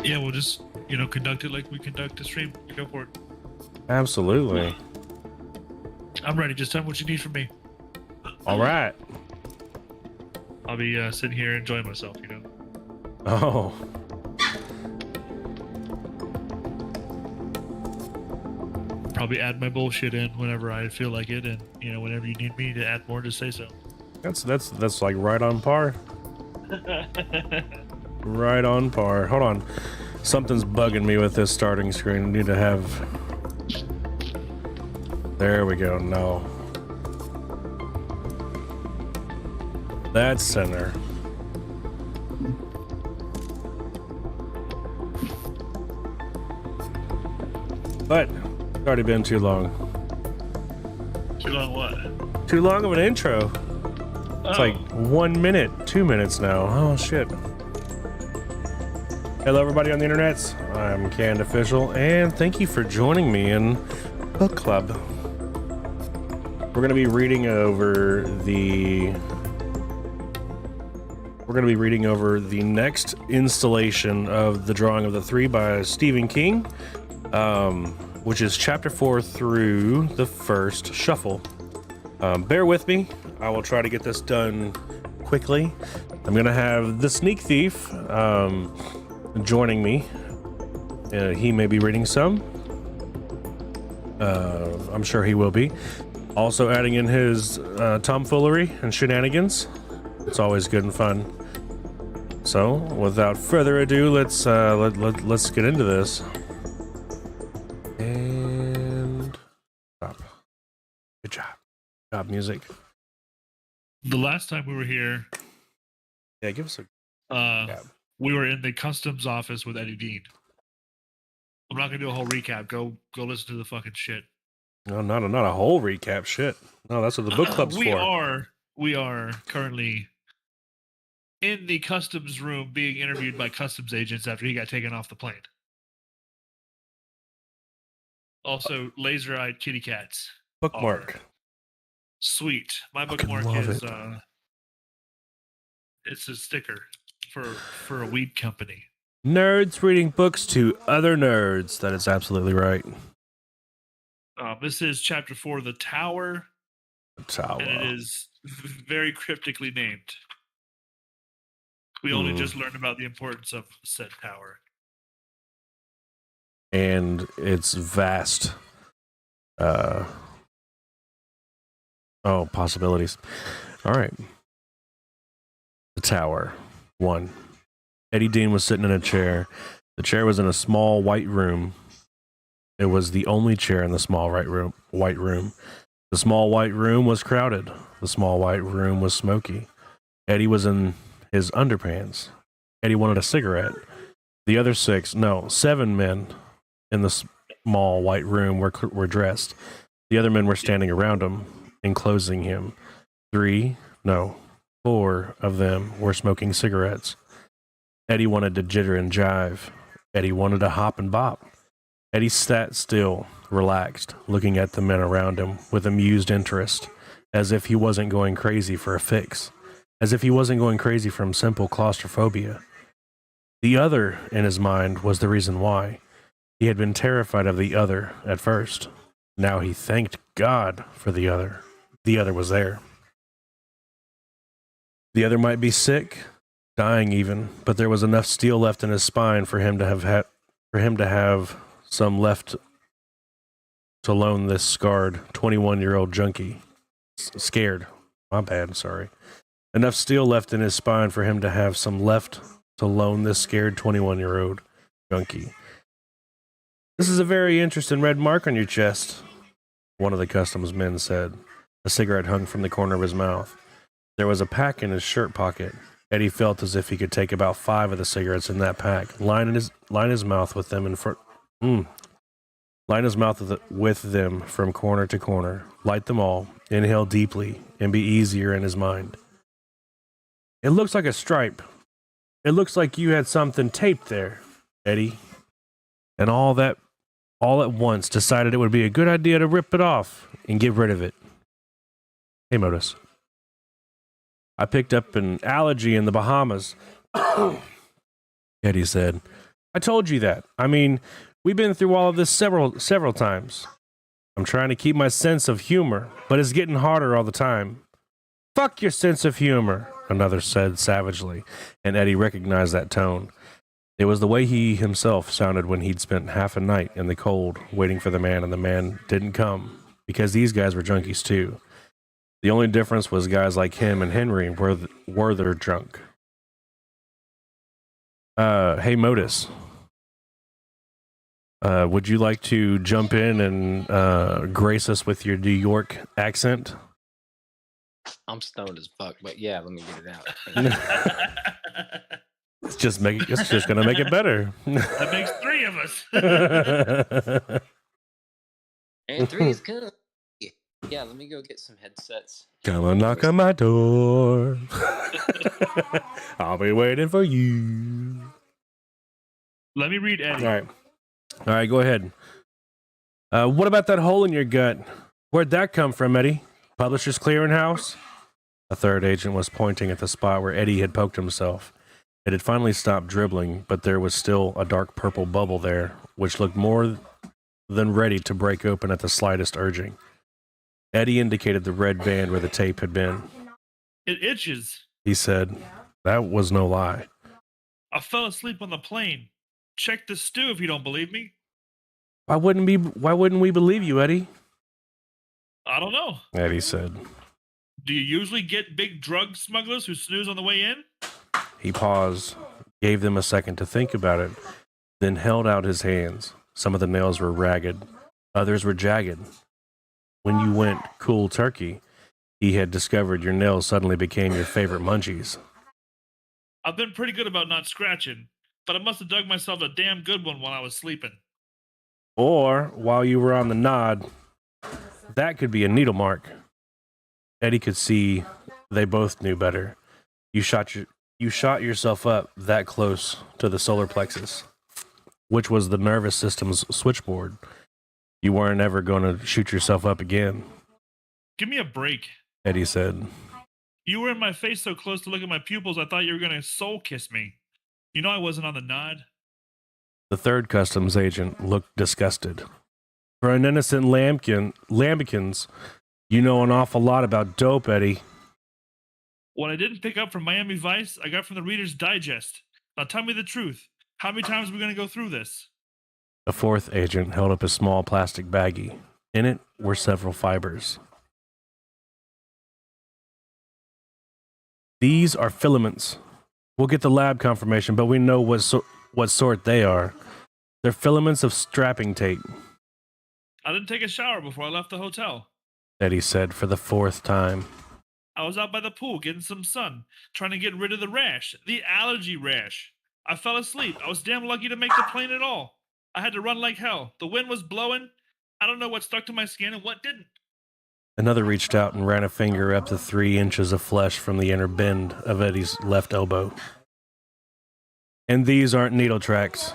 Yeah, we'll just, conduct it like we conduct a stream. Go for it. Absolutely. I'm ready. Just tell me what you need from me. All right. I'll be sitting here enjoying myself, Oh. Probably add my bullshit in whenever I feel like it, and whenever you need me to add more, just say so. That's like right on par. Right on par. Hold on. Something's bugging me with this starting screen. I need to have... There we go. No. That's center. But it's already been too long. Too long what? Too long of an intro. It's like 1 minute, 2 minutes now. Oh shit. Hello everybody on the internets. I'm Canned Official, and thank you for joining me in Book Club. We're gonna be reading over the next installation of The Drawing of the Three by Stephen King, which is chapter 4 through the first shuffle. Bear with me. I will try to get this done quickly. I'm gonna have the Sneak Thief joining me. He may be reading some. I'm sure he will be. Also adding in his tomfoolery and shenanigans. It's always good and fun. So, without further ado, let's get into this. And stop. Good job. Good job, music. The last time we were here, Yeah, give us a we were in the customs office with Eddie Dean. I'm not gonna do a whole recap. Go listen to the fucking shit. No, not a whole recap. Shit. No, that's what the book club's for. We are currently in the customs room being interviewed by customs agents after he got taken off the plane. Also, laser-eyed kitty cats. Bookmark. Sweet. My bookmark is it's a sticker for a weed company. Nerds reading books to other nerds. That is absolutely right. This is chapter 4, The Tower. The Tower. And it is very cryptically named. We only just learned about the importance of said tower. And its vast possibilities. All right. The Tower. 1. Eddie Dean was sitting in a chair. The chair was in a small white room. It was the only chair in the small white room. The small white room was crowded. The small white room was smoky. Eddie was in his underpants. Eddie wanted a cigarette. The other 7 men in the small white room were dressed. The other men were standing around him, enclosing him. 4 of them were smoking cigarettes. Eddie wanted to jitter and jive. Eddie wanted to hop and bop. Eddie sat still, relaxed, looking at the men around him with amused interest, as if he wasn't going crazy for a fix, as if he wasn't going crazy from simple claustrophobia. The other, in his mind, was the reason why. He had been terrified of the other at first. Now he thanked God for the other. The other was there. The other might be sick, dying even, but there was enough steel left in his spine for him to have some left to loan this scarred 21-year-old junkie. Scared. My bad, sorry. Enough steel left in his spine for him to have some left to loan this scared 21-year-old junkie. This is a very interesting red mark on your chest, one of the customs men said. A cigarette hung from the corner of his mouth. There was a pack in his shirt pocket. Eddie felt as if he could take about 5 of the cigarettes in that pack, line his mouth with them in front. Line his mouth with them from corner to corner. Light them all. Inhale deeply and be easier in his mind. It looks like a stripe. It looks like you had something taped there, Eddie. And all at once decided it would be a good idea to rip it off and get rid of it. Hey, Modus. I picked up an allergy in the Bahamas, Eddie said. I told you that. I mean, we've been through all of this several times. I'm trying to keep my sense of humor, but it's getting harder all the time. Fuck your sense of humor, another said savagely, and Eddie recognized that tone. It was the way he himself sounded when he'd spent half a night in the cold waiting for the man, and the man didn't come, because these guys were junkies too. The only difference was guys like him and Henry were their drunk. Hey, Modus. Would you like to jump in and grace us with your New York accent? I'm stoned as fuck, but yeah, let me get it out. It's just gonna make it better. That makes 3 of us. And 3 is good. Yeah, let me go get some headsets. Come and knock on my door. I'll be waiting for you. Let me read Eddie. All right, go ahead. What about that hole in your gut? Where'd that come from, Eddie? Publisher's Clearinghouse? A third agent was pointing at the spot where Eddie had poked himself. It had finally stopped dribbling, but there was still a dark purple bubble there, which looked more than ready to break open at the slightest urging. Eddie indicated the red band where the tape had been. It itches, he said. That was no lie. I fell asleep on the plane. Check the stew if you don't believe me. Why wouldn't we believe you, Eddie? I don't know. Eddie said. Do you usually get big drug smugglers who snooze on the way in? He paused, gave them a second to think about it, then held out his hands. Some of the nails were ragged, others were jagged. When you went cool turkey, he had discovered your nails suddenly became your favorite munchies. I've been pretty good about not scratching, but I must have dug myself a damn good one while I was sleeping. Or while you were on the nod, that could be a needle mark. Eddie could see they both knew better. You shot yourself up that close to the solar plexus, which was the nervous system's switchboard. You weren't ever going to shoot yourself up again. Give me a break, Eddie said. You were in my face so close to look at my pupils, I thought you were going to soul kiss me. You know I wasn't on the nod. The third customs agent looked disgusted. For an innocent lambikins, you know an awful lot about dope, Eddie. What I didn't pick up from Miami Vice, I got from the Reader's Digest. Now tell me the truth. How many times are we going to go through this? The fourth agent held up a small plastic baggie. In it were several fibers. These are filaments. We'll get the lab confirmation, but we know what sort they are. They're filaments of strapping tape. I didn't take a shower before I left the hotel, Eddie said for the fourth time. I was out by the pool getting some sun, trying to get rid of the rash, the allergy rash. I fell asleep. I was damn lucky to make the plane at all. I had to run like hell. The wind was blowing. I don't know what stuck to my skin and what didn't. Another reached out and ran a finger up the 3 inches of flesh from the inner bend of Eddie's left elbow. And these aren't needle tracks.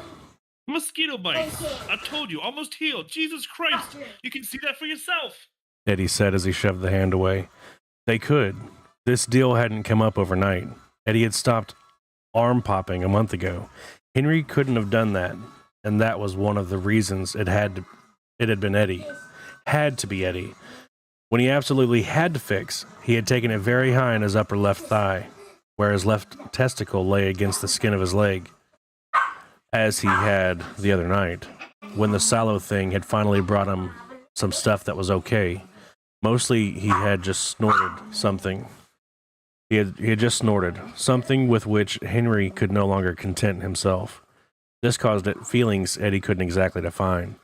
Mosquito bites. I told you, almost healed. Jesus Christ. You can see that for yourself. Eddie said as he shoved the hand away. They could. This deal hadn't come up overnight. Eddie had stopped arm popping a month ago. Henry couldn't have done that, and that was one of the reasons it had been Eddie. Had to be Eddie. When he absolutely had to fix, he had taken it very high in his upper left thigh, where his left testicle lay against the skin of his leg, as he had the other night, when the sallow thing had finally brought him some stuff that was okay. Mostly he had just snorted something. He had just snorted something with which Henry could no longer content himself. This caused feelings Eddie couldn't exactly define,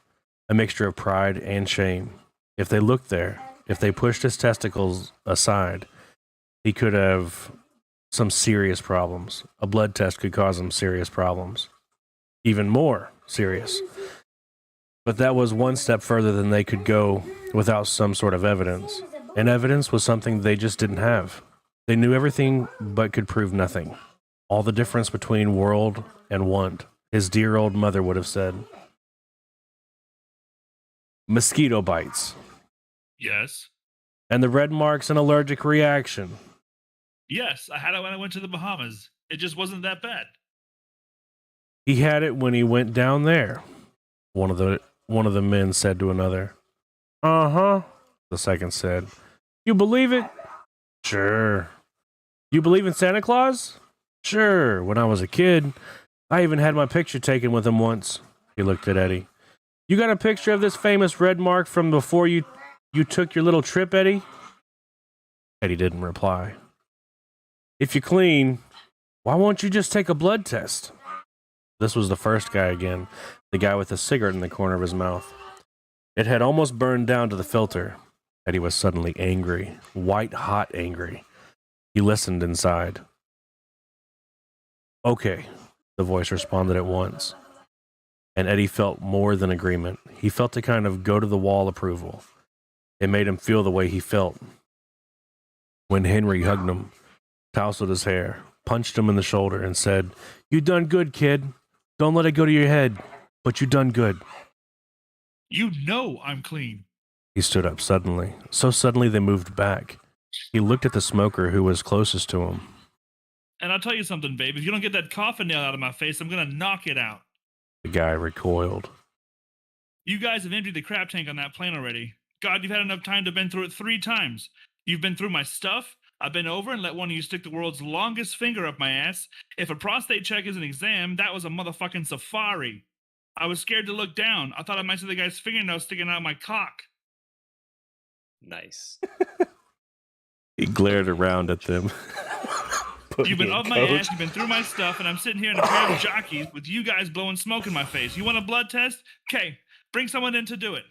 a mixture of pride and shame. If they looked there, if they pushed his testicles aside, he could have some serious problems. A blood test could cause him serious problems. Even more serious. But that was one step further than they could go without some sort of evidence. And evidence was something they just didn't have. They knew everything but could prove nothing. All the difference between world and want, his dear old mother would have said. Mosquito bites. Yes. And the red marks and allergic reaction. Yes, I had it when I went to the Bahamas. It just wasn't that bad. He had it when he went down there, one of the men said to another. Uh-huh, the second said. You believe it? Sure. You believe in Santa Claus? Sure. When I was a kid, I even had my picture taken with him once. He looked at Eddie. You got a picture of this famous red mark from before you took your little trip, Eddie? Eddie didn't reply. If you're clean, why won't you just take a blood test? This was the first guy again, the guy with the cigarette in the corner of his mouth. It had almost burned down to the filter. Eddie was suddenly angry, white-hot angry. He listened inside. Okay, the voice responded at once. And Eddie felt more than agreement. He felt a kind of go-to-the-wall approval. It made him feel the way he felt. When Henry hugged him, tousled his hair, punched him in the shoulder, and said, You done good, kid. Don't let it go to your head, but you done good. You know I'm clean. He stood up suddenly. So suddenly they moved back. He looked at the smoker who was closest to him. And I'll tell you something, babe. If you don't get that coffin nail out of my face, I'm going to knock it out. The guy recoiled. You guys have emptied the crap tank on that plane already. God, you've had enough time to have been through it 3 times. You've been through my stuff. I've been over and let one of you stick the world's longest finger up my ass. If a prostate check is an exam, that was a motherfucking safari. I was scared to look down. I thought I might see the guy's fingernail sticking out of my cock. Nice. He glared around at them. You've been up my ass, you've been through my stuff, and I'm sitting here in a pair of jockeys with you guys blowing smoke in my face. You want a blood test? Okay, bring someone in to do it.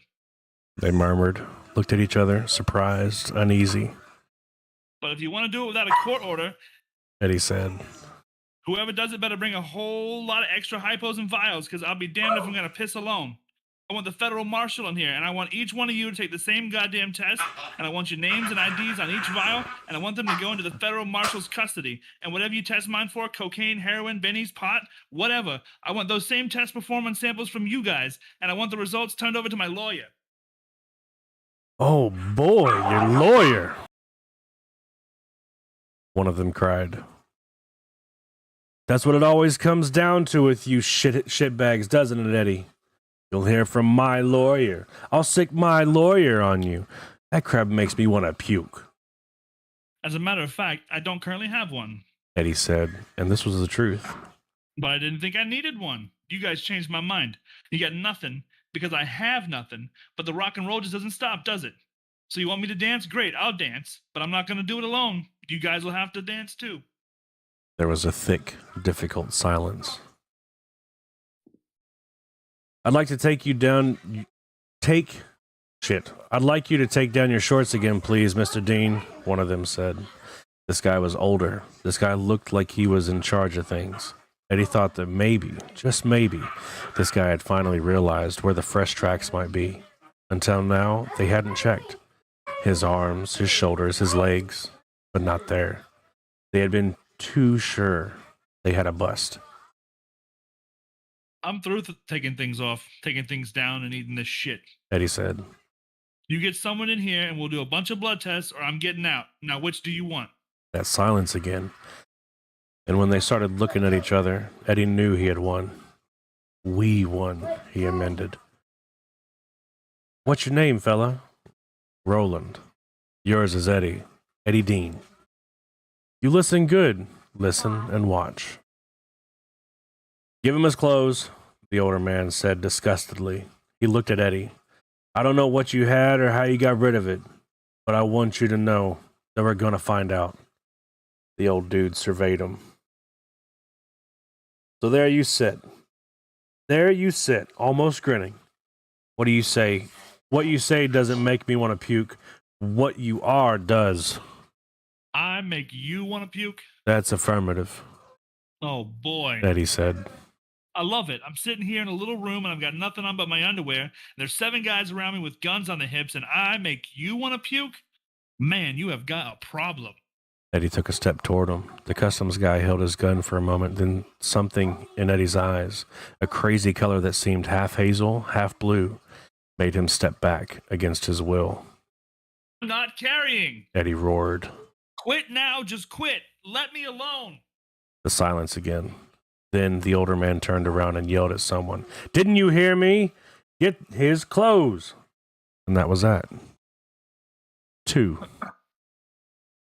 They murmured, looked at each other, surprised, uneasy. But if you want to do it without a court order, Eddie said, whoever does it better bring a whole lot of extra hypos and vials, because I'll be damned if I'm going to piss alone. I want the federal marshal in here, and I want each one of you to take the same goddamn test, and I want your names and IDs on each vial, and I want them to go into the federal marshal's custody. And whatever you test mine for, cocaine, heroin, bennies, pot, whatever, I want those same test performance samples from you guys, and I want the results turned over to my lawyer. Oh boy, your lawyer! One of them cried. That's what it always comes down to with you shitbags, doesn't it, Eddie? You'll hear from my lawyer. I'll sick my lawyer on you. That crap makes me want to puke. As a matter of fact, I don't currently have one. Eddie said, and this was the truth. But I didn't think I needed one. You guys changed my mind. You got nothing because I have nothing, but the rock and roll just doesn't stop, does it? So you want me to dance? Great, I'll dance, but I'm not going to do it alone. You guys will have to dance too. There was a thick, difficult silence. I'd like to take you down. I'd like you to take down your shorts again, please, Mr. Dean, one of them said. This guy was older. This guy looked like he was in charge of things. Eddie thought that maybe, just maybe, this guy had finally realized where the fresh tracks might be. Until now, they hadn't checked. His arms, his shoulders, his legs, but not there. They had been too sure they had a bust. I'm through taking things off, taking things down, and eating this shit. Eddie said. You get someone in here and we'll do a bunch of blood tests, or I'm getting out. Now, which do you want? That silence again. And when they started looking at each other, Eddie knew he had won. We won, he amended. What's your name, fella? Roland. Yours is Eddie. Eddie Dean. You listen good. Listen and watch. Give him his clothes, the older man said disgustedly. He looked at Eddie. I don't know what you had or how you got rid of it, but I want you to know that we're going to find out. The old dude surveyed him. So there you sit. There you sit, almost grinning. What do you say? What you say doesn't make me want to puke. What you are does. I make you want to puke? That's affirmative. Oh, boy. Eddie said. I love it. I'm sitting here in a little room and I've got nothing on but my underwear. And there's 7 guys around me with guns on their hips and I make you want to puke? Man, you have got a problem. Eddie took a step toward him. The customs guy held his gun for a moment, then something in Eddie's eyes, a crazy color that seemed half hazel, half blue, made him step back against his will. I'm not carrying. Eddie roared. Quit now, just quit. Let me alone. The silence again. Then the older man turned around and yelled at someone, "Didn't you hear me? Get his clothes." And that was that. 2.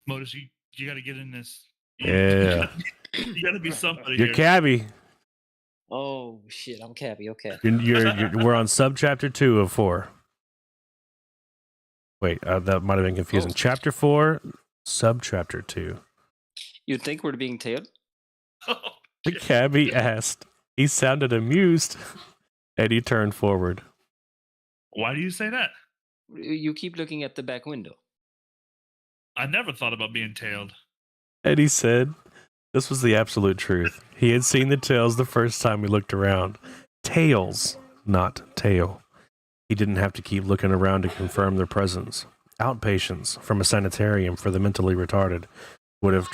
Modus, you got to get in this. Yeah. You got to be somebody. You're here. Cabby. Oh shit, I'm Cappy. Okay. We're on subchapter 2 of 4. Wait, that might have been confusing. Oh. Chapter 4, subchapter 2. You'd think we're being tailed? The cabbie asked. He sounded amused. Eddie turned forward. Why do you say that? You keep looking at the back window. I never thought about being tailed. Eddie said. This was the absolute truth. He had seen the tails the first time he looked around. Tails, not tail. He didn't have to keep looking around to confirm their presence. Outpatients from a sanitarium for the mentally retarded would have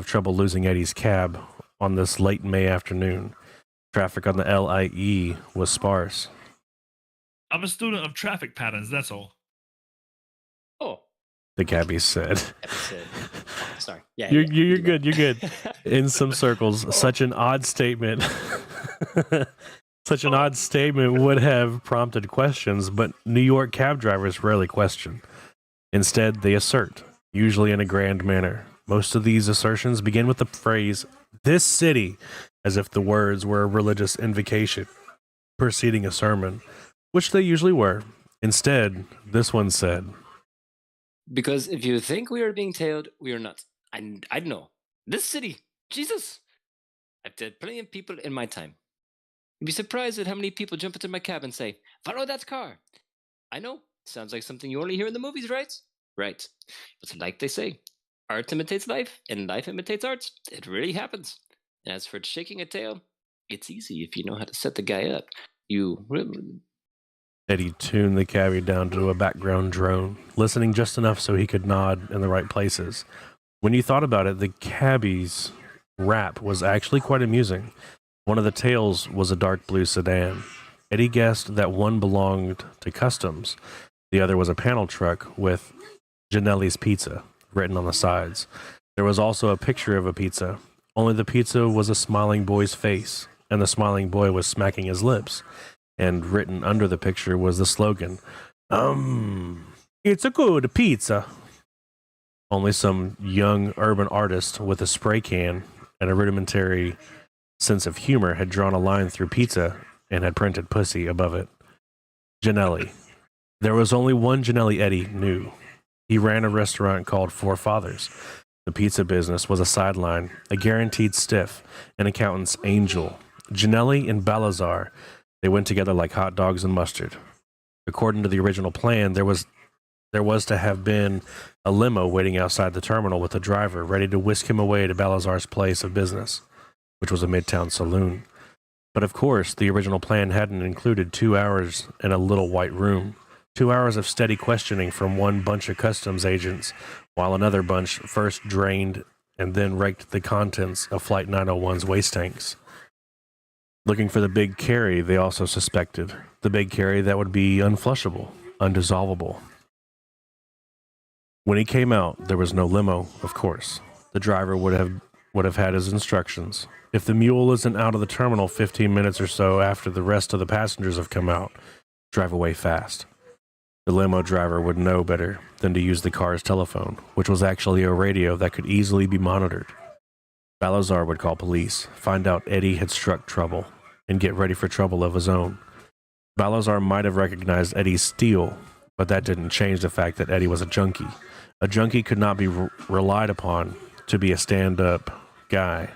trouble losing Eddie's cab on this late May afternoon. Traffic on the LIE was sparse. I'm a student of traffic patterns, that's all. Oh. The cabbie said. Sorry. Yeah. You're good. You're good. In some circles, such an odd statement. Such an odd statement would have prompted questions, but New York cab drivers rarely question. Instead, they assert, usually in a grand manner. Most of these assertions begin with the phrase, "this city," as if the words were a religious invocation preceding a sermon, which they usually were. Instead, this one said, Because if you think we are being tailed, we are not. I know. This city, Jesus. I've tailed plenty of people in my time. You'd be surprised at how many people jump into my cab and say, "Follow that car." I know. Sounds like something you only hear in the movies, right? Right. But like they say, art imitates life, and life imitates art. It really happens. And as for shaking a tail, it's easy if you know how to set the guy up. Eddie tuned the cabbie down to a background drone, listening just enough so he could nod in the right places. When you thought about it, the cabbie's rap was actually quite amusing. One of the tails was a dark blue sedan. Eddie guessed that one belonged to Customs. The other was a panel truck with Janelli's Pizza written on the sides. There was also a picture of a pizza, only the pizza was a smiling boy's face, and the smiling boy was smacking his lips. And written under the picture was the slogan, "It's a good pizza." Only some young urban artist with a spray can and a rudimentary sense of humor had drawn a line through pizza and had printed pussy above it. Janelli. There was only one Janelli Eddie knew. He ran a restaurant called Four Fathers. The pizza business was a sideline, a guaranteed stiff, an accountant's angel. Janelli and Balazar, they went together like hot dogs and mustard. According to the original plan, there was to have been a limo waiting outside the terminal with a driver ready to whisk him away to Balazar's place of business, which was a midtown saloon. But of course, the original plan hadn't included 2 hours in a little white room, 2 hours of steady questioning from one bunch of customs agents, while another bunch first drained and then raked the contents of Flight 901's waste tanks. Looking for the big carry, they also suspected. The big carry that would be unflushable, undissolvable. When he came out, there was no limo, of course. The driver would have had his instructions. If the mule isn't out of the terminal 15 minutes or so after the rest of the passengers have come out, drive away fast. The limo driver would know better than to use the car's telephone, which was actually a radio that could easily be monitored. Balazar would call police, find out Eddie had struck trouble, and get ready for trouble of his own. Balazar might have recognized Eddie's steel, but that didn't change the fact that Eddie was a junkie. A junkie could not be relied upon to be a stand-up guy.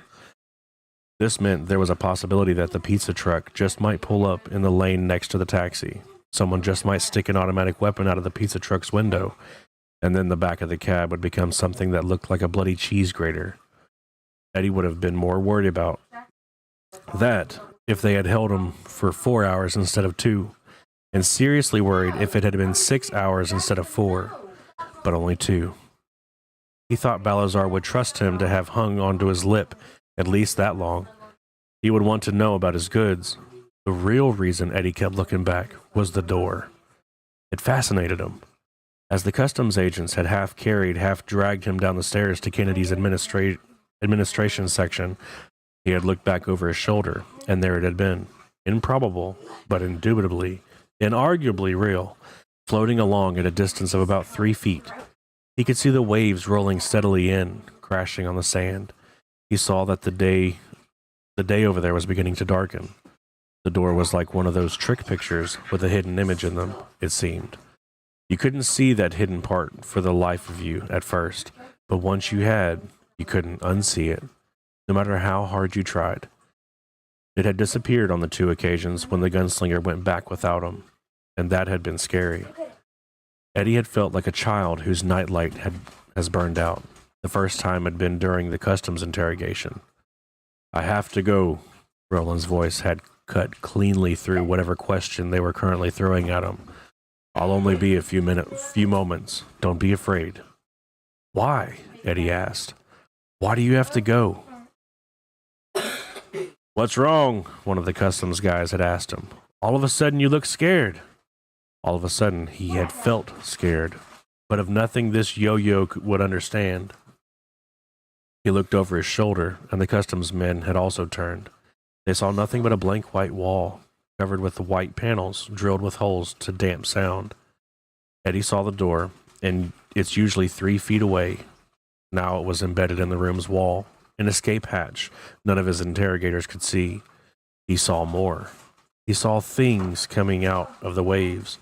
This meant there was a possibility that the pizza truck just might pull up in the lane next to the taxi. Someone just might stick an automatic weapon out of the pizza truck's window, and then the back of the cab would become something that looked like a bloody cheese grater. Eddie would have been more worried about that if they had held him for 4 hours instead of 2, and seriously worried if it had been 6 hours instead of 4, but only 2. He thought Balazar would trust him to have hung onto his lip at least that long. He would want to know about his goods. The real reason Eddie kept looking back was the door. It fascinated him. As the customs agents had half carried, half dragged him down the stairs to Kennedy's administration section, He had looked back over his shoulder, and there it had been. Improbable, but indubitably, inarguably real, floating along at a distance of about 3 feet. He could see the waves rolling steadily in, crashing on the sand. He saw that the day over there was beginning to darken. The door was like one of those trick pictures with a hidden image in them, it seemed. You couldn't see that hidden part for the life of you at first, but once you had, you couldn't unsee it, no matter how hard you tried. It had disappeared on the 2 occasions when the gunslinger went back without him, and that had been scary. Eddie had felt like a child whose nightlight has burned out. The first time had been during the customs interrogation. "I have to go," Roland's voice had cut cleanly through whatever question they were currently throwing at him. "I'll only be a few moments. Don't be afraid." "Why?" Eddie asked. "Why do you have to go?" "What's wrong?" one of the customs guys had asked him. "All of a sudden you look scared." All of a sudden he had felt scared, but of nothing this yo-yo would understand. He looked over his shoulder, and the customs men had also turned. They saw nothing but a blank white wall, covered with white panels, drilled with holes to damp sound. Eddie saw the door, and it's usually 3 feet away. Now it was embedded in the room's wall, an escape hatch none of his interrogators could see. He saw more. He saw things coming out of the waves.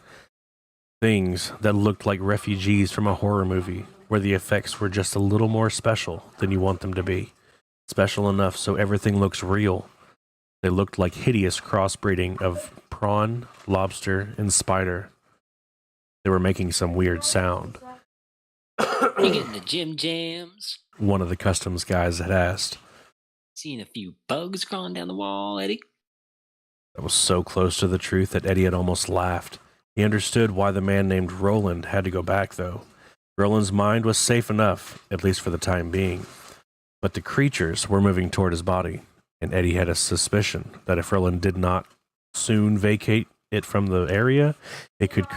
Things that looked like refugees from a horror movie, where the effects were just a little more special than you want them to be. Special enough so everything looks real. They looked like hideous crossbreeding of prawn, lobster, and spider. They were making some weird sound. You getting the Jim Jams? One of the customs guys had asked. Seeing a few bugs crawling down the wall, Eddie? That was so close to the truth that Eddie had almost laughed. He understood why the man named Roland had to go back, though. Roland's mind was safe enough, at least for the time being. But the creatures were moving toward his body, and Eddie had a suspicion that if Roland did not soon vacate it from the area, vacate it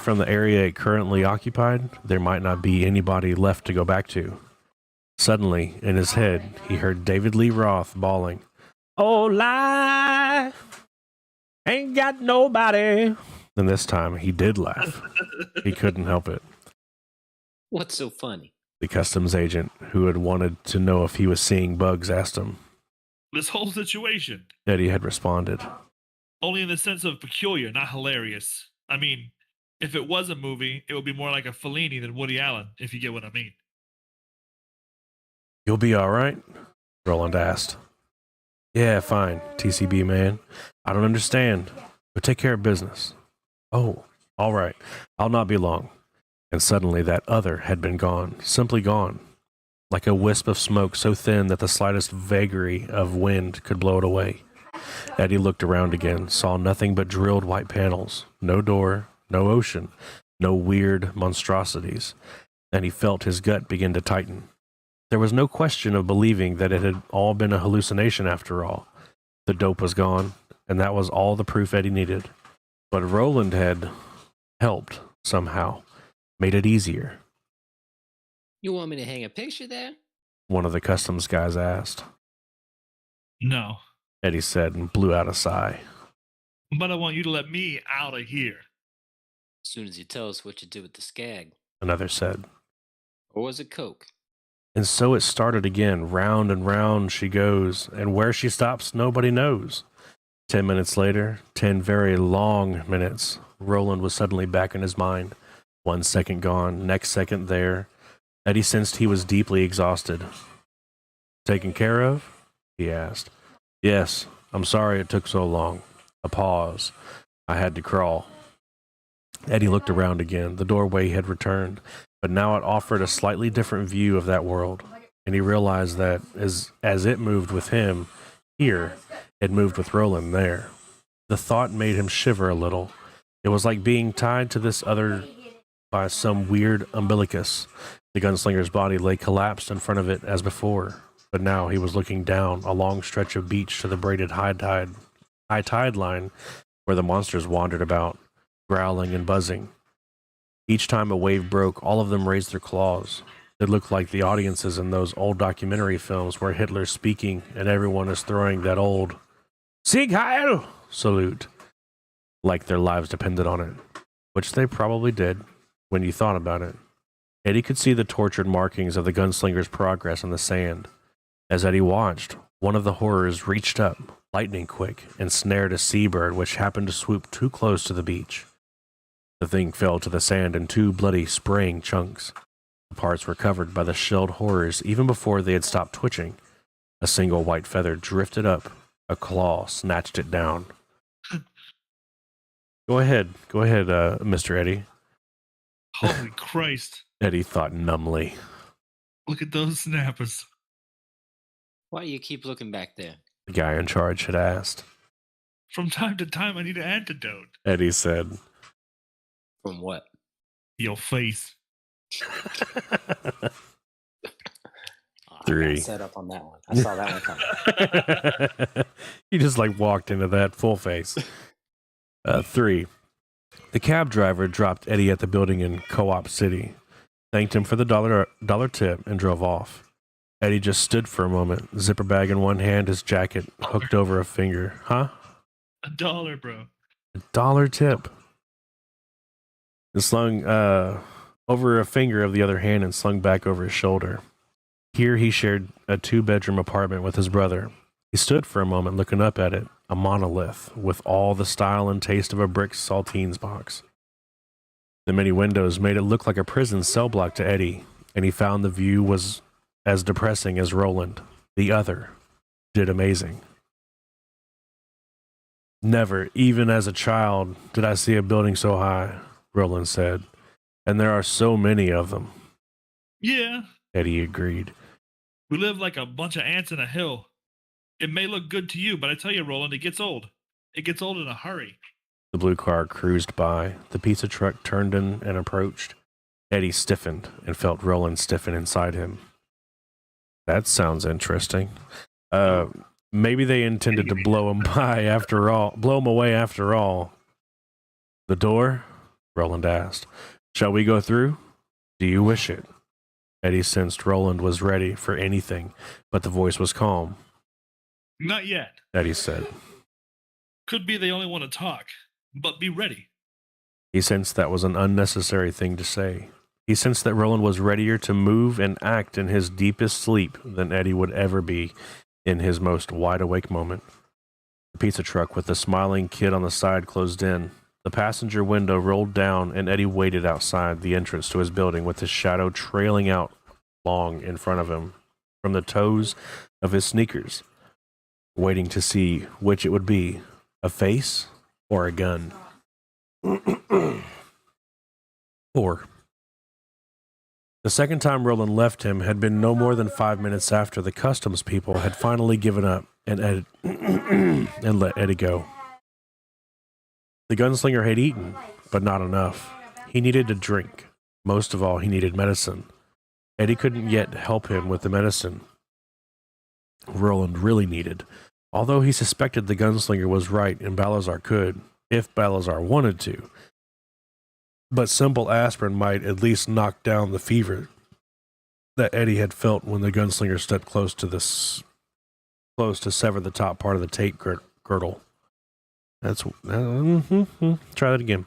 from the area it currently occupied, there might not be anybody left to go back to. Suddenly, in his head, he heard David Lee Roth bawling, "Oh, life ain't got nobody." And this time, he did laugh. He couldn't help it. What's so funny? The customs agent, who had wanted to know if he was seeing bugs, asked him. This whole situation. Eddie had responded. Only in the sense of peculiar, not hilarious. I mean, if it was a movie, it would be more like a Fellini than Woody Allen, if you get what I mean. "You'll be all right?" Roland asked. "Yeah, fine, TCB man. I don't understand, but take care of business." "Oh, all right. I'll not be long." And suddenly that other had been gone, simply gone, like a wisp of smoke so thin that the slightest vagary of wind could blow it away. Eddie looked around again, saw nothing but drilled white panels, no door, no ocean, no weird monstrosities, and he felt his gut begin to tighten. There was no question of believing that it had all been a hallucination after all. The dope was gone, and that was all the proof Eddie needed. But Roland had helped somehow, made it easier. You want me to hang a picture there? One of the customs guys asked. No, Eddie said and blew out a sigh. but I want you to let me out of here. As soon as you tell us what you did with the skag. Another said. Or was it coke? And so it started again. Round and round she goes, and where she stops, nobody knows. 10 minutes later, 10 very long minutes, Roland was suddenly back in his mind. 1 second gone, next second there. Eddie sensed he was deeply exhausted. "Taken care of?" he asked. "Yes, I'm sorry it took so long." A pause. "I had to crawl." Eddie looked around again. The doorway had returned, but now it offered a slightly different view of that world, and he realized that as it moved with him here, it moved with Roland there. The thought made him shiver a little. It was like being tied to this other by some weird umbilicus. The gunslinger's body lay collapsed in front of it as before, but now he was looking down a long stretch of beach to the braided high tide line where the monsters wandered about, growling and buzzing. Each time a wave broke, all of them raised their claws. It looked like the audiences in those old documentary films where Hitler's speaking and everyone is throwing that old Sieg Heil salute like their lives depended on it, which they probably did when you thought about it. Eddie could see the tortured markings of the gunslinger's progress in the sand. As Eddie watched, one of the horrors reached up, lightning quick, and snared a seabird which happened to swoop too close to the beach. The thing fell to the sand in 2 bloody, spraying chunks. The parts were covered by the shelled horrors even before they had stopped twitching. A single white feather drifted up. A claw snatched it down. Go ahead, Mr. Eddie. Holy Christ. Eddie thought numbly. Look at those snappers. Why do you keep looking back there? The guy in charge had asked. From time to time, I need an antidote. Eddie said. From what? Your face. I 3. got set up on that one. I saw that one coming. You just like walked into that full face. 3. The cab driver dropped Eddie at the building in Co-op City, thanked him for the dollar tip, and drove off. Eddie just stood for a moment, zipper bag in one hand, his jacket hooked over a finger. Huh? $1, bro. $1 tip. And slung over a finger of the other hand and slung back over his shoulder. Here he shared a 2-bedroom apartment with his brother. He stood for a moment looking up at it, a monolith with all the style and taste of a brick saltines box. The many windows made it look like a prison cell block to Eddie, and he found the view was as depressing as Roland, the other, did amazing. Never, even as a child, did I see a building so high, Roland said, and there are so many of them. Yeah. Eddie agreed. We live like a bunch of ants in a hill. It may look good to you, but I tell you, Roland, it gets old. It gets old in a hurry. The blue car cruised by. The pizza truck turned in and approached. Eddie stiffened and felt Roland stiffen inside him. That sounds interesting. Maybe they intended to blow him away after all. The door? Roland asked. Shall we go through? Do you wish it? Eddie sensed Roland was ready for anything, but the voice was calm. Not yet. Eddie said. Could be they only want to talk, but be ready. He sensed that was an unnecessary thing to say. He sensed that Roland was readier to move and act in his deepest sleep than Eddie would ever be in his most wide-awake moment. The pizza truck with the smiling kid on the side closed in. The passenger window rolled down, and Eddie waited outside the entrance to his building with his shadow trailing out long in front of him from the toes of his sneakers, waiting to see which it would be, a face or a gun. 4. The second time Roland left him had been no more than 5 minutes after the customs people had finally given up and let Eddie go. The gunslinger had eaten, but not enough. He needed to drink. Most of all, he needed medicine. Eddie couldn't yet help him with the medicine Roland really needed, although he suspected the gunslinger was right and Balazar could, if Balazar wanted to. But simple aspirin might at least knock down the fever that Eddie had felt when the gunslinger stepped close to sever the top part of the tape girdle. That's try that again.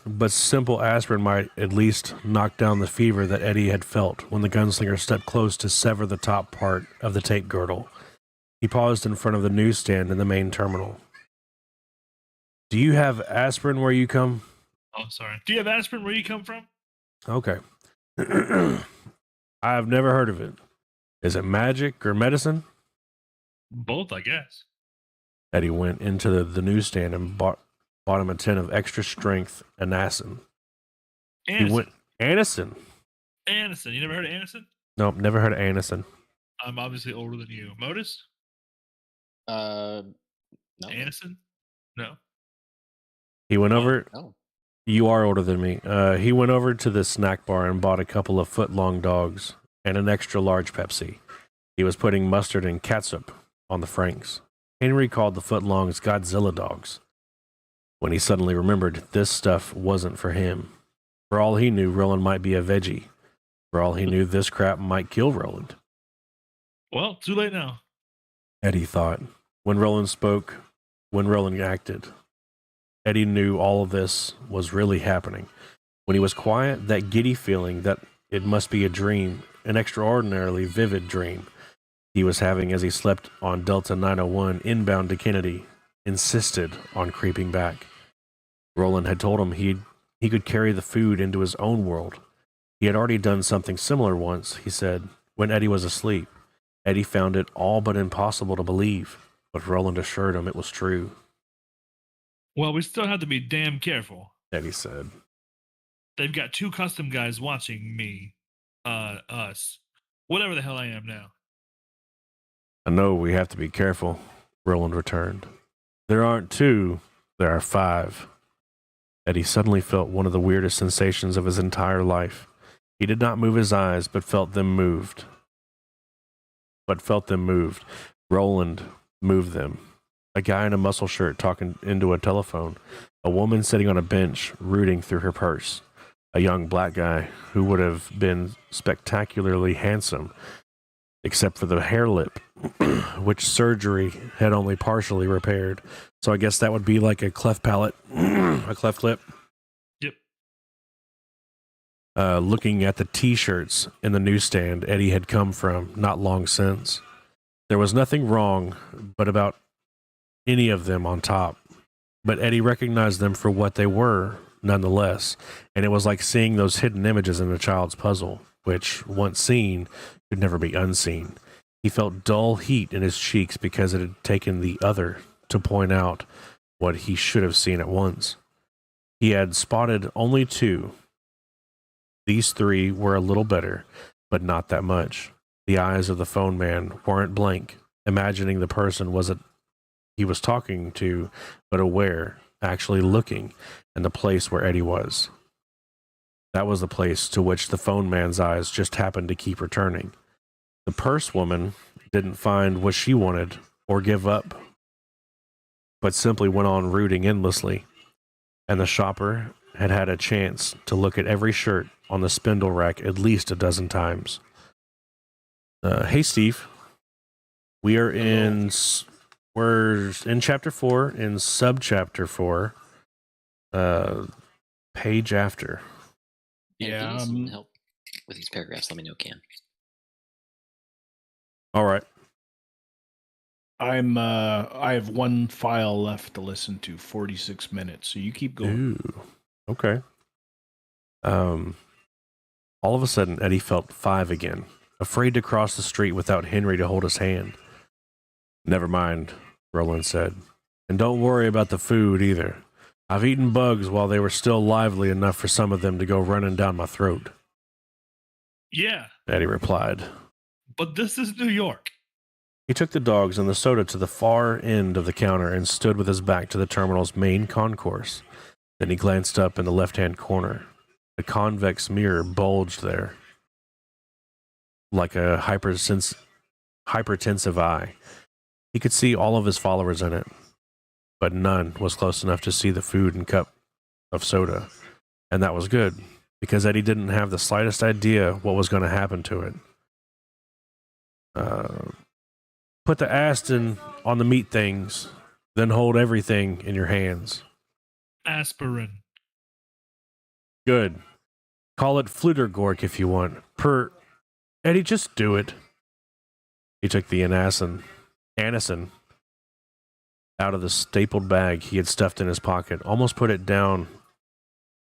But simple aspirin might at least knock down the fever that Eddie had felt when the gunslinger stepped close to sever the top part of the tape girdle. He paused in front of the newsstand in the main terminal. Do you have aspirin where you come? Oh, sorry. Do you have aspirin where you come from? Okay. I've never heard of it. Is it magic or medicine? Both, I guess. Eddie went into the newsstand and bought him a tin of extra strength Anacin. Anacin? Anacin. You never heard of Anacin? Nope, never heard of Anacin. I'm obviously older than you. Modus? No. Anacin? No. He went over. No. You are older than me. He went over to the snack bar and bought a couple of foot-long dogs and an extra large Pepsi. He was putting mustard and catsup on the franks. Henry called the footlongs Godzilla dogs. When he suddenly remembered this stuff wasn't for him. For all he knew, Roland might be a veggie. For all he knew, this crap might kill Roland. Well, too late now. Eddie thought. When Roland spoke, when Roland acted, Eddie knew all of this was really happening. When he was quiet, that giddy feeling that it must be a dream, an extraordinarily vivid dream he was having as he slept on Delta 901 inbound to Kennedy, insisted on creeping back. Roland had told him he could carry the food into his own world. He had already done something similar once, he said, when Eddie was asleep. Eddie found it all but impossible to believe, but Roland assured him it was true. Well, we still have to be damn careful. Eddie said. They've got 2 custom guys watching me. Us. Whatever the hell I am now. I know we have to be careful, Roland returned. There aren't 2, there are 5. Eddie suddenly felt one of the weirdest sensations of his entire life. He did not move his eyes, but felt them moved. Roland moved them. A guy in a muscle shirt talking into a telephone. A woman sitting on a bench, rooting through her purse. A young black guy who would have been spectacularly handsome, except for the hair lip, which surgery had only partially repaired. So I guess that would be like a cleft palate, a cleft lip. Yep. Looking at the T-shirts in the newsstand Eddie had come from not long since. There was nothing wrong but about any of them on top, but Eddie recognized them for what they were nonetheless, and it was like seeing those hidden images in a child's puzzle, which, once seen, could never be unseen. He felt dull heat in his cheeks because it had taken the other to point out what he should have seen at once. He had spotted only 2. These 3 were a little better, but not that much. The eyes of the phone man weren't blank, imagining the person he was talking to, but aware, actually looking, in the place where Eddie was. That was the place to which the phone man's eyes just happened to keep returning. The purse woman didn't find what she wanted or give up, but simply went on rooting endlessly. And the shopper had had a chance to look at every shirt on the spindle rack at least a dozen times. Hey, Steve. We're in chapter 4, in subchapter 4, page after. And if Yeah. you need some help with these paragraphs, let me know, Ken. All right. I have 1 file left to listen to, 46 minutes. So you keep going. Ooh. Okay. All of a sudden, Eddie felt 5 again, afraid to cross the street without Henry to hold his hand. Never mind, Roland said. And don't worry about the food either. I've eaten bugs while they were still lively enough for some of them to go running down my throat. Yeah, Eddie replied. but this is New York. He took the dogs and the soda to the far end of the counter and stood with his back to the terminal's main concourse. Then he glanced up in the left-hand corner. A convex mirror bulged there, like a hypertensive eye. He could see all of his followers in it, but none was close enough to see the food and cup of soda. And that was good, because Eddie didn't have the slightest idea what was going to happen to it. Put the Aston on the meat things, then hold everything in your hands. Aspirin. Good. Call it Flutergork if you want. Eddie, just do it. He took the Anacin out of the stapled bag he had stuffed in his pocket, almost put it down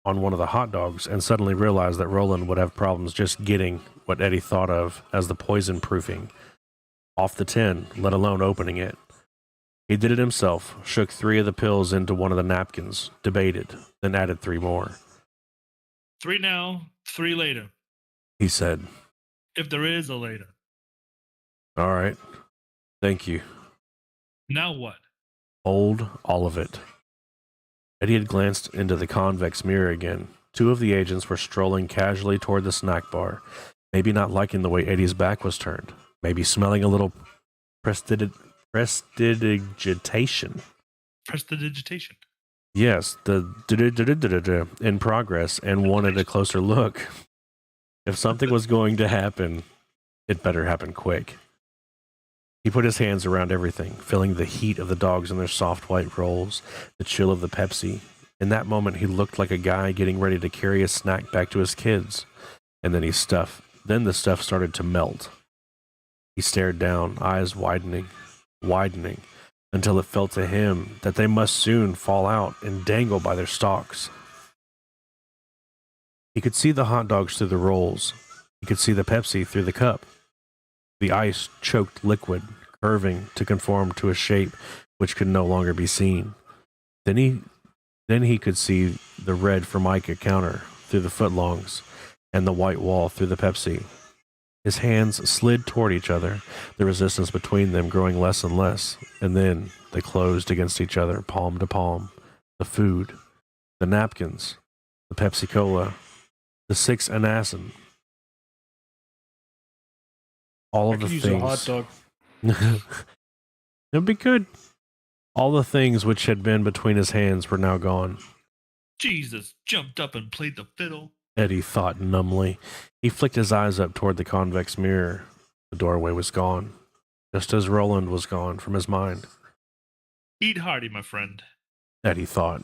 on one of the hot dogs, and suddenly realized that Roland would have problems just getting what Eddie thought of as the poison proofing off the tin, let alone opening it. He did it himself, shook 3 of the pills into one of the napkins, debated, then added 3 more. 3 now, 3 later. He said, If there is a later. all right, thank you. Now what? Hold all of it. Eddie had glanced into the convex mirror again. 2 of the agents were strolling casually toward the snack bar, maybe not liking the way Eddie's back was turned, maybe smelling a little prestidigitation. Prestidigitation. Yes, the in progress and wanted a closer look. If something was going to happen, it better happen quick. He put his hands around everything, feeling the heat of the dogs in their soft white rolls, the chill of the Pepsi. In that moment, he looked like a guy getting ready to carry a snack back to his kids. And then then the stuff started to melt. He stared down, eyes widening, until it felt to him that they must soon fall out and dangle by their stalks. He could see the hot dogs through the rolls. He could see the Pepsi through the cup. The ice choked liquid, curving to conform to a shape which could no longer be seen. Then he could see the red Formica counter through the footlongs and the white wall through the Pepsi. His hands slid toward each other, the resistance between them growing less and less, and then they closed against each other, palm to palm. The food, the napkins, the Pepsi-Cola, the 6 Anasin. All I of the could use things. a hot dog. It'd be good. All the things which had been between his hands were now gone. Jesus jumped up and played the fiddle. Eddie thought numbly. He flicked his eyes up toward the convex mirror. The doorway was gone, just as Roland was gone from his mind. Eat hearty, my friend. Eddie thought.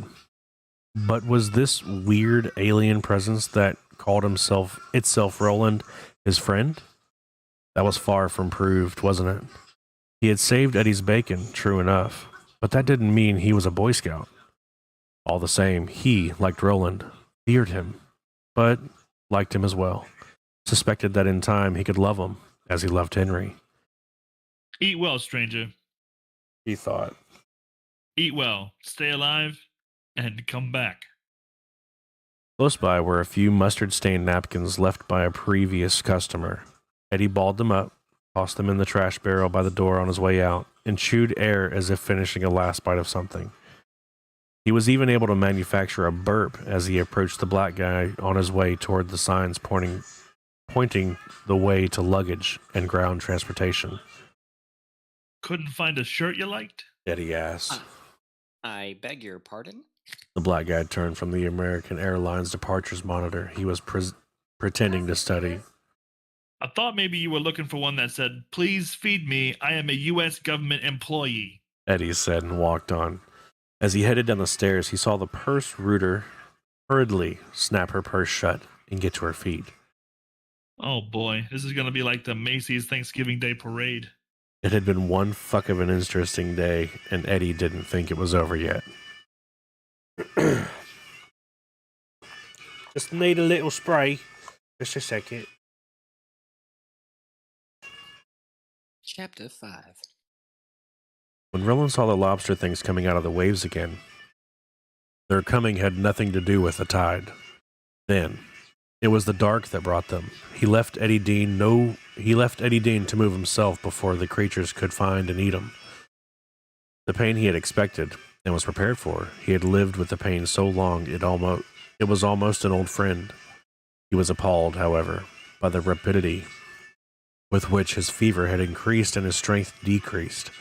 But was this weird alien presence that called itself Roland his friend? That was far from proved, wasn't it? He had saved Eddie's bacon, true enough, but that didn't mean he was a Boy Scout. All the same, he, like Roland, feared him, but liked him as well. Suspected that in time he could love him as he loved Henry. Eat well, stranger. He thought. Eat well, stay alive, and come back. Close by were a few mustard-stained napkins left by a previous customer. Eddie balled them up, tossed them in the trash barrel by the door on his way out, and chewed air as if finishing a last bite of something. He was even able to manufacture a burp as he approached the black guy on his way toward the signs pointing the way to luggage and ground transportation. Couldn't find a shirt you liked? Eddie asked. I beg your pardon? The black guy turned from the American Airlines departures monitor he was pretending to study. I thought maybe you were looking for one that said, "Please feed me, I am a U.S. government employee." Eddie said and walked on. As he headed down the stairs, he saw the purse rooter hurriedly snap her purse shut and get to her feet. Oh boy, this is going to be like the Macy's Thanksgiving Day Parade. It had been one fuck of an interesting day, and Eddie didn't think it was over yet. Just need a little spray. Just a second. Chapter 5. When Roland saw the lobster things coming out of the waves again, their coming had nothing to do with the tide. Then, it was the dark that brought them. He left Eddie Dean to move himself before the creatures could find and eat him. The pain he had expected and was prepared for. He had lived with the pain so long it was almost an old friend. He was appalled, however, by the rapidity with which his fever had increased and his strength decreased.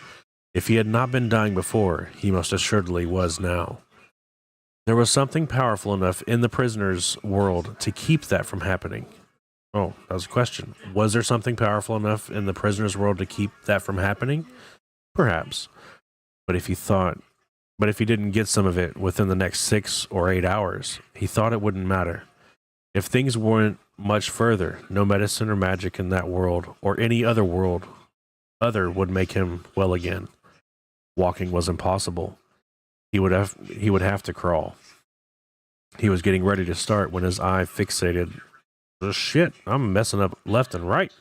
If he had not been dying before, he most assuredly was now. There was something powerful enough in the prisoner's world to keep that from happening. Oh, that was a question. Was there something powerful enough in the prisoner's world to keep that from happening? Perhaps. But if he didn't get some of it within the next 6 or 8 hours, he thought it wouldn't matter. If things weren't much further, no medicine or magic in that world or any other world would make him well again. Walking was impossible. He would have to crawl. He was getting ready to start when his eye fixated. Oh, shit, I'm messing up left and right.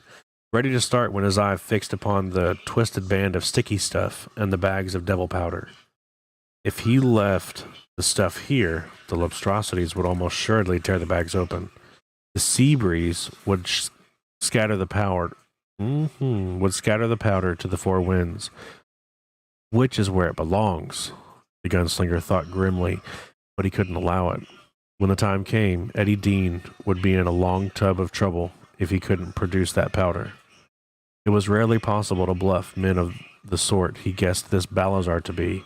Ready to start when his eye fixed upon the twisted band of sticky stuff and the bags of devil powder. If he left the stuff here, the monstrosities would almost assuredly tear the bags open. The sea breeze would scatter the powder. Would scatter the powder to the four winds, which is where it belongs. The gunslinger thought grimly, but he couldn't allow it. When the time came, Eddie Dean would be in a long tub of trouble if he couldn't produce that powder. It was rarely possible to bluff men of the sort he guessed this Balazar to be.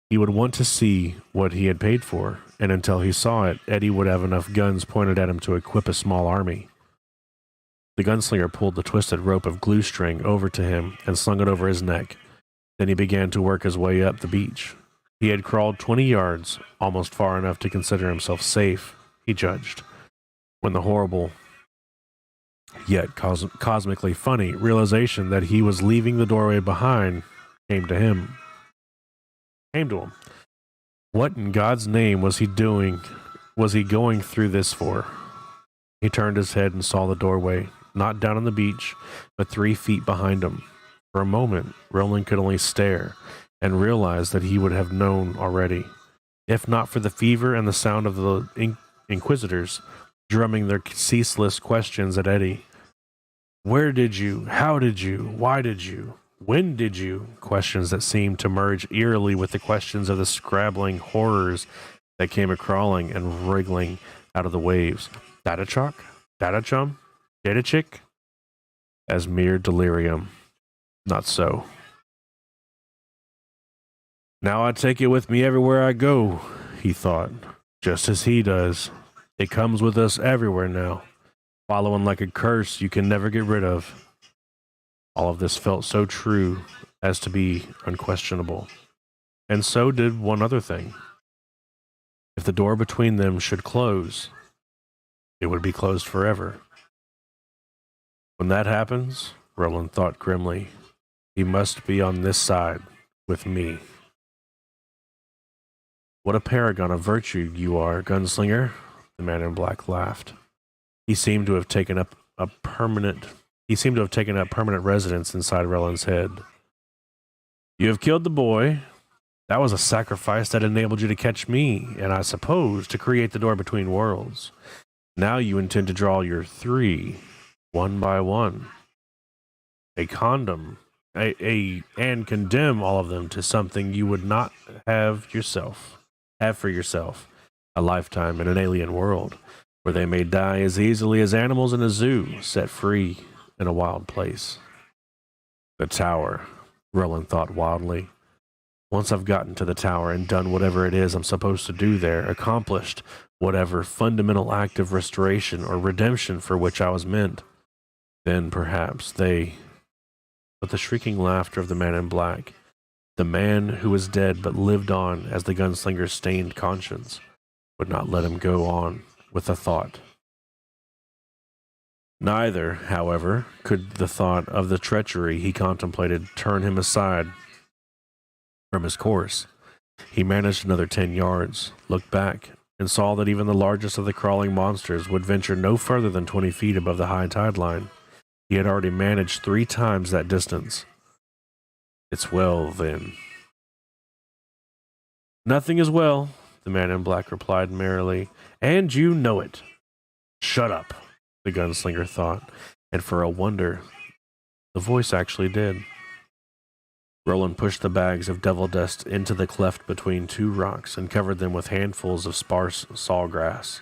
He would want to see what he had paid for, and until he saw it, Eddie would have enough guns pointed at him to equip a small army. The gunslinger pulled the twisted rope of glue string over to him and slung it over his neck. Then he began to work his way up the beach. He had crawled 20 yards, almost far enough to consider himself safe, he judged, when the horrible, yet cosmically funny, realization that he was leaving the doorway behind came to him. What in God's name was he doing? Was he going through this for? He turned his head and saw the doorway, not down on the beach, but 3 feet behind him. For a moment, Roland could only stare and realize that he would have known already, if not for the fever and the sound of the Inquisitors drumming their ceaseless questions at Eddie. Where did you? How did you? Why did you? When did you? Questions that seemed to merge eerily with the questions of the scrabbling horrors that came a-crawling and wriggling out of the waves. Data chalk? Data chum? Data chick? As mere delirium. Not so. Now I take it with me everywhere I go, he thought, just as he does. It comes with us everywhere now, following like a curse you can never get rid of. All of this felt so true as to be unquestionable. And so did one other thing. If the door between them should close, it would be closed forever. When that happens, Roland thought grimly, he must be on this side with me. What a paragon of virtue you are, gunslinger, the man in black laughed. He seemed to have taken up permanent residence inside Roland's head. You have killed the boy. That was a sacrifice that enabled you to catch me, and I suppose to create the door between worlds. Now you intend to draw your 3, one by one. And condemn all of them to something you would not have for yourself, a lifetime in an alien world, where they may die as easily as animals in a zoo, set free in a wild place. The tower, Roland thought wildly. Once I've gotten to the tower and done whatever it is I'm supposed to do there, accomplished whatever fundamental act of restoration or redemption for which I was meant, then perhaps But the shrieking laughter of the man in black, the man who was dead but lived on as the gunslinger's stained conscience, would not let him go on with the thought. Neither, however, could the thought of the treachery he contemplated turn him aside from his course. He managed another 10 yards, looked back, and saw that even the largest of the crawling monsters would venture no further than 20 feet above the high tide line. He had already managed 3 times that distance. It's well, then. Nothing is well, the man in black replied merrily, and you know it. Shut up, the gunslinger thought, and for a wonder, the voice actually did. Roland pushed the bags of devil dust into the cleft between 2 rocks and covered them with handfuls of sparse sawgrass.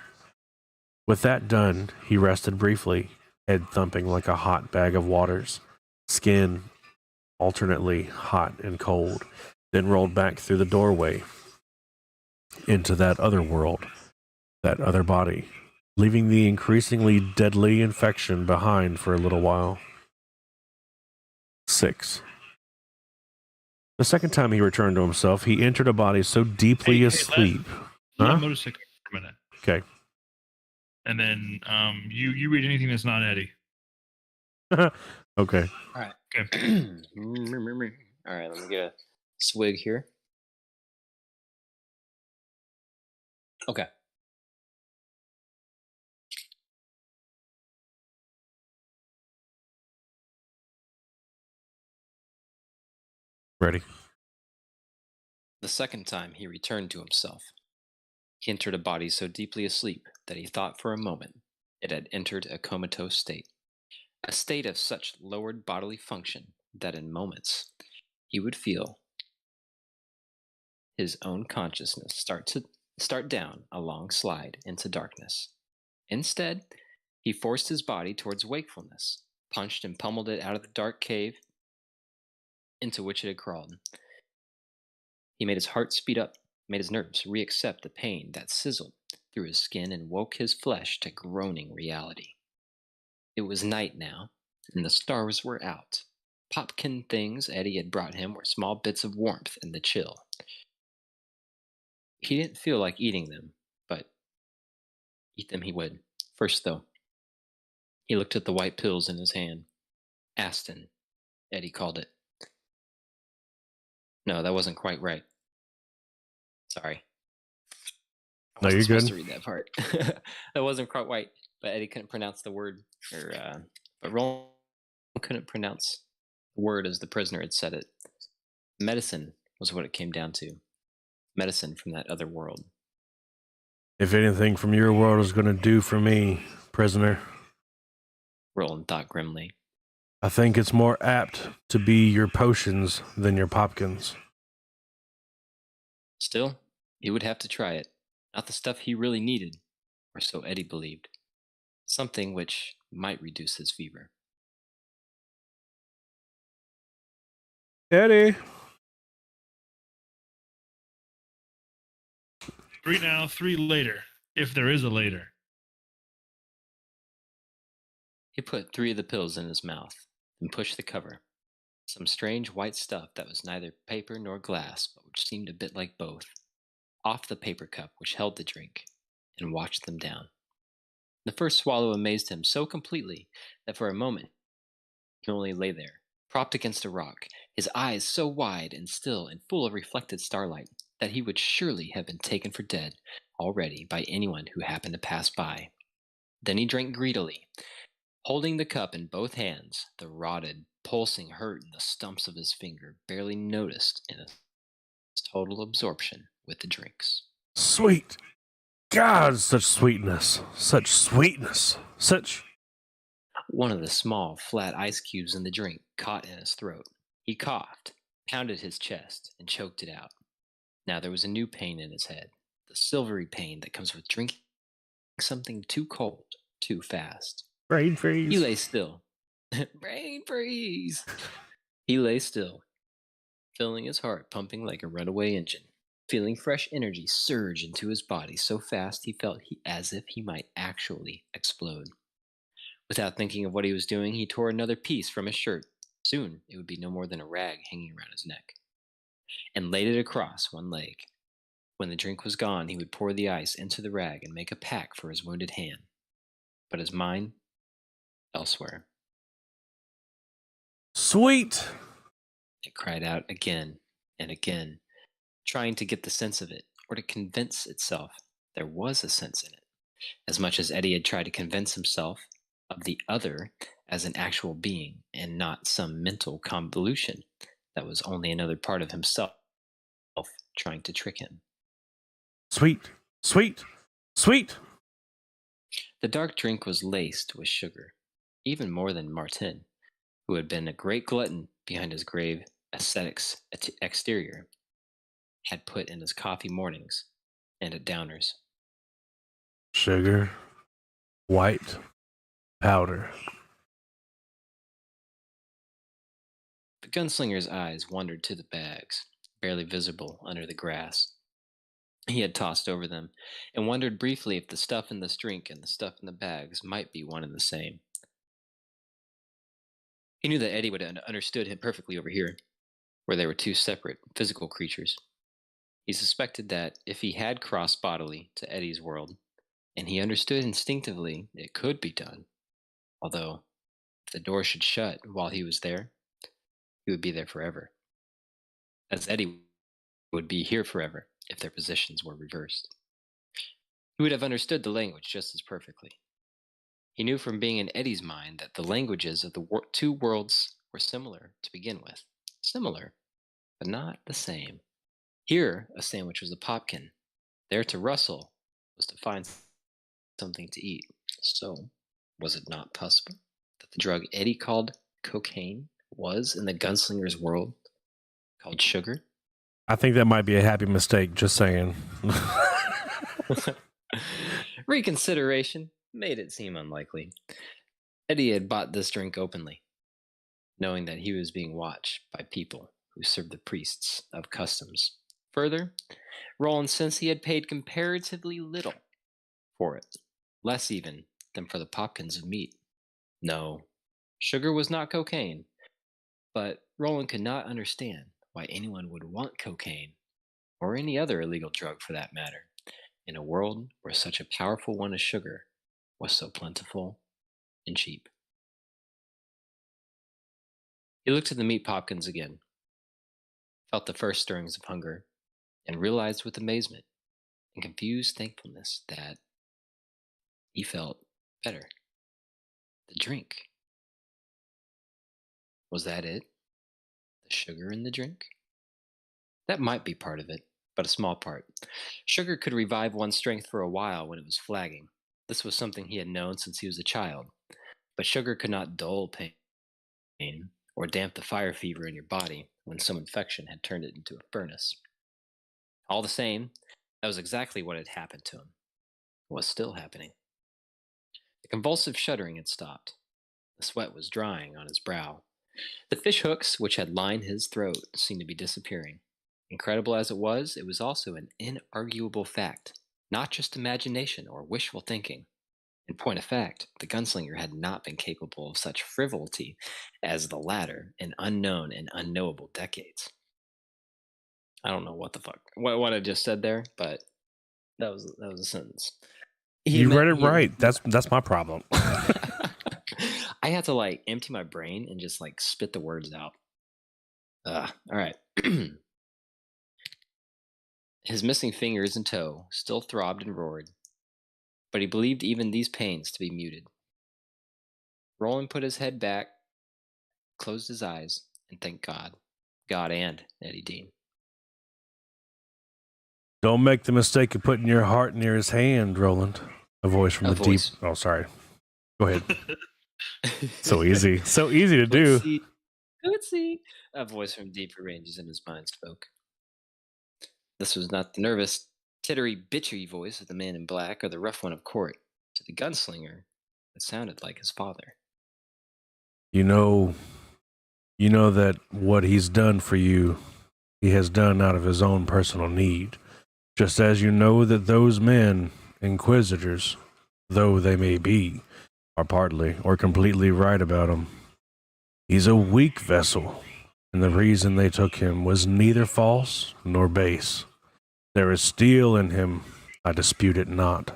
With that done, he rested briefly, head thumping like a hot bag of waters, skin alternately hot and cold, then rolled back through the doorway into that other world, that other body, leaving the increasingly deadly infection behind for a little while. 6. The second time he returned to himself, he entered a body so deeply asleep. Huh? Motorcycle for a minute. Okay. And then you read anything that's not Eddie. Okay. All right. Okay. All right, let me get a swig here. Okay. Ready. The second time he returned to himself, he entered a body so deeply asleep that he thought for a moment it had entered a comatose state. A state of such lowered bodily function that in moments he would feel his own consciousness start down a long slide into darkness. Instead, he forced his body towards wakefulness, punched and pummeled it out of the dark cave into which it had crawled. He made his heart speed up, made his nerves reaccept the pain that sizzled through his skin and woke his flesh to groaning reality. It was night now, and the stars were out. Popkin things Eddie had brought him were small bits of warmth in the chill. He didn't feel like eating them, but eat them he would. First, though, he looked at the white pills in his hand. Aston, Eddie called it. No, that wasn't quite right. Sorry. I No, wasn't you're supposed good. to read that part. That wasn't quite right, but Eddie couldn't pronounce the word, but Roland couldn't pronounce the word as the prisoner had said it. Medicine was what it came down to. Medicine from that other world. If anything from your world is going to do for me, prisoner, Roland thought grimly. I think it's more apt to be your potions than your popkins. Still, he would have to try it. Not the stuff he really needed, or so Eddie believed. Something which might reduce his fever. Eddie. 3 now, 3 later, if there is a later. He put 3 of the pills in his mouth and pushed the cover. Some strange white stuff that was neither paper nor glass, but which seemed a bit like both, off the paper cup which held the drink, and watched them down. The first swallow amazed him so completely that for a moment he only lay there, propped against a rock, his eyes so wide and still and full of reflected starlight that he would surely have been taken for dead already by anyone who happened to pass by. Then he drank greedily, holding the cup in both hands, the rotted, pulsing hurt in the stumps of his finger barely noticed in his total absorption with the drinks. Sweet. God, such sweetness. Such sweetness. Such... One of the small, flat ice cubes in the drink caught in his throat. He coughed, pounded his chest, and choked it out. Now there was a new pain in his head, the silvery pain that comes with drinking something too cold, too fast. Brain freeze. He lay still. Brain freeze! He lay still, feeling his heart pumping like a runaway engine, feeling fresh energy surge into his body so fast he felt as if he might actually explode. Without thinking of what he was doing, he tore another piece from his shirt. Soon it would be no more than a rag hanging around his neck, and laid it across one leg. When the drink was gone, he would pour the ice into the rag and make a pack for his wounded hand. But his mind, elsewhere. Sweet. It cried out again and again, trying to get the sense of it, or to convince itself there was a sense in it, as much as Eddie had tried to convince himself of the other as an actual being and not some mental convolution that was only another part of himself trying to trick him. Sweet. Sweet. Sweet. The dark drink was laced with sugar, even more than Martin, who had been a great glutton behind his grave ascetics exterior, had put in his coffee mornings and at Downers. Sugar. White. Powder. The gunslinger's eyes wandered to the bags, barely visible under the grass. He had tossed over them, and wondered briefly if the stuff in this drink and the stuff in the bags might be one and the same. He knew that Eddie would have understood him perfectly over here, where they were 2 separate, physical creatures. He suspected that if he had crossed bodily to Eddie's world, and he understood instinctively it could be done, although if the door should shut while he was there, he would be there forever, as Eddie would be here forever if their positions were reversed. He would have understood the language just as perfectly. He knew from being in Eddie's mind that the languages of the 2 worlds were similar to begin with. Similar, but not the same. Here, a sandwich was a popkin. There to rustle was to find something to eat. So, was it not possible that the drug Eddie called cocaine was in the gunslinger's world called sugar? I think that might be a happy mistake, just saying. Reconsideration made it seem unlikely. Eddie had bought this drink openly, knowing that he was being watched by people who served the priests of customs Further, Roland sensed he had paid comparatively little for it, less even than for the popkins of meat. No, sugar was not cocaine, but Roland could not understand why anyone would want cocaine, or any other illegal drug for that matter, in a world where such a powerful one as sugar was so plentiful and cheap. He looked at the meat popkins again, felt the first stirrings of hunger, and realized with amazement and confused thankfulness that he felt better. The drink. Was that it? The sugar in the drink? That might be part of it, but a small part. Sugar could revive one's strength for a while when it was flagging. This was something he had known since he was a child. But sugar could not dull pain or damp the fire fever in your body when some infection had turned it into a furnace. All the same, that was exactly what had happened to him. Was still happening. The convulsive shuddering had stopped. The sweat was drying on his brow. The fish hooks which had lined his throat seemed to be disappearing. Incredible as it was also an inarguable fact, not just imagination or wishful thinking. In point of fact, the gunslinger had not been capable of such frivolity as the latter in unknown and unknowable decades. I don't know what the fuck what I just said there, but that was a sentence. You read it right. That's my problem. I had to like empty my brain and just like spit the words out. All right. His missing fingers and toe still throbbed and roared, but he believed even these pains to be muted. Roland put his head back, closed his eyes, and thanked God and Eddie Dean. Don't make the mistake of putting your heart near his hand, Roland. A voice from deep. Oh, sorry. Go ahead. So easy to do. Tootsie. A voice from deeper ranges in his mind spoke. This was not the nervous, tittery, bitchy voice of the man in black or the rough one of court. To the gunslinger, it sounded like his father. You know that what he's done for you, he has done out of his own personal need. Just as you know that those men, inquisitors, though they may be, are partly or completely right about him. He's a weak vessel, and the reason they took him was neither false nor base. There is steel in him, I dispute it not,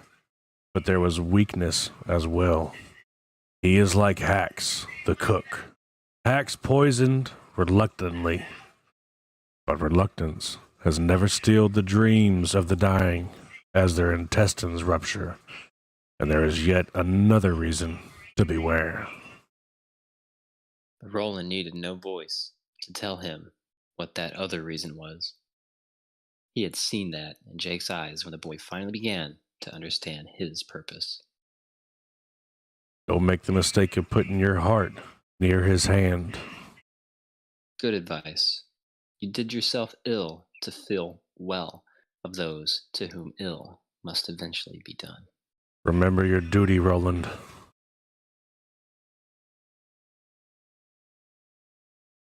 but there was weakness as well. He is like Hax, the cook. Hax poisoned reluctantly, but reluctance has never steeled the dreams of the dying as their intestines rupture, and there is yet another reason to beware. Roland needed no voice to tell him what that other reason was. He had seen that in Jake's eyes when the boy finally began to understand his purpose. Don't make the mistake of putting your heart near his hand. Good advice. You did yourself ill to feel well of those to whom ill must eventually be done. Remember your duty, Roland.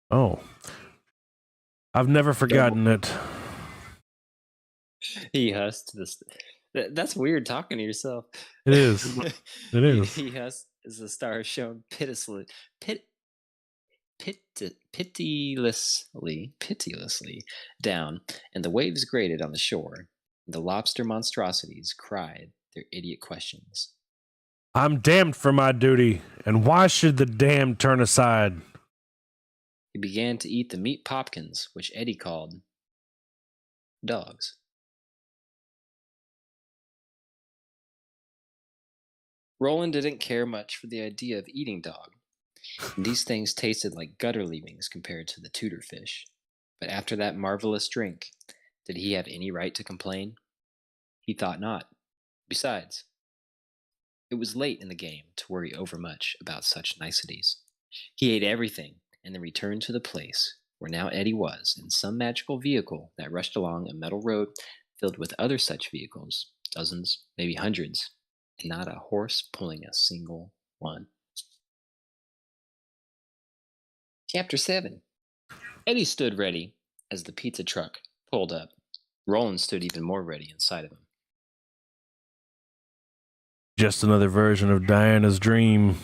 Oh. I've never forgotten it. He husked this. That's weird talking to yourself. It is. It is. He husked as the stars shone pitilessly down, and the waves grated on the shore. The lobster monstrosities cried their idiot questions. I'm damned for my duty, and why should the damned turn aside? He began to eat the meat popkins, which Eddie called dogs. Roland didn't care much for the idea of eating dog. These things tasted like gutter leavings compared to the Tudor fish. But after that marvelous drink, did he have any right to complain? He thought not. Besides, it was late in the game to worry overmuch about such niceties. He ate everything and then returned to the place where now Eddie was, in some magical vehicle that rushed along a metal road filled with other such vehicles, dozens, maybe hundreds, and not a horse pulling a single one. Chapter 7. Eddie stood ready as the pizza truck pulled up. Roland stood even more ready inside of him. Just another version of Diana's dream.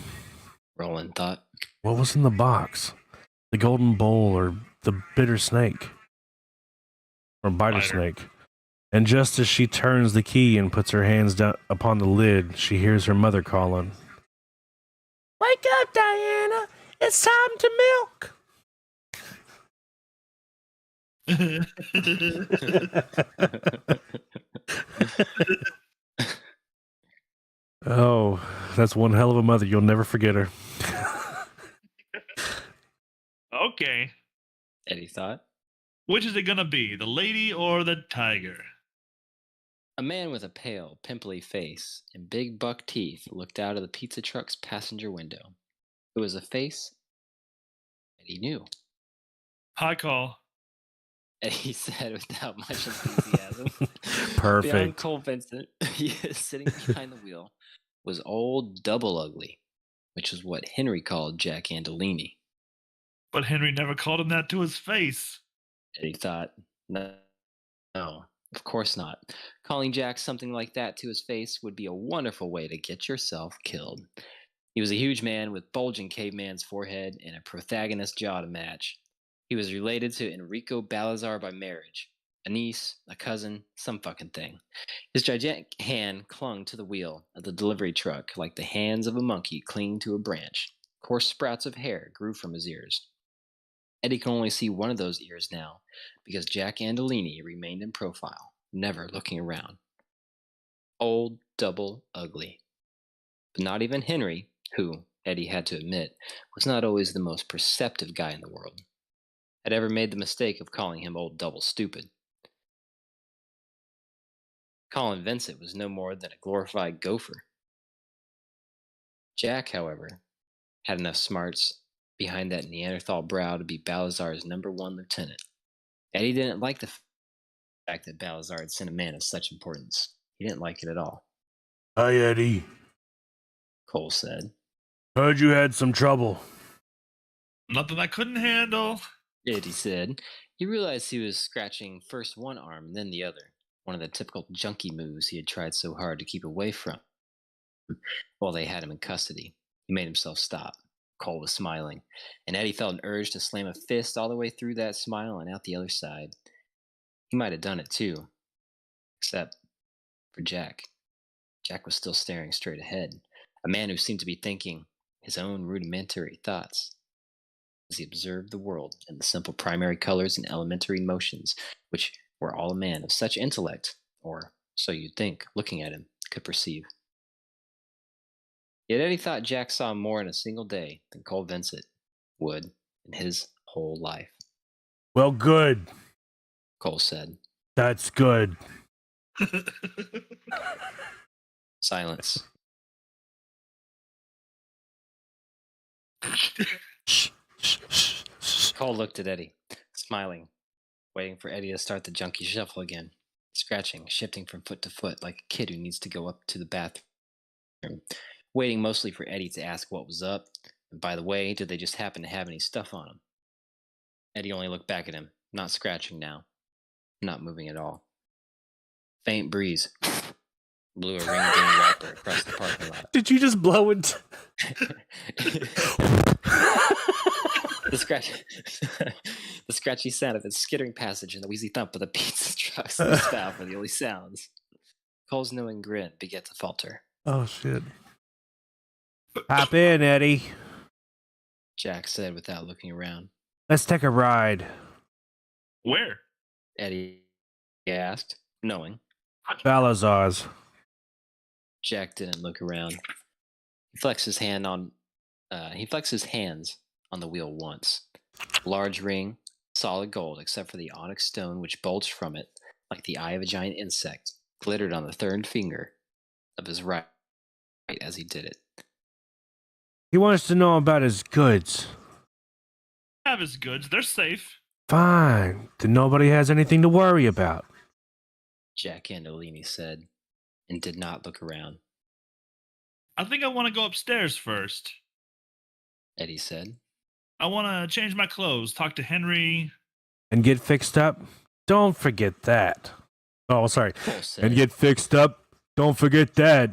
Roland thought. What was in the box? The golden bowl or the bitter snake? Or biter snake? And just as she turns the key and puts her hands down upon the lid, she hears her mother calling. Wake up, Diana! It's time to milk! Oh, that's one hell of a mother. You'll never forget her. Okay. Eddie thought. Which is it gonna be, the lady or the tiger? A man with a pale, pimply face and big buck teeth looked out of the pizza truck's passenger window. It was a face Eddie knew. High call. Eddie said without much enthusiasm. Perfect. Beyond Cole Vincent, sitting behind the wheel, was old Double Ugly, which is what Henry called Jack Andolini. But Henry never called him that to his face. Eddie thought, no, of course not. Calling Jack something like that to his face would be a wonderful way to get yourself killed. He was a huge man with bulging caveman's forehead and a protagonist jaw to match. He was related to Enrico Balazar by marriage, a niece, a cousin, some fucking thing. His gigantic hand clung to the wheel of the delivery truck like the hands of a monkey cling to a branch. Coarse sprouts of hair grew from his ears. Eddie could only see one of those ears now, because Jack Andolini remained in profile, never looking around. Old Double Ugly. But not even Henry, who, Eddie had to admit, was not always the most perceptive guy in the world, had ever made the mistake of calling him Old Double Stupid. Colin Vincent was no more than a glorified gopher. Jack, however, had enough smarts behind that Neanderthal brow to be Balazar's #1 lieutenant. Eddie didn't like the fact that Balazar had sent a man of such importance. He didn't like it at all. Hi, Eddie. Cole said. Heard you had some trouble. Nothing I couldn't handle. Eddie said. He realized he was scratching first one arm and then the other, one of the typical junkie moves he had tried so hard to keep away from. While they had him in custody, he made himself stop. Cole was smiling, and Eddie felt an urge to slam a fist all the way through that smile and out the other side. He might have done it too, except for Jack. Jack was still staring straight ahead, a man who seemed to be thinking his own rudimentary thoughts as he observed the world in the simple primary colors and elementary motions, which were all a man of such intellect, or so you'd think, looking at him, could perceive. Yet Eddie thought Jack saw more in a single day than Cole Vincent would in his whole life. Well, good. Cole said. That's good. Silence. Cole looked at Eddie, smiling, waiting for Eddie to start the junkie shuffle again, scratching, shifting from foot to foot like a kid who needs to go up to the bathroom, waiting mostly for Eddie to ask what was up, and by the way, did they just happen to have any stuff on him? Eddie only looked back at him, not scratching now, not moving at all. Faint breeze blew a ring-ding rapper across the parking lot. Did you just blow it? The scratchy sound of its skittering passage and the wheezy thump of the pizza trucks in the spout were the only sounds. Cole's knowing grin began to falter. Oh, shit. Hop in, Eddie. Jack said without looking around. Let's take a ride. Where? Eddie asked, knowing. Balazar's. Jack didn't look around. He flexed his hands on the wheel once. Large ring, solid gold, except for the onyx stone which bulged from it like the eye of a giant insect, glittered on the third finger of his right as he did it. He wants to know about his goods. Have his goods. They're safe. Fine. Then nobody has anything to worry about. Jack Andolini said, and did not look around. I think I want to go upstairs first. Eddie said. I want to change my clothes, talk to Henry. And get fixed up? Don't forget that. Oh, sorry. Cole said. And get fixed up. Don't forget that.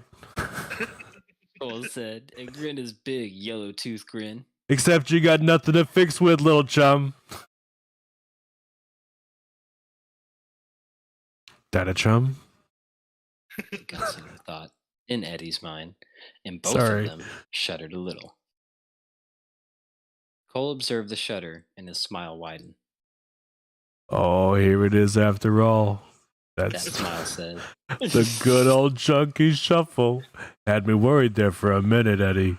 Cole said, and grinned his big yellow tooth grin. Except you got nothing to fix with, little chum. That a chum? The gunslinger thought in Eddie's mind, and both Sorry. of them shuddered a little. Cole observed the shudder, and his smile widened. Oh, here it is after all. That That's smile said, the good old chunky shuffle. Had me worried there for a minute, Eddie.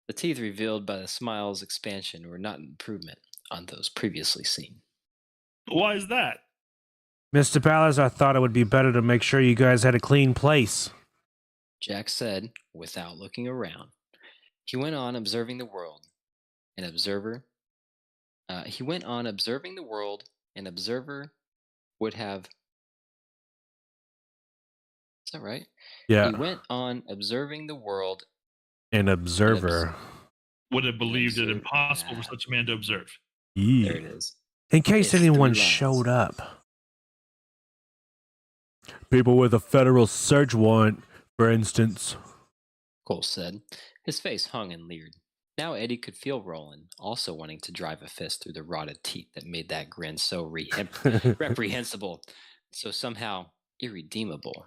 The teeth revealed by the smile's expansion were not an improvement on those previously seen. Why is that? Mr. Palace, I thought it would be better to make sure you guys had a clean place. Jack said, without looking around. He went on observing the world. An observer would have. Is that right? Yeah, He went on observing the world. an observer. Would have believed it Observe impossible for that. such a man to observe. There it is. In case It's anyone 3 lines. showed up. People with a federal search warrant, for instance. Cole said. His face hung and leered. Now Eddie could feel Roland, also wanting to drive a fist through the rotted teeth that made that grin so reprehensible, so somehow irredeemable.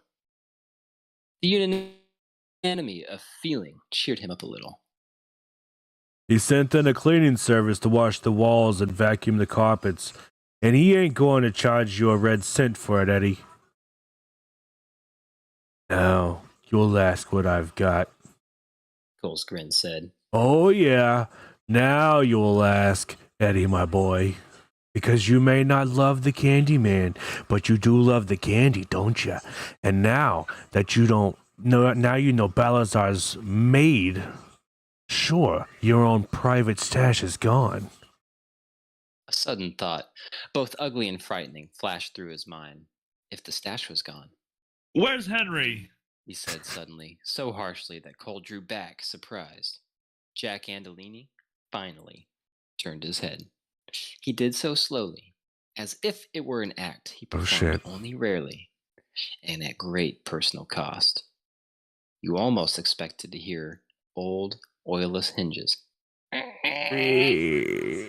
The unanimity of feeling cheered him up a little. He sent in a cleaning service to wash the walls and vacuum the carpets, and he ain't going to charge you a red cent for it, Eddie. Now, you'll ask what I've got. Cole's grin said. Oh, yeah. Now you'll ask, Eddie, my boy. Because you may not love the candy man, but you do love the candy, don't you? And now that you don't know, now you know Balazar's maid. Sure, your own private stash is gone. A sudden thought, both ugly and frightening, flashed through his mind. If the stash was gone, Where's Henry? he said suddenly, so harshly that Cole drew back, surprised. Jack Andolini finally turned his head. He did so slowly, as if it were an act he performed shit. only rarely, and at great personal cost. You almost expected to hear old, oilless hinges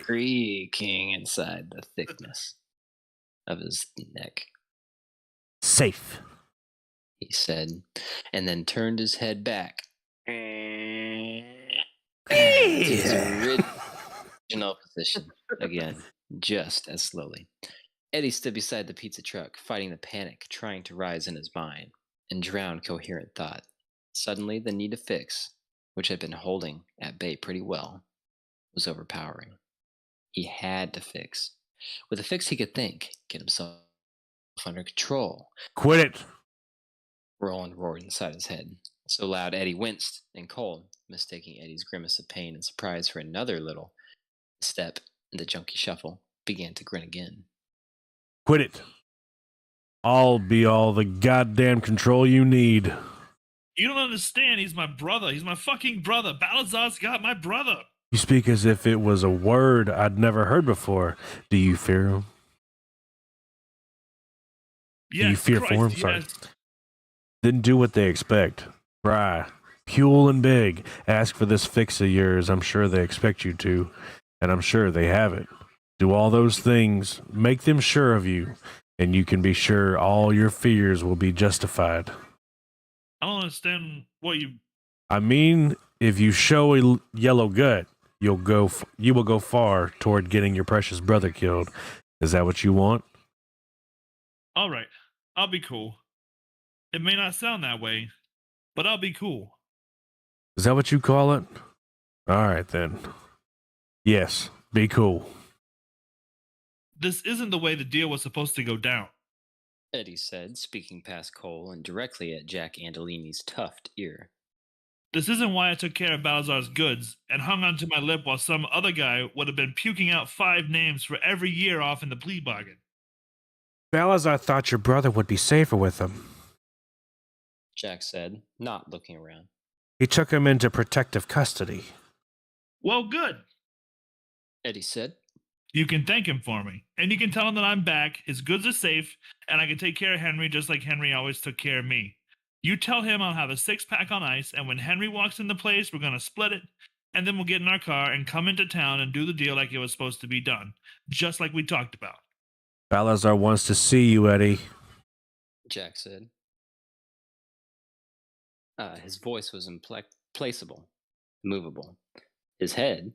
creaking inside the thickness of his neck. Safe. He said, and then turned his head back to his original position again, just as slowly. Eddie stood beside the pizza truck, fighting the panic trying to rise in his mind and drown coherent thought. Suddenly, the need to fix, which had been holding at bay pretty well, was overpowering. He had to fix. With a fix, he could think, get himself under control. Quit it. Roland roared inside his head, so loud Eddie winced, and Cole, mistaking Eddie's grimace of pain and surprise for another little step in the junky shuffle, began to grin again. Quit it. I'll be all the goddamn control you need. You don't understand. He's my brother. He's my fucking brother. Balazar's got my brother. You speak as if it was a word I'd never heard before. Do you fear him? Yes, Do you fear Christ, for him? Sorry. yes. Then do what they expect. Cry. Pule and big. Ask for this fix of yours. I'm sure they expect you to. And I'm sure they have it. Do all those things. Make them sure of you. And you can be sure all your fears will be justified. I don't understand what you. I mean, if you show a yellow gut, you will go far toward getting your precious brother killed. Is that what you want? All right, I'll be cool. It may not sound that way, but I'll be cool. Is that what you call it? All right, then. Yes, be cool. This isn't the way the deal was supposed to go down. Eddie said, speaking past Cole and directly at Jack Andolini's tufted ear. This isn't why I took care of Balazar's goods and hung onto my lip while some other guy would have been puking out 5 names for every year off in the plea bargain. Balazar thought your brother would be safer with him. Jack said, not looking around. He took him into protective custody. Well, good. Eddie said, You can thank him for me, and you can tell him that I'm back, his goods are safe, and I can take care of Henry just like Henry always took care of me. You tell him I'll have a 6-pack on ice, and when Henry walks in the place, we're going to split it, and then we'll get in our car and come into town and do the deal like it was supposed to be done, just like we talked about. Balazar wants to see you, Eddie. Jack said. His voice was implaceable, movable. His head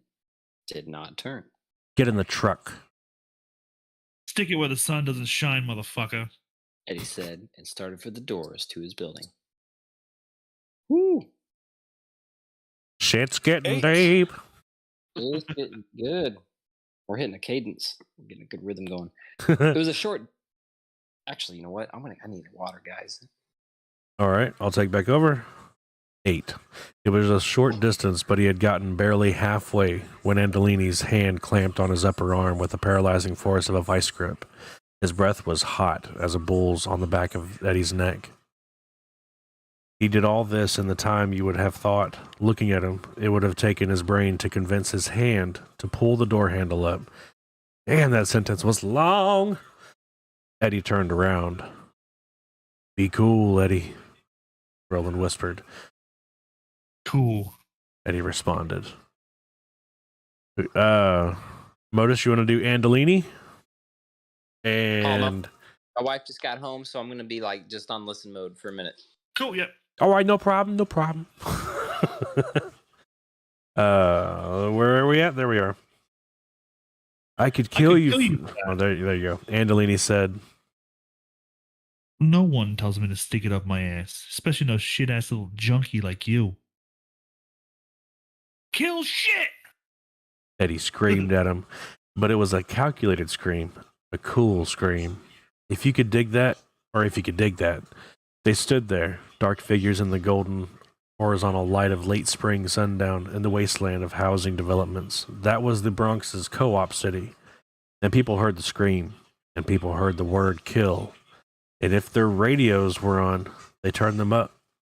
did not turn. Get in the truck. Stick it where the sun doesn't shine, motherfucker. Eddie said, and started for the doors to his building. Woo! Shit's getting 8. deep. It's getting good. We're hitting a cadence. We're getting a good rhythm going. It was a short. Actually, you know what? I need water, guys. All right, I'll take back over. 8. It was a short distance, but he had gotten barely halfway when Andolini's hand clamped on his upper arm with the paralyzing force of a vice grip. His breath was hot as a bull's on the back of Eddie's neck. He did all this in the time you would have thought, looking at him, it would have taken his brain to convince his hand to pull the door handle up. Damn, that sentence was long. Eddie turned around. Be cool, Eddie, Roland whispered. Cool. Eddie responded. Modus, you want to do Andolini? And my wife just got home, so I'm going to be like just on listen mode for a minute. Cool, yep. all right, no problem. Where are we at? There we are. I could kill you. Oh, there you go. Andolini said, no one tells me to stick it up my ass, especially no shit-ass little junkie like you. Kill shit! Eddie screamed at him, but it was a calculated scream, a cool scream. If you could dig that. They stood there, dark figures in the golden horizontal light of late spring sundown in the wasteland of housing developments. That was the Bronx's co-op city. And people heard the scream, and people heard the word kill. And if their radios were on, they turned them up.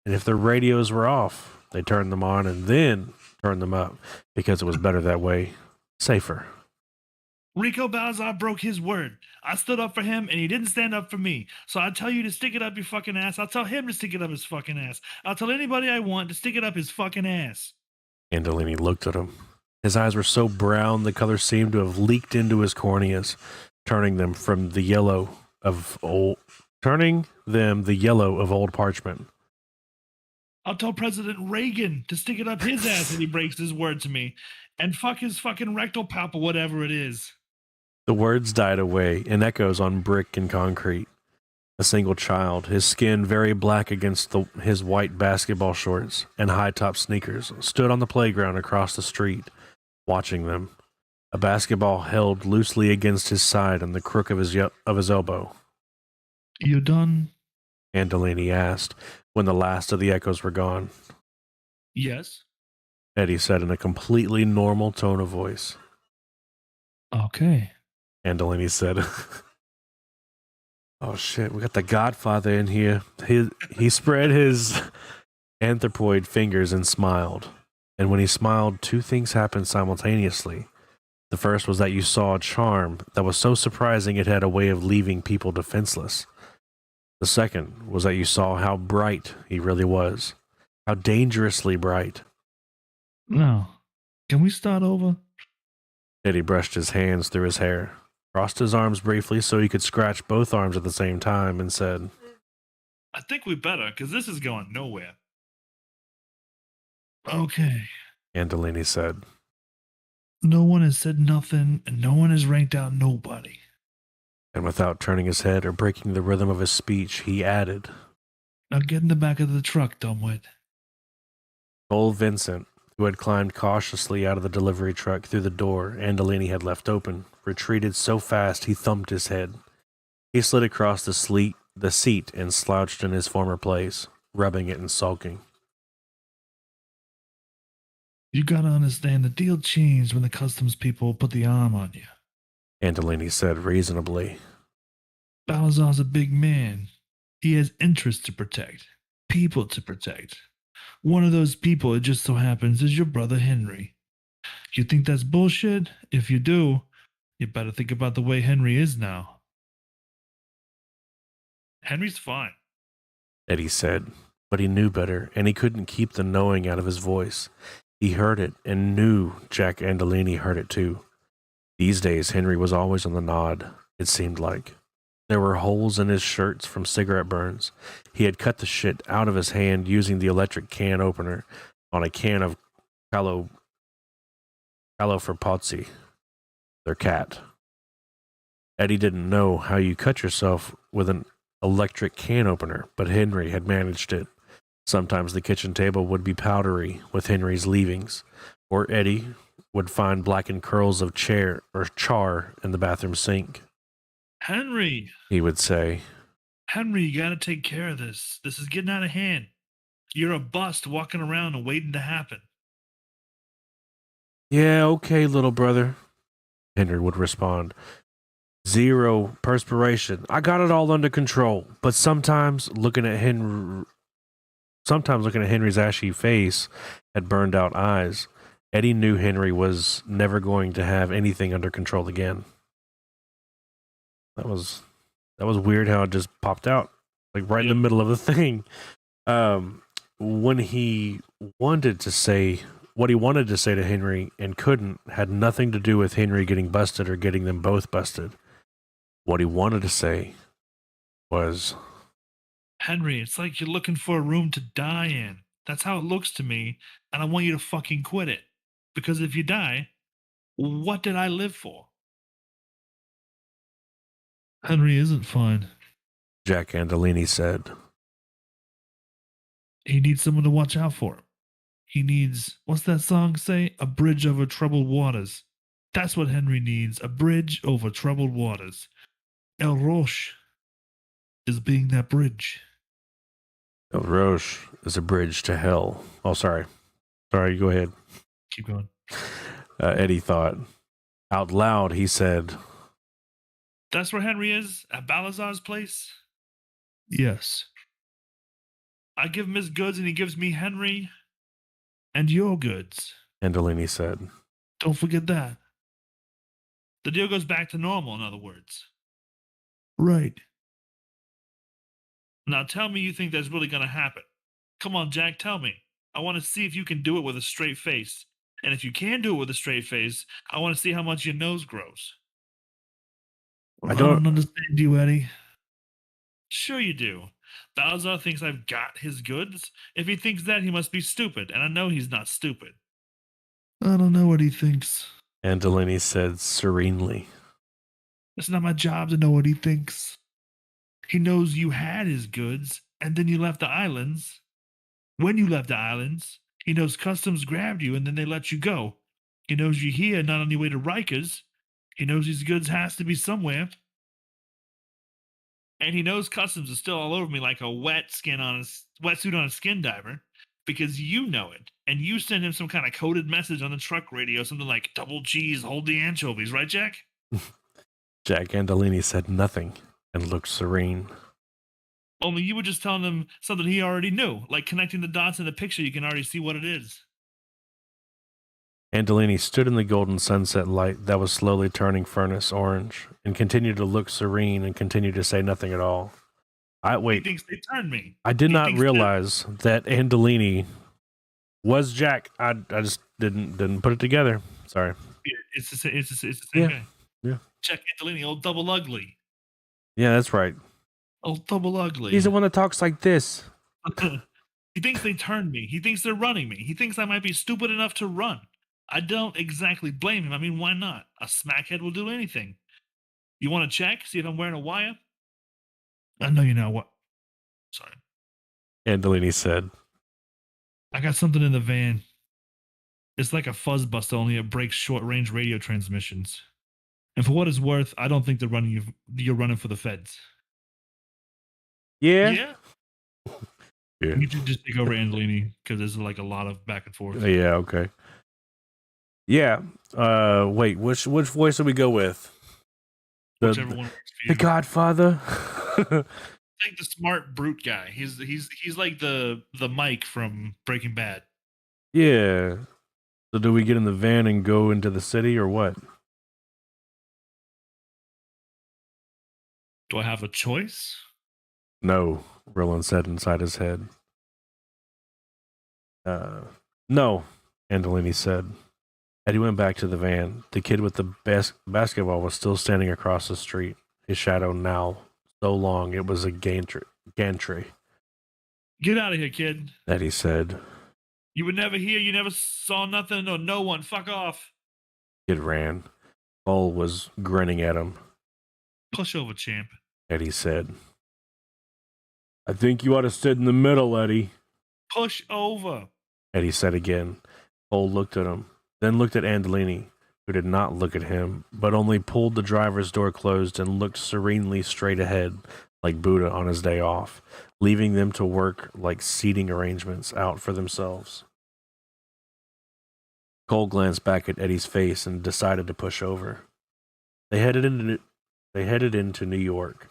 And if their radios were off, they turned them on and then turned them up, because it was better that way. Safer. Rico Balazar broke his word. I stood up for him, and he didn't stand up for me. So I tell you to stick it up your fucking ass. I'll tell him to stick it up his fucking ass. I'll tell anybody I want to stick it up his fucking ass. Andolini looked at him. His eyes were so brown the color seemed to have leaked into his corneas, turning them the yellow of old parchment. I'll tell President Reagan to stick it up his ass if he breaks his word to me. And fuck his fucking rectal papa, whatever it is. The words died away in echoes on brick and concrete. A single child, his skin very black against his white basketball shorts and high-top sneakers, stood on the playground across the street, watching them. A basketball held loosely against his side and the crook of his elbow. You done? Andolini asked when the last of the echoes were gone. Yes. Eddie said in a completely normal tone of voice. Okay. Andolini said, oh shit, we got the Godfather in here. He spread his anthropoid fingers and smiled. And when he smiled, two things happened simultaneously. The first was that you saw a charm that was so surprising it had a way of leaving people defenseless. The second was that you saw how bright he really was. How dangerously bright. No. Can we start over? Eddie brushed his hands through his hair, crossed his arms briefly so he could scratch both arms at the same time, and said, I think we better, because this is going nowhere. Okay. Andolini said. No one has said nothing, and no one has ranked out nobody. And without turning his head or breaking the rhythm of his speech, he added, Now get in the back of the truck, dumbwit. Old Vincent, who had climbed cautiously out of the delivery truck through the door Andolini had left open, retreated so fast he thumped his head. He slid across the seat and slouched in his former place, rubbing it and sulking. You gotta understand, the deal changed when the customs people put the arm on you. Andolini said reasonably. Balazar's a big man. He has interests to protect, people to protect. One of those people, it just so happens, is your brother Henry. You think that's bullshit? If you do, You better think about the way Henry is now. Henry's fine. Eddie said, but he knew better, and he couldn't keep the knowing out of his voice. He heard it and knew Jack Andolini heard it too. These days, Henry was always on the nod, it seemed like. There were holes in his shirts from cigarette burns. He had cut the shit out of his hand using the electric can opener on a can of Calo for Pozzi, their cat. Eddie didn't know how you cut yourself with an electric can opener, but Henry had managed it. Sometimes the kitchen table would be powdery with Henry's leavings, or Eddie would find blackened curls of char in the bathroom sink. Henry, He would say, Henry, you gotta take care of this. This is getting out of hand. You're a bust walking around and waiting to happen. "Yeah, okay, little brother," Henry would respond. "Zero perspiration. I got it all under control." But sometimes looking at Henry's ashy face had burned out eyes, Eddie knew Henry was never going to have anything under control again. That was weird how it just popped out, like right in the middle of the thing. When he wanted to say what he wanted to say to Henry and couldn't had nothing to do with Henry getting busted or getting them both busted. What he wanted to say was, Henry, it's like you're looking for a room to die in. That's how it looks to me, and I want you to fucking quit it. Because if you die, what did I live for? Henry isn't fine. Jack Andolini said. He needs someone to watch out for him. He needs, what's that song say? A bridge over troubled waters. That's what Henry needs, a bridge over troubled waters. El Roche is being that bridge. El Roche is a bridge to hell. Oh, sorry. Sorry, go ahead. Keep going. Eddie thought. Out loud, he said, That's where Henry is? At Balazar's place? Yes. I give him his goods and he gives me Henry and your goods. Andolini said. Don't forget that. The deal goes back to normal, in other words. Right. Now tell me you think that's really going to happen. Come on, Jack, tell me. I want to see if you can do it with a straight face. And if you can do it with a straight face, I want to see how much your nose grows. I don't understand you, Eddie. Sure you do. Balazar thinks I've got his goods. If he thinks that, he must be stupid, and I know he's not stupid. I don't know what he thinks. Andolini said serenely. It's not my job to know what he thinks. He knows you had his goods, and then you left the islands. When you left the islands, he knows customs grabbed you, and then they let you go. He knows you're here, not on your way to Rikers. He knows these goods has to be somewhere. And he knows customs is still all over me like a wetsuit on a skin diver, because you know it, and you send him some kind of coded message on the truck radio, something like "double cheese, hold the anchovies," right, Jack? Jack Andolini said nothing and looked serene. Only you were just telling him something he already knew, like connecting the dots in the picture. You can already see what it is. Andolini stood in the golden sunset light that was slowly turning furnace orange and continued to look serene and continued to say nothing at all. He thinks they turned me. I did not realize that Andolini was Jack. I just didn't put it together. Sorry. It's the same guy. Yeah. Jack Andolini, old double ugly. Yeah, that's right. Old double ugly. He's the one that talks like this. He thinks they turned me. He thinks they're running me. He thinks I might be stupid enough to run. I don't exactly blame him. I mean, why not? A smackhead will do anything. You want to check? See if I'm wearing a wire? I know you're not what. Sorry. Andolini said. I got something in the van. It's like a fuzz buster, only it breaks short-range radio transmissions. And for what it's worth, I don't think you're running for the feds. Yeah? Yeah? Yeah. You should just take over Andolini, because there's like a lot of back and forth. Yeah, okay. Yeah. Wait, which voice do we go with? Whichever one works for you. The Godfather? Like the smart brute guy. He's like the Mike from Breaking Bad. Yeah. So do we get in the van and go into the city or what? Do I have a choice? No, Roland said inside his head. No, Andolini said. Eddie went back to the van. The kid with the basketball was still standing across the street, his shadow now so long it was a gantry. Get out of here, kid. Eddie said. You would never hear, you never saw nothing or no one. Fuck off. Kid ran. Cole was grinning at him. Push over, champ. Eddie said. I think you ought to sit in the middle, Eddie. Push over. Eddie said again. Cole looked at him, then looked at Andolini, who did not look at him, but only pulled the driver's door closed and looked serenely straight ahead, like Buddha on his day off, leaving them to work like seating arrangements out for themselves. Cole glanced back at Eddie's face and decided to push over. They headed into New York,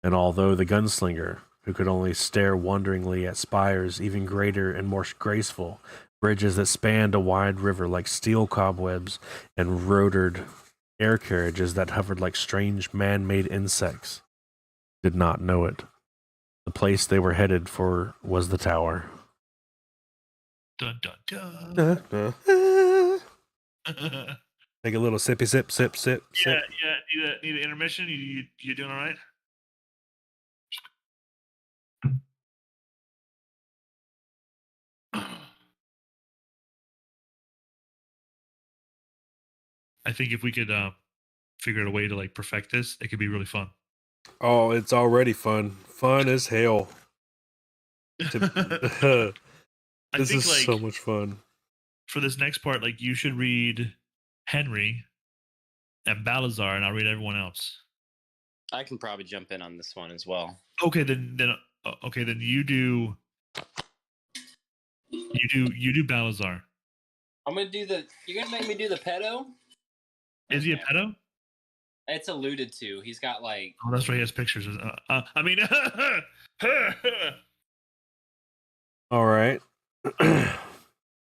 and although the gunslinger, who could only stare wonderingly at spires even greater and more graceful, bridges that spanned a wide river like steel cobwebs, and rotored air carriages that hovered like strange man-made insects, did not know it. The place they were headed for was the tower. Dun, dun, dun. Take a little sippy sip. Yeah. Need an intermission? You doing all right? I think if we could figure out a way to like perfect this, it could be really fun. Oh, it's already fun. Fun as hell. I This think is like so much fun. for this next part, like you should read Henry and Balazar, and I'll read everyone else. I can probably jump in on this one as well. Okay, then you do Balazar. I'm gonna do the. You're gonna make me do the pedo? Is he a Okay. pedo? It's alluded to. He's got like. Oh, that's right. He has pictures. I mean, All right.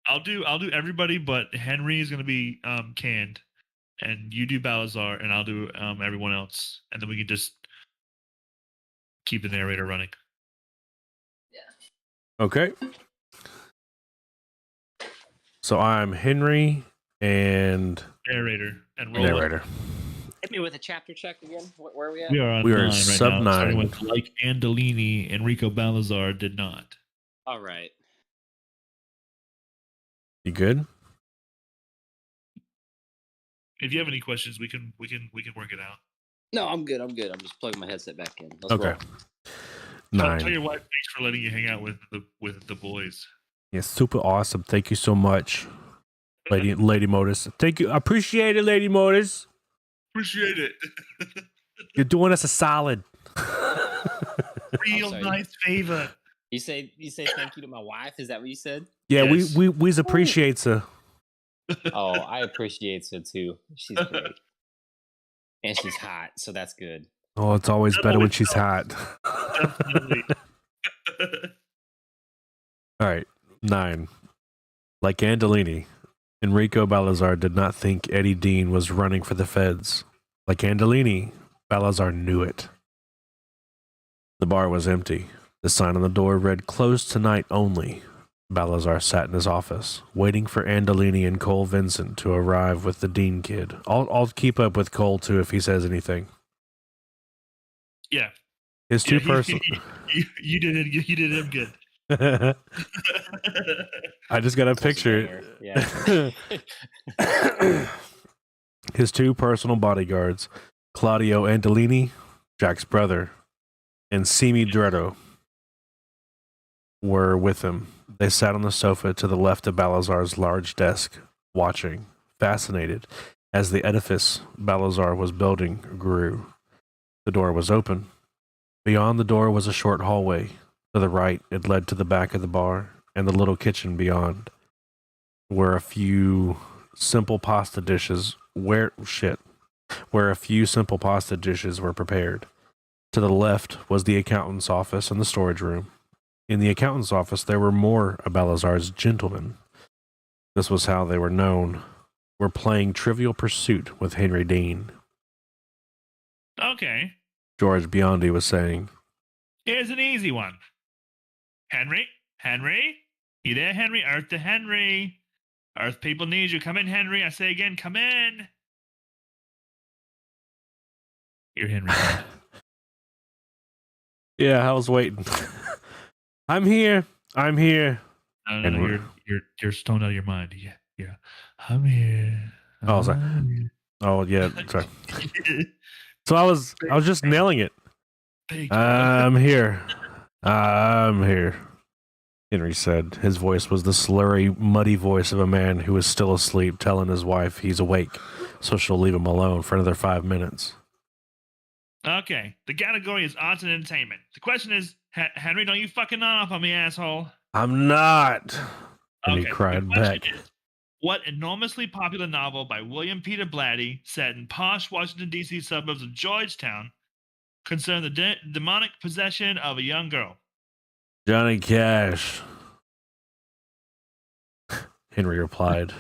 I'll do everybody, but Henry is gonna be canned, and you do Balazar, and I'll do everyone else, and then we can just keep the narrator running. Okay. So I'm Henry and Narrator and roll it. narrator. Hit me with a chapter check again. Where are we at? We are on We are 9 right sub now, starting 9. with like Andolini, Enrico Balazar did not. All right. You good? If you have any questions, we can work it out. No, I'm good. I'm just plugging my headset back in. Let's Okay. roll. Tell 9. your wife thanks for letting you hang out with the boys. Yeah, super awesome. Thank you so much, Lady Modus. Thank you. I appreciate it, Lady Modus. Appreciate it. You're doing us a solid. Real sorry. nice favor. You say thank you to my wife. Is that what you said? Yeah, Yes. we appreciate her. Oh, I appreciate her too. She's great, and she's hot, so that's good. Oh, it's always That better when always she's hot. Definitely. All right, 9. Like Andolini, Enrico Balazar did not think Eddie Dean was running for the feds. Like Andolini, Balazar knew it. The bar was empty. The sign on the door read, "Closed tonight only." Balazar sat in his office, waiting for Andolini and Cole Vincent to arrive with the Dean kid. I'll keep up with Cole, too, if he says anything. Yeah. His two person. You did it. You did him good. I just got a Cole's a picture. banger. Yeah. His two personal bodyguards, Claudio Andolini, Jack's brother, and Simi Dretto, were with him. They sat on the sofa to the left of Balazar's large desk, watching, fascinated, as the edifice Balazar was building grew. The door was open. Beyond the door was a short hallway. To the right, it led to the back of the bar and the little kitchen beyond, where a few simple pasta dishes were prepared. To the left was the accountant's office and the storage room. In the accountant's office, there were more of Balazar's gentlemen. This was how they were known. Were playing Trivial Pursuit with Henry Dean. Okay. George Biondi was saying. Here's an easy one. Henry? You there, Henry? Earth to Henry. Earth people need you. Come in, Henry. I say again, come in. You're Henry. Yeah, I was waiting. I'm here. No, you're stoned out of your mind. Yeah. I'm here. Oh, sorry. I'm Oh, yeah. Sorry. here. So I was just nailing it. I'm here. Henry said. His voice was the slurry, muddy voice of a man who is still asleep, telling his wife he's awake, so she'll leave him alone for another 5 minutes. Okay, the category is arts and entertainment. The question is, Henry, don't you fucking nod off on me, asshole. I'm not. And he Okay, cried the question back. is, what enormously popular novel by William Peter Blatty, set in posh Washington, D.C. suburbs of Georgetown, concerned the demonic possession of a young girl? Johnny Cash. Henry replied.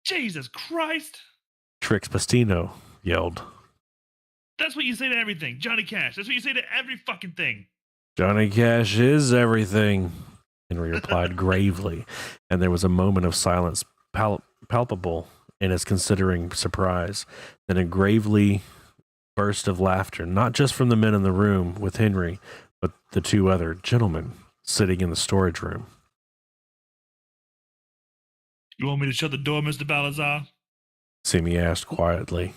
Jesus Christ. Trix Pastino yelled. That's what you say to everything. Johnny Cash. That's what you say to every fucking thing. Johnny Cash is everything, Henry replied gravely, and there was a moment of silence palpable in his considering surprise, then a gravely burst of laughter, not just from the men in the room with Henry, but the two other gentlemen sitting in the storage room. You want me to shut the door, Mr. Balazar? Simi asked quietly.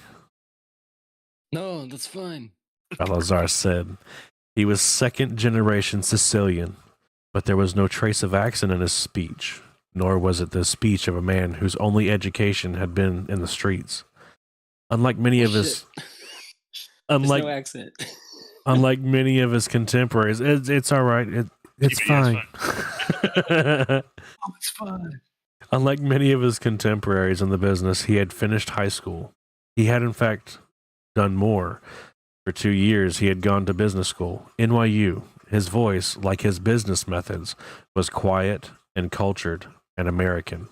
No, that's fine. Balazar said. He was second-generation Sicilian, but there was no trace of accent in his speech, nor was it the speech of a man whose only education had been in the streets. Unlike many of his... Unlike, There's no accent. unlike many of his contemporaries, it's all right. It's fine. Oh, it's fine. Unlike many of his contemporaries in the business, he had finished high school. He had, in fact, done more. For 2 years, he had gone to business school, NYU. His voice, like his business methods, was quiet and cultured and American,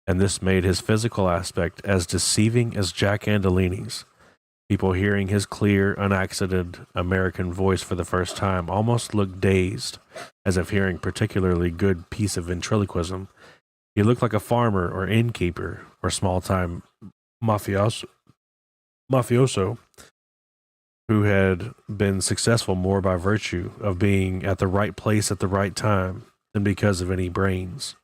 and this made his physical aspect as deceiving as Jack Andolini's. People hearing his clear, unaccented American voice for the first time almost looked dazed, as if hearing particularly good piece of ventriloquism. He looked like a farmer or innkeeper or small-time mafioso who had been successful more by virtue of being at the right place at the right time than because of any brains.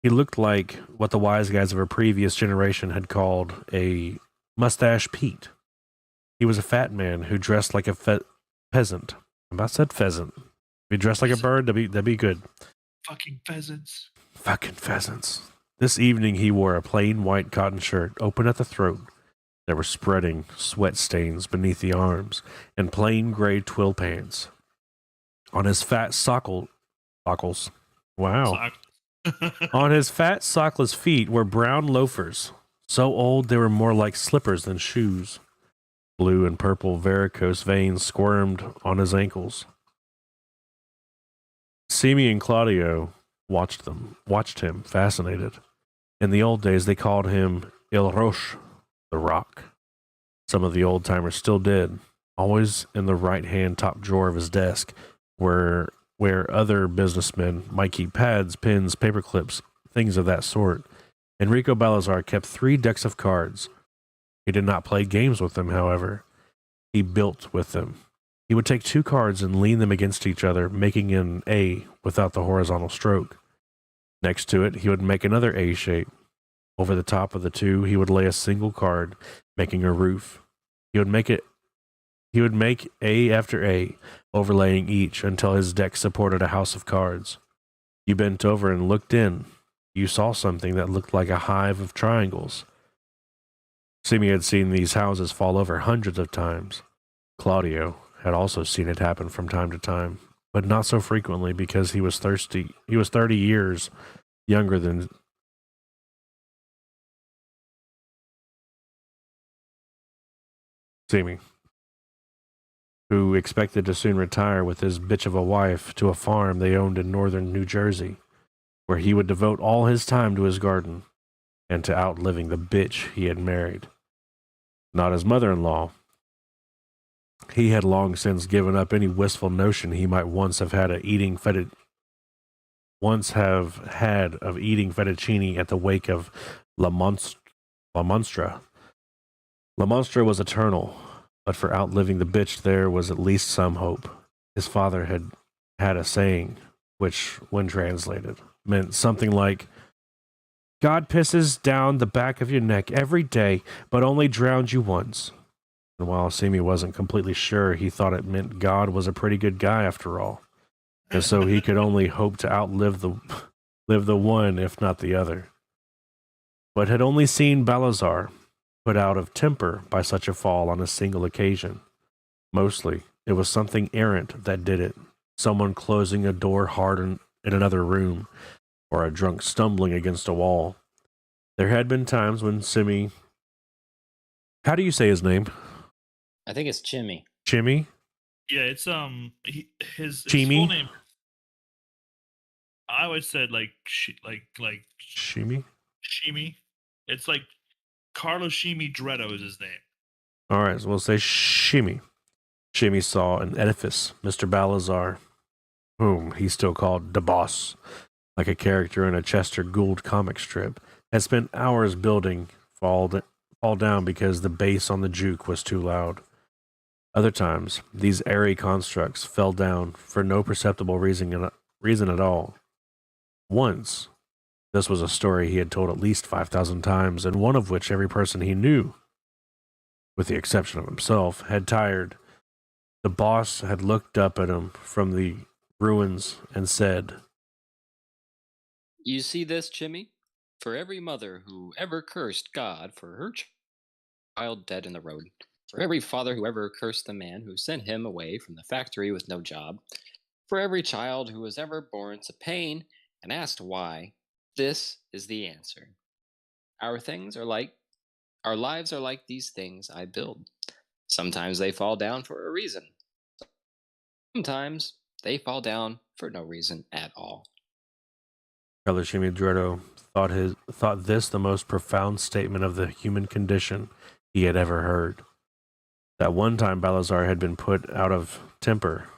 He looked like what the wise guys of a previous generation had called a mustache Pete. He was a fat man who dressed like a peasant. I about said pheasant. If he dressed like a bird, that'd be good. Fucking pheasants. Fucking pheasants. This evening he wore a plain white cotton shirt, open at the throat. There were spreading sweat stains beneath the arms, and plain gray twill pants. On his fat sockles, wow. On his fat sockless feet were brown loafers, so old they were more like slippers than shoes. Blue and purple varicose veins squirmed on his ankles. Simi and Claudio watched him, fascinated. In the old days, they called him Il Roche, the Rock. Some of the old-timers still did, always in the right-hand top drawer of his desk, where other businessmen might keep pads, pens, paper clips, things of that sort. Enrico Balazar kept 3 decks of cards. He did not play games with them, however. He built with them. He would take 2 cards and lean them against each other, making an A without the horizontal stroke. Next to it, he would make another A shape. Over the top of the 2, he would lay a single card, making a roof. He would make A after A, overlaying each until his deck supported a house of cards. You bent over and looked in. You saw something that looked like a hive of triangles. Simi had seen these houses fall over hundreds of times. Claudio had also seen it happen from time to time, but not so frequently because he was 30 years younger than Simi, who expected to soon retire with his bitch of a wife to a farm they owned in northern New Jersey, where he would devote all his time to his garden and to outliving the bitch he had married. Not his mother-in-law. He had long since given up any wistful notion he might once have had of eating fettuccine at the wake of La Monstra. La Monstra was eternal, but for outliving the bitch there was at least some hope. His father had a saying, which, when translated, meant something like, God pisses down the back of your neck every day, but only drowns you once. And while Simi wasn't completely sure, he thought it meant God was a pretty good guy after all. And so he could only hope to outlive the one, if not the other. But had only seen Balazar put out of temper by such a fall on a single occasion. Mostly, it was something errant that did it. Someone closing a door hard in another room, or a drunk stumbling against a wall. There had been times when Simi... How do you say his name? I think it's Chimmy. Chimmy? Yeah, it's his Chimmy? full name. I would say like Shimi? Shimi. It's like Carlo Shimi Dretto is his name. All right, so we'll say Shimi. Shimi saw an edifice, Mr. Balazar, whom he still called the boss, like a character in a Chester Gould comic strip, had spent hours building fall down because the bass on the juke was too loud. Other times, these airy constructs fell down for no perceptible reason at all. Once, this was a story he had told at least 5,000 times, and one of which every person he knew, with the exception of himself, had tired. The boss had looked up at him from the ruins and said, You see this, Chimmy? For every mother who ever cursed God for her child dead in the road, for every father who ever cursed the man who sent him away from the factory with no job, for every child who was ever born to pain and asked why, this is the answer. Our lives are like these things I build. Sometimes they fall down for a reason. Sometimes they fall down for no reason at all. Carlo Shimi Dretto thought this the most profound statement of the human condition he had ever heard. That one time Balazar had been put out of temper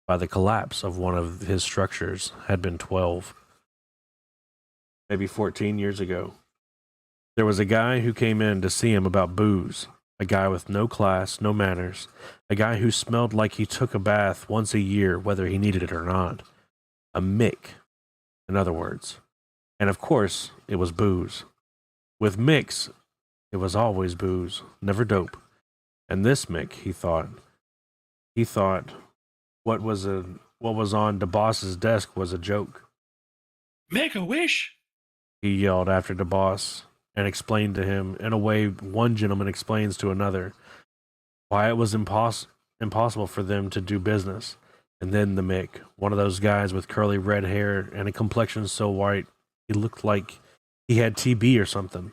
by the collapse of one of his structures had been 12, maybe 14 years ago. There was a guy who came in to see him about booze, a guy with no class, no manners, a guy who smelled like he took a bath once a year, whether he needed it or not. A Mick, in other words. And of course, it was booze. With Micks, it was always booze, never dope. And this Mick, he thought what was on the boss's desk was a joke. Make a wish. He yelled after the boss and explained to him in a way one gentleman explains to another why it was impossible for them to do business. And then the Mick, one of those guys with curly red hair and a complexion so white he looked like he had TB or something.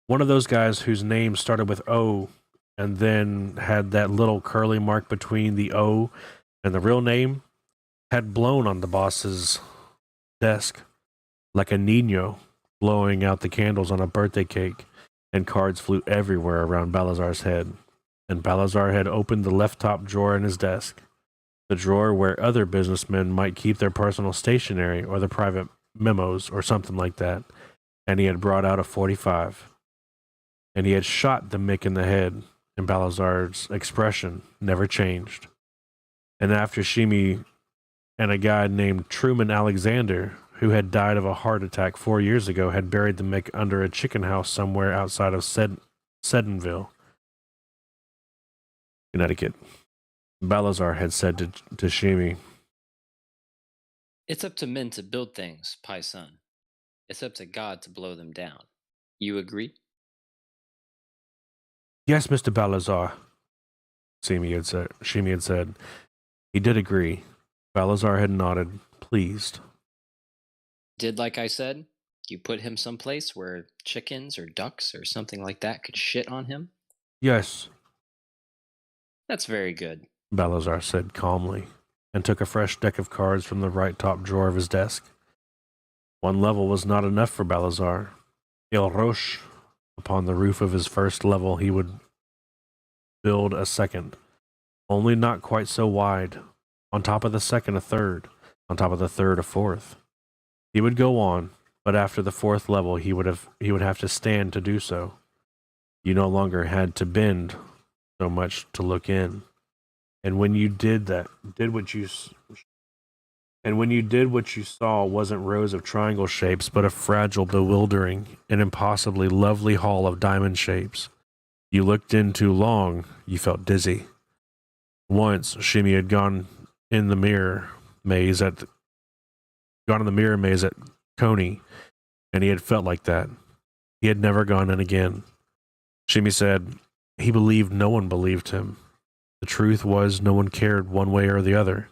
One of those guys whose name started with O and then had that little curly mark between the O and the real name, had blown on the boss's desk like a Nino blowing out the candles on a birthday cake, and cards flew everywhere around Balazar's head. And Balazar had opened the left top drawer in his desk, the drawer where other businessmen might keep their personal stationery or their private memos or something like that, and he had brought out a .45. And he had shot the Mick in the head, and Balazar's expression never changed. And after Shimi and a guy named Truman Alexander, who had died of a heart attack 4 years ago, had buried the Mick under a chicken house somewhere outside of Sedenville, Connecticut, Balazar had said to Shimi, It's up to men to build things, Paisan. It's up to God to blow them down. You agree? Yes, Mr. Balazar, Shimi had said. He did agree. Balazar had nodded, pleased. Did like I said? You put him someplace where chickens or ducks or something like that could shit on him? Yes, That's very good. Balazar said calmly, and took a fresh deck of cards from the right top drawer of his desk. One level was not enough for Balazar. El Roche, upon the roof of his first level, he would build a second. only not quite so wide. On top of the second, a third. On top of the third, a fourth. He would go on, but after the fourth level, he would have to stand to do so. You no longer had to bend so much to look in. And when you did what you saw wasn't rows of triangle shapes, but a fragile, bewildering, and impossibly lovely hall of diamond shapes. You looked in too long, you felt dizzy. Once, Shimi had gone in the mirror maze at Coney, and he had felt like that. He had never gone in again. Shimi said he believed no one believed him. The truth was no one cared one way or the other.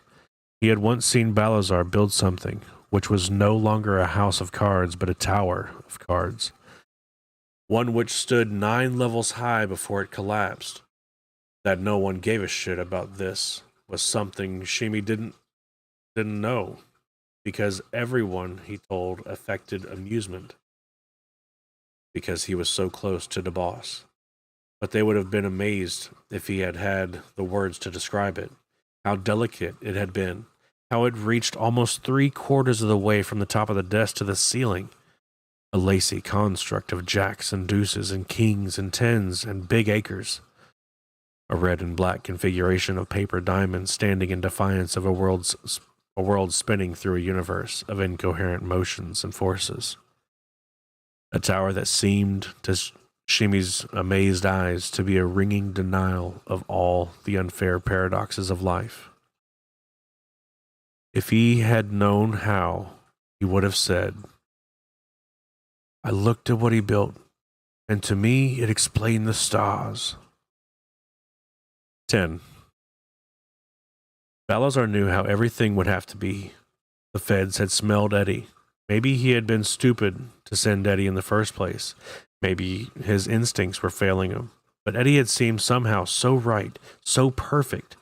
He had once seen Balazar build something, which was no longer a house of cards, but a tower of cards. One which stood 9 levels high before it collapsed. That no one gave a shit about this was something Shimi didn't know, because everyone, he told, affected amusement, because he was so close to the boss. But they would have been amazed if he had had the words to describe it, how delicate it had been, how it reached almost 3/4 of the way from the top of the desk to the ceiling. A lacy construct of jacks and deuces and kings and tens and big acres. A red and black configuration of paper diamonds standing in defiance of a world spinning through a universe of incoherent motions and forces. A tower that seemed to Shimi's amazed eyes to be a ringing denial of all the unfair paradoxes of life. If he had known how, he would have said, I looked at what he built, and to me it explained the stars. 10. Balazar knew how everything would have to be. The feds had smelled Eddie. Maybe he had been stupid to send Eddie in the first place. Maybe his instincts were failing him. But Eddie had seemed somehow so right, so perfect.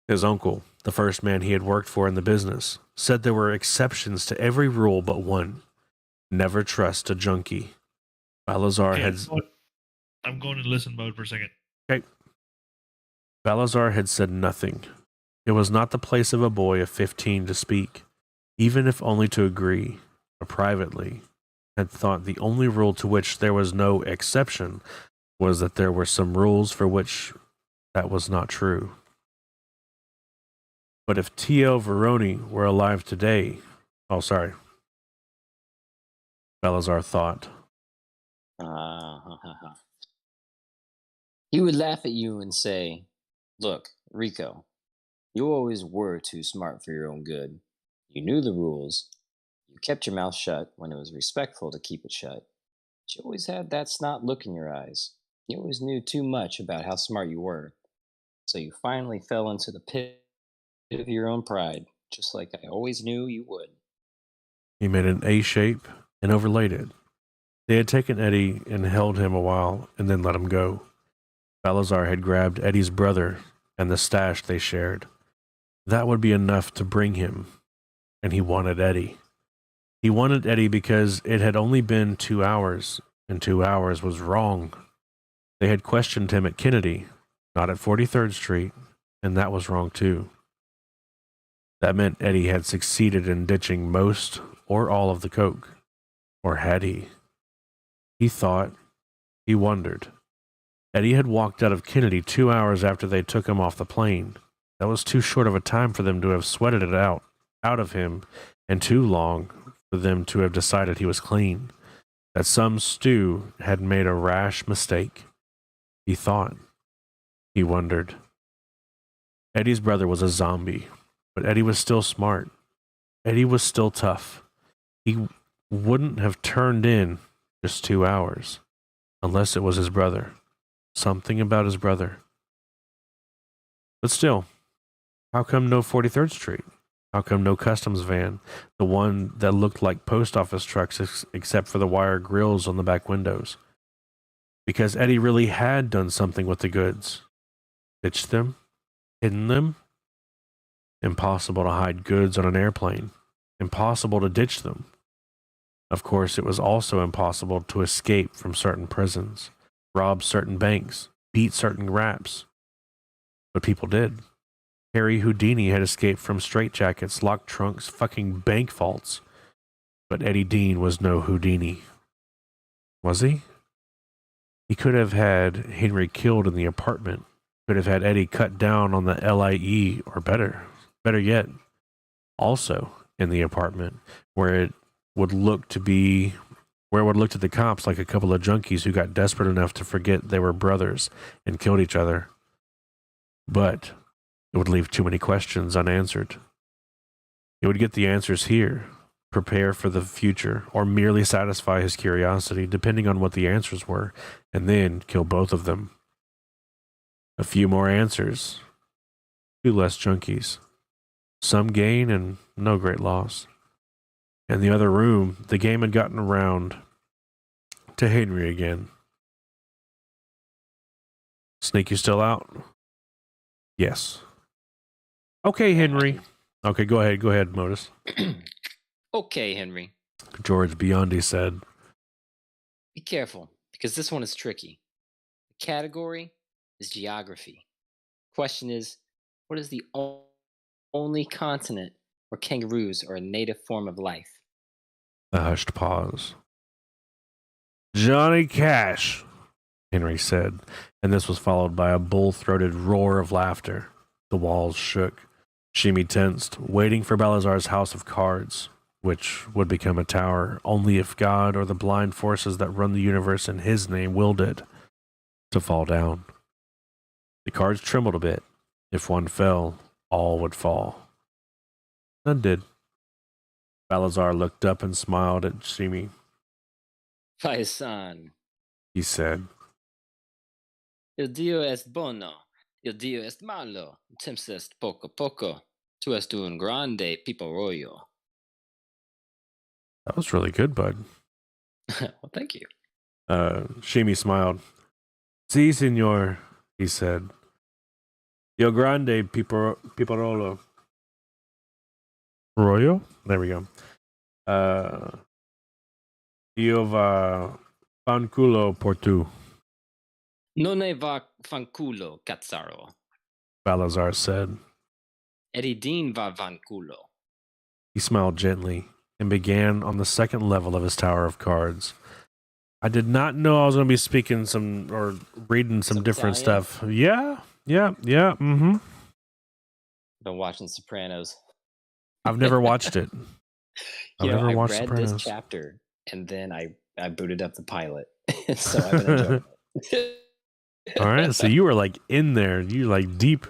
His uncle, the first man he had worked for in the business, said there were exceptions to every rule but one. Never trust a junkie. Balazar Okay, had... I'm going to listen mode for a second. Okay. Balazar had said nothing. It was not the place of a boy of 15 to speak, even if only to agree, or privately, had thought the only rule to which there was no exception was that there were some rules for which that was not true. But if T.O. Veroni were alive today... Oh, sorry. Balazar thought. He would laugh at you and say, look, Rico, you always were too smart for your own good. You knew the rules. You kept your mouth shut when it was respectful to keep it shut. But you always had that snot look in your eyes. You always knew too much about how smart you were. So you finally fell into the pit of your own pride, just like I always knew you would. He made an A shape and overlaid it. They had taken Eddie and held him a while and then let him go. Balazar had grabbed Eddie's brother and the stash they shared. That would be enough to bring him, and he wanted Eddie. He wanted Eddie because it had only been 2 hours, and 2 hours was wrong. They had questioned him at Kennedy, not at 43rd Street, and that was wrong too. That meant Eddie had succeeded in ditching most or all of the coke. Or had he? He thought. He wondered. Eddie had walked out of Kennedy 2 hours after they took him off the plane. That was too short of a time for them to have sweated it out of him, and too long for them to have decided he was clean. That some stew had made a rash mistake. He thought. He wondered. Eddie's brother was a zombie, but Eddie was still smart. Eddie was still tough. He wouldn't have turned in just 2 hours, unless it was his brother. Something about his brother. But still, how come no 43rd Street? How come no customs van, the one that looked like post office trucks except for the wire grills on the back windows? Because Eddie really had done something with the goods. Ditched them? Hidden them? Impossible to hide goods on an airplane. Impossible to ditch them. Of course, it was also impossible to escape from certain prisons, rob certain banks, beat certain raps. But people did. Harry Houdini had escaped from straitjackets, locked trunks, fucking bank vaults. But Eddie Dean was no Houdini. Was he? He could have had Henry killed in the apartment. Could have had Eddie cut down on the LIE, or better yet, also in the apartment, where it would look to the cops like a couple of junkies who got desperate enough to forget they were brothers and killed each other. But it would leave too many questions unanswered. He would get the answers here, prepare for the future, or merely satisfy his curiosity, depending on what the answers were, and then kill both of them. A few more answers. 2 less junkies. Some gain and no great loss. In the other room, the game had gotten around to Henry again. Snake, you still out? Yes. Okay, Henry. Okay, go ahead, Modus. Okay, Henry. George Biondi said. Be careful, because this one is tricky. The category is geography. Question is, what is the only continent where kangaroos are a native form of life? A hushed pause. Johnny Cash, Henry said, and this was followed by a bull-throated roar of laughter. The walls shook. Shimi tensed, waiting for Balazar's house of cards, which would become a tower only if God or the blind forces that run the universe in his name willed it to fall down. The cards trembled a bit. If one fell, all would fall. None did. Balazar looked up and smiled at Shimi. Paisan, He said, il Dio est bono, il Dio est malo, temps est poco poco, tu es un grande piporollo. that was really good, bud. Well, thank you. Shimi smiled. Si, senor, he said. Io grande piparolo. Royo? There we go. Io va fanculo por tu, Non ne va fanculo, cazzaro. Balazar said. Eddie Dean va fanculo. He smiled gently and began on the second level of his tower of cards. I did not know I was going to be speaking or reading some different Italian? stuff. Yeah, mm-hmm. Been watching Sopranos. I've never watched it. I've never I watched read Sopranos. this chapter and then I booted up the pilot. So I've been enjoying it. All right, so you were like in there. You like deep.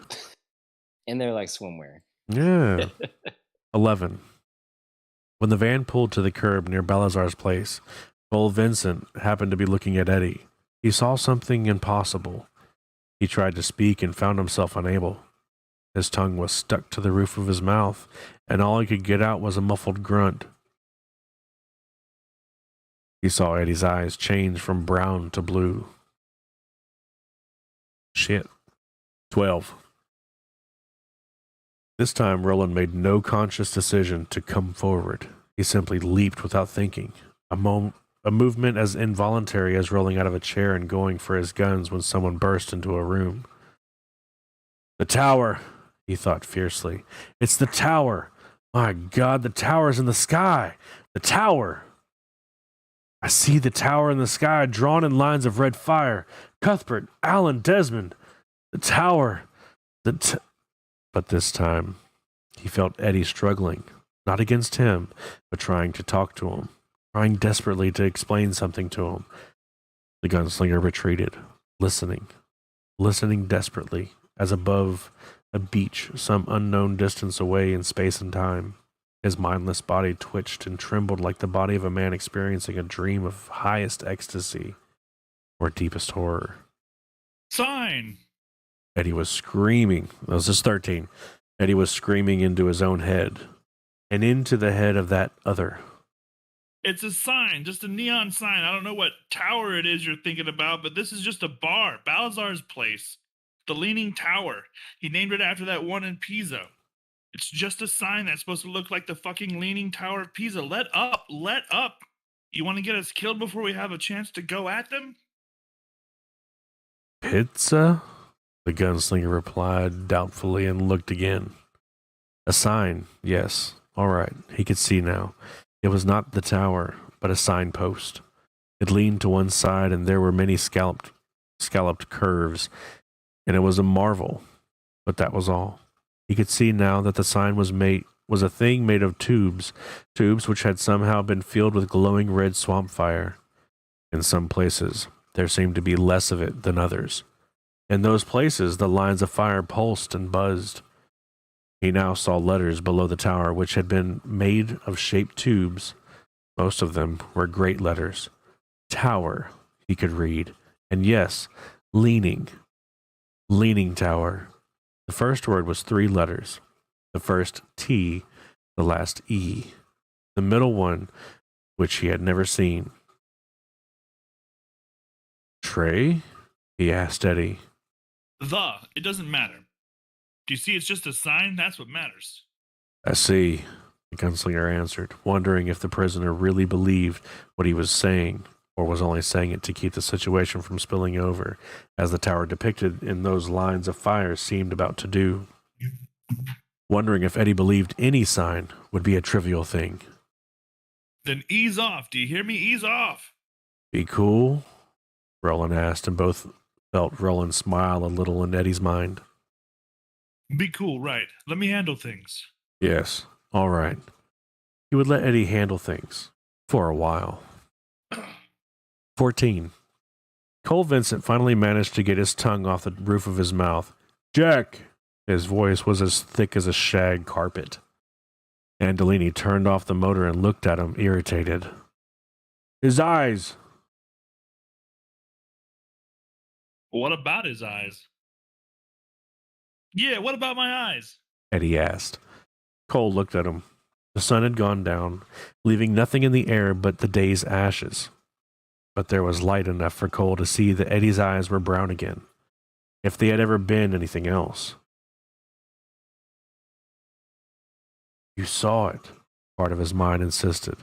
And they're like swimwear. Yeah. 11. When the van pulled to the curb near Balazar's place, Cole Vincent happened to be looking at Eddie. He saw something impossible. He tried to speak and found himself unable. His tongue was stuck to the roof of his mouth, and all he could get out was a muffled grunt. He saw Eddie's eyes change from brown to blue. Shit. 12. This time, Roland made no conscious decision to come forward. He simply leaped without thinking. A movement as involuntary as rolling out of a chair and going for his guns when someone burst into a room. The tower, he thought fiercely. It's the tower. My God, the tower's in the sky. The tower. I see the tower in the sky, drawn in lines of red fire. Cuthbert, Alan, Desmond. The tower. But this time, he felt Eddie struggling, not against him, but trying to talk to him, trying desperately to explain something to him. The gunslinger retreated, listening desperately, as above a beach some unknown distance away in space and time. His mindless body twitched and trembled like the body of a man experiencing a dream of highest ecstasy or deepest horror. Sign! Eddie was screaming. This is 13. Eddie was screaming into his own head and into the head of that other. It's a sign, just a neon sign. I don't know what tower it is you're thinking about, but this is just a bar, Balazar's place. The Leaning Tower. He named it after that one in Pisa. It's just a sign that's supposed to look like the fucking Leaning Tower of Pisa. Let up, let up. You want to get us killed before we have a chance to go at them? Pizza? The gunslinger replied doubtfully and looked again. A sign, yes. All right, he could see now. It was not the tower, but a signpost. It leaned to one side, and there were many scalloped curves, and it was a marvel. But that was all. He could see now that the sign was a thing made of tubes which had somehow been filled with glowing red swamp fire. In some places, there seemed to be less of it than others. In those places, the lines of fire pulsed and buzzed. He now saw letters below the tower which had been made of shaped tubes. Most of them were great letters. Tower, he could read. And yes, leaning. Leaning tower. The first word was 3 letters. The first T, the last E. The middle one, which he had never seen. Trey? He asked Eddie. It doesn't matter. Do you see it's just a sign? That's what matters. I see, the gunslinger answered, wondering if the prisoner really believed what he was saying, or was only saying it to keep the situation from spilling over, as the tower depicted in those lines of fire seemed about to do. Wondering if Eddie believed any sign would be a trivial thing. Then ease off. Do you hear me? Ease off. Be cool? Roland asked, and both felt Roland smile a little in Eddie's mind. Be cool, right. Let me handle things. Yes, all right. He would let Eddie handle things. For a while. 14. Cole Vincent finally managed to get his tongue off the roof of his mouth. Jack! His voice was as thick as a shag carpet. Andolini turned off the motor and looked at him, irritated. His eyes! What about his eyes? Yeah, what about my eyes? Eddie asked. Cole looked at him. The sun had gone down, leaving nothing in the air but the day's ashes. But there was light enough for Cole to see that Eddie's eyes were brown again, if they had ever been anything else. You saw it, part of his mind insisted.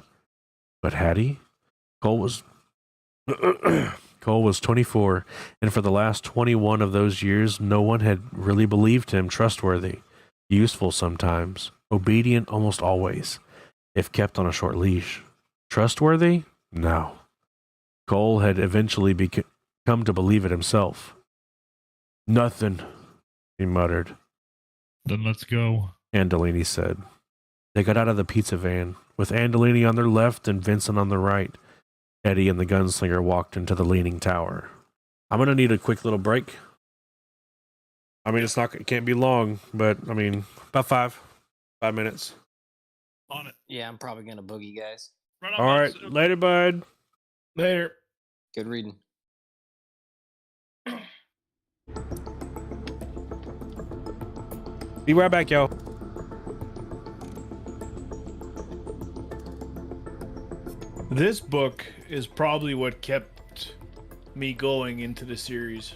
But had he? Cole was 24, and for the last 21 of those years, no one had really believed him trustworthy, useful sometimes, obedient almost always, if kept on a short leash. Trustworthy? No. Cole had eventually come to believe it himself. Nothing, he muttered. Then let's go, Andolini said. They got out of the pizza van, with Andolini on their left and Vincent on the right. Eddie and the gunslinger walked into the leaning tower. I'm going to need a quick little break. I mean, it can't be long, but I mean, about 5 minutes. On it. Yeah, I'm probably gonna boogie, guys. Right on, All right, boss. later, bud. Later. Good reading. Be right back, y'all. This book is probably what kept me going into the series.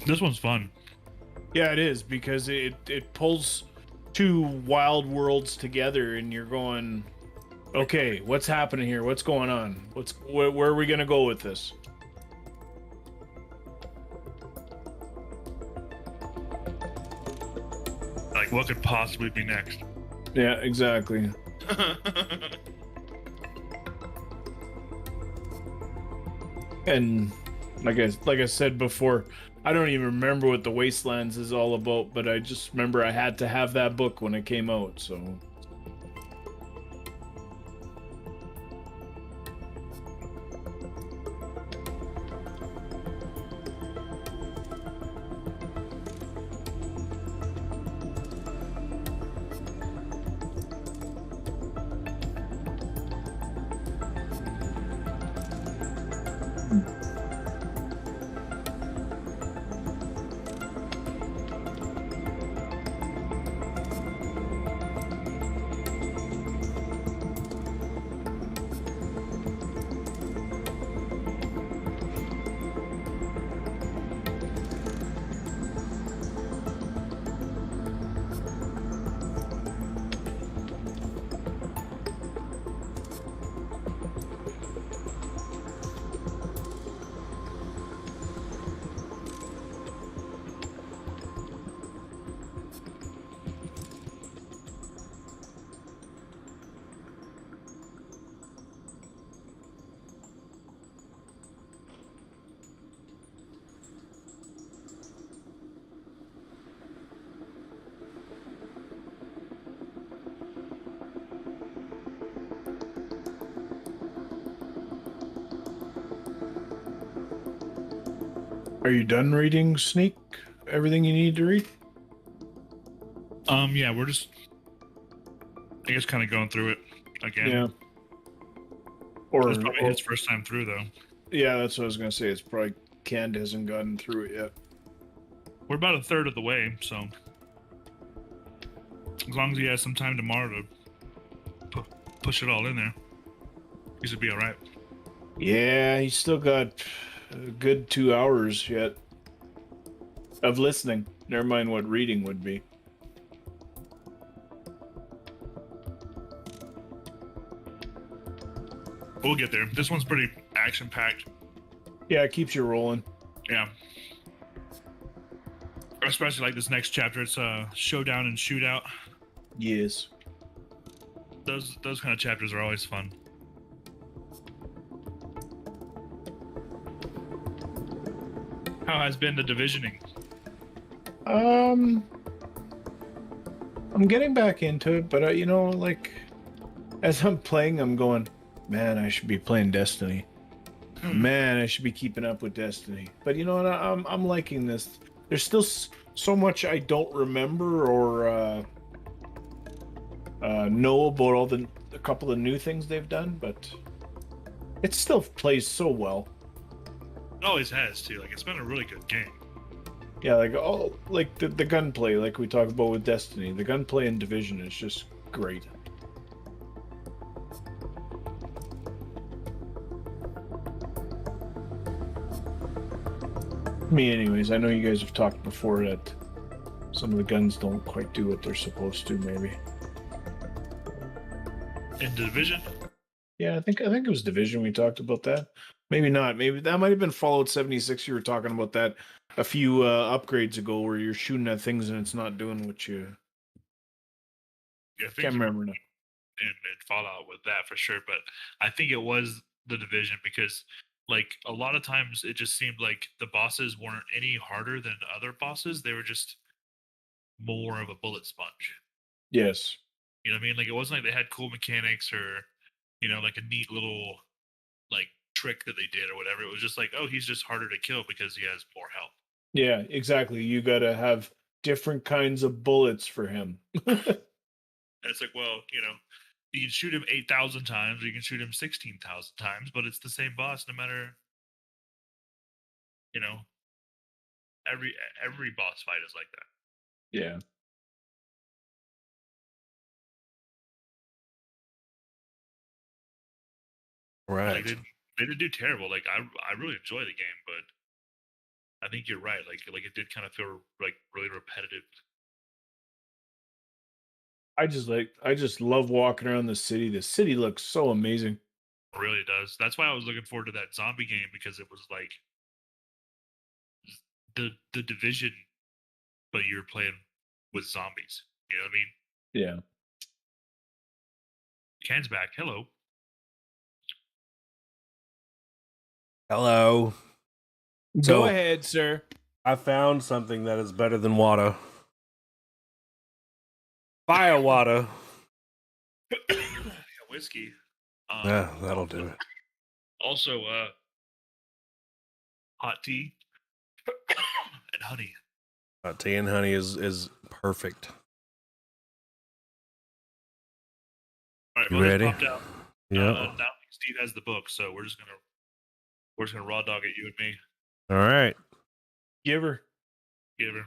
This one's fun. Yeah, it is, because it pulls 2 wild worlds together, and you're going, okay, what's happening here? What's going on? Where are we gonna go with this? Like, what could possibly be next? Yeah, exactly. And like I said before, I don't even remember what the Wastelands is all about, but I just remember I had to have that book when it came out, so. Are you done reading Sneak? Everything you need to read? Yeah, we're just, I guess, kind of going through it again. Yeah. Or, It's probably his first time through, though. yeah, that's what I was gonna say. It's probably Canned hasn't gotten through it yet. We're about a third of the way, so as long as he has some time tomorrow to push it all in there, he should be all right. Yeah, he's still got a good 2 hours yet of listening. Never mind what reading would be. We'll get there. This one's pretty action-packed. Yeah, it keeps you rolling. Yeah. Especially like this next chapter. It's Showdown and Shootout. Yes. Those kind of chapters are always fun. How has been the divisioning? I'm getting back into it, but you know, like as I'm playing, I'm going, man, I should be playing Destiny. Man, I should be keeping up with Destiny. But you know what? I'm liking this. There's still so much I don't remember or know about a couple of new things they've done, but it still plays so well. It always has too. Like, it's been a really good game. Yeah, like the gunplay, like we talk about with Destiny. The gunplay in Division is just great. Me, anyways. I know you guys have talked before that some of the guns don't quite do what they're supposed to. Maybe. In the division, Yeah, I think it was Division we talked about that. Maybe not. Maybe that might have been Fallout 76. You were talking about that a few upgrades ago, where you're shooting at things and it's not doing what you. yeah, I think Can't remember now. in Fallout with that for sure. But I think it was the division because, like, a lot of times it just seemed like the bosses weren't any harder than other bosses. They were just more of a bullet sponge. Yes. You know what I mean? Like, it wasn't like they had cool mechanics or, you know, like a neat little like trick that they did or whatever. It was just like, oh, he's just harder to kill because he has more health. Yeah, exactly. You got to have different kinds of bullets for him. And it's like, well, you know, you can shoot him 8,000 times or you can shoot him 16,000 times, but it's the same boss no matter, you know, every boss fight is like that. Yeah. Right. Like, they didn't do terrible. Like, I really enjoy the game, but I think you're right. Like it did kind of feel like really repetitive. I just love walking around the city. The city looks so amazing. It really does. That's why I was looking forward to that zombie game because it was like the division, but you're playing with zombies. You know what I mean? Yeah. Ken's back. Hello. Hello. Go So- ahead, sir. I found something that is better than water. Fire water. Yeah, whiskey. Yeah, that'll do it. Also, hot tea and honey. Tea and honey is perfect. All right, You Mother's ready? popped out. Yeah. Now Steve has the book, so we're just gonna raw dog it, you and me. All right. Give her. Give her.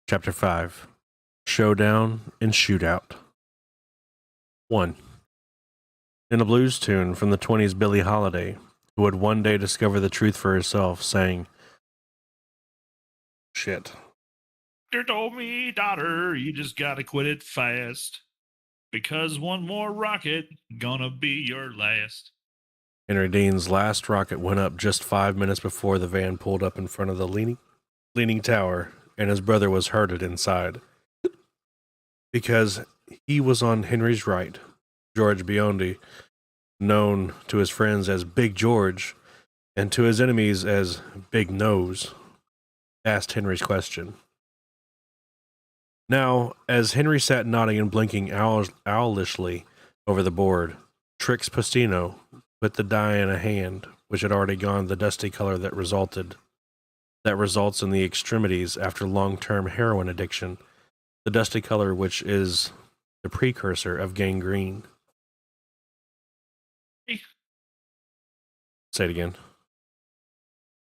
Chapter 5. Showdown and Shootout. 1. In a blues tune from the 20s, Billie Holiday, who would one day discover the truth for herself, sang, shit. You told me, daughter, you just gotta quit it fast. Because one more rocket gonna be your last. Henry Dean's last rocket went up just 5 minutes before the van pulled up in front of the leaning tower, and his brother was herded inside. Because he was on Henry's right, George Biondi, known to his friends as Big George, and to his enemies as Big Nose, asked Henry's question. Now, as Henry sat nodding and blinking owlishly over the board, Trix Postino put the die in a hand which had already gone the dusty color that results in the extremities after long-term heroin addiction, the dusty color which is the precursor of gangrene. Say it again.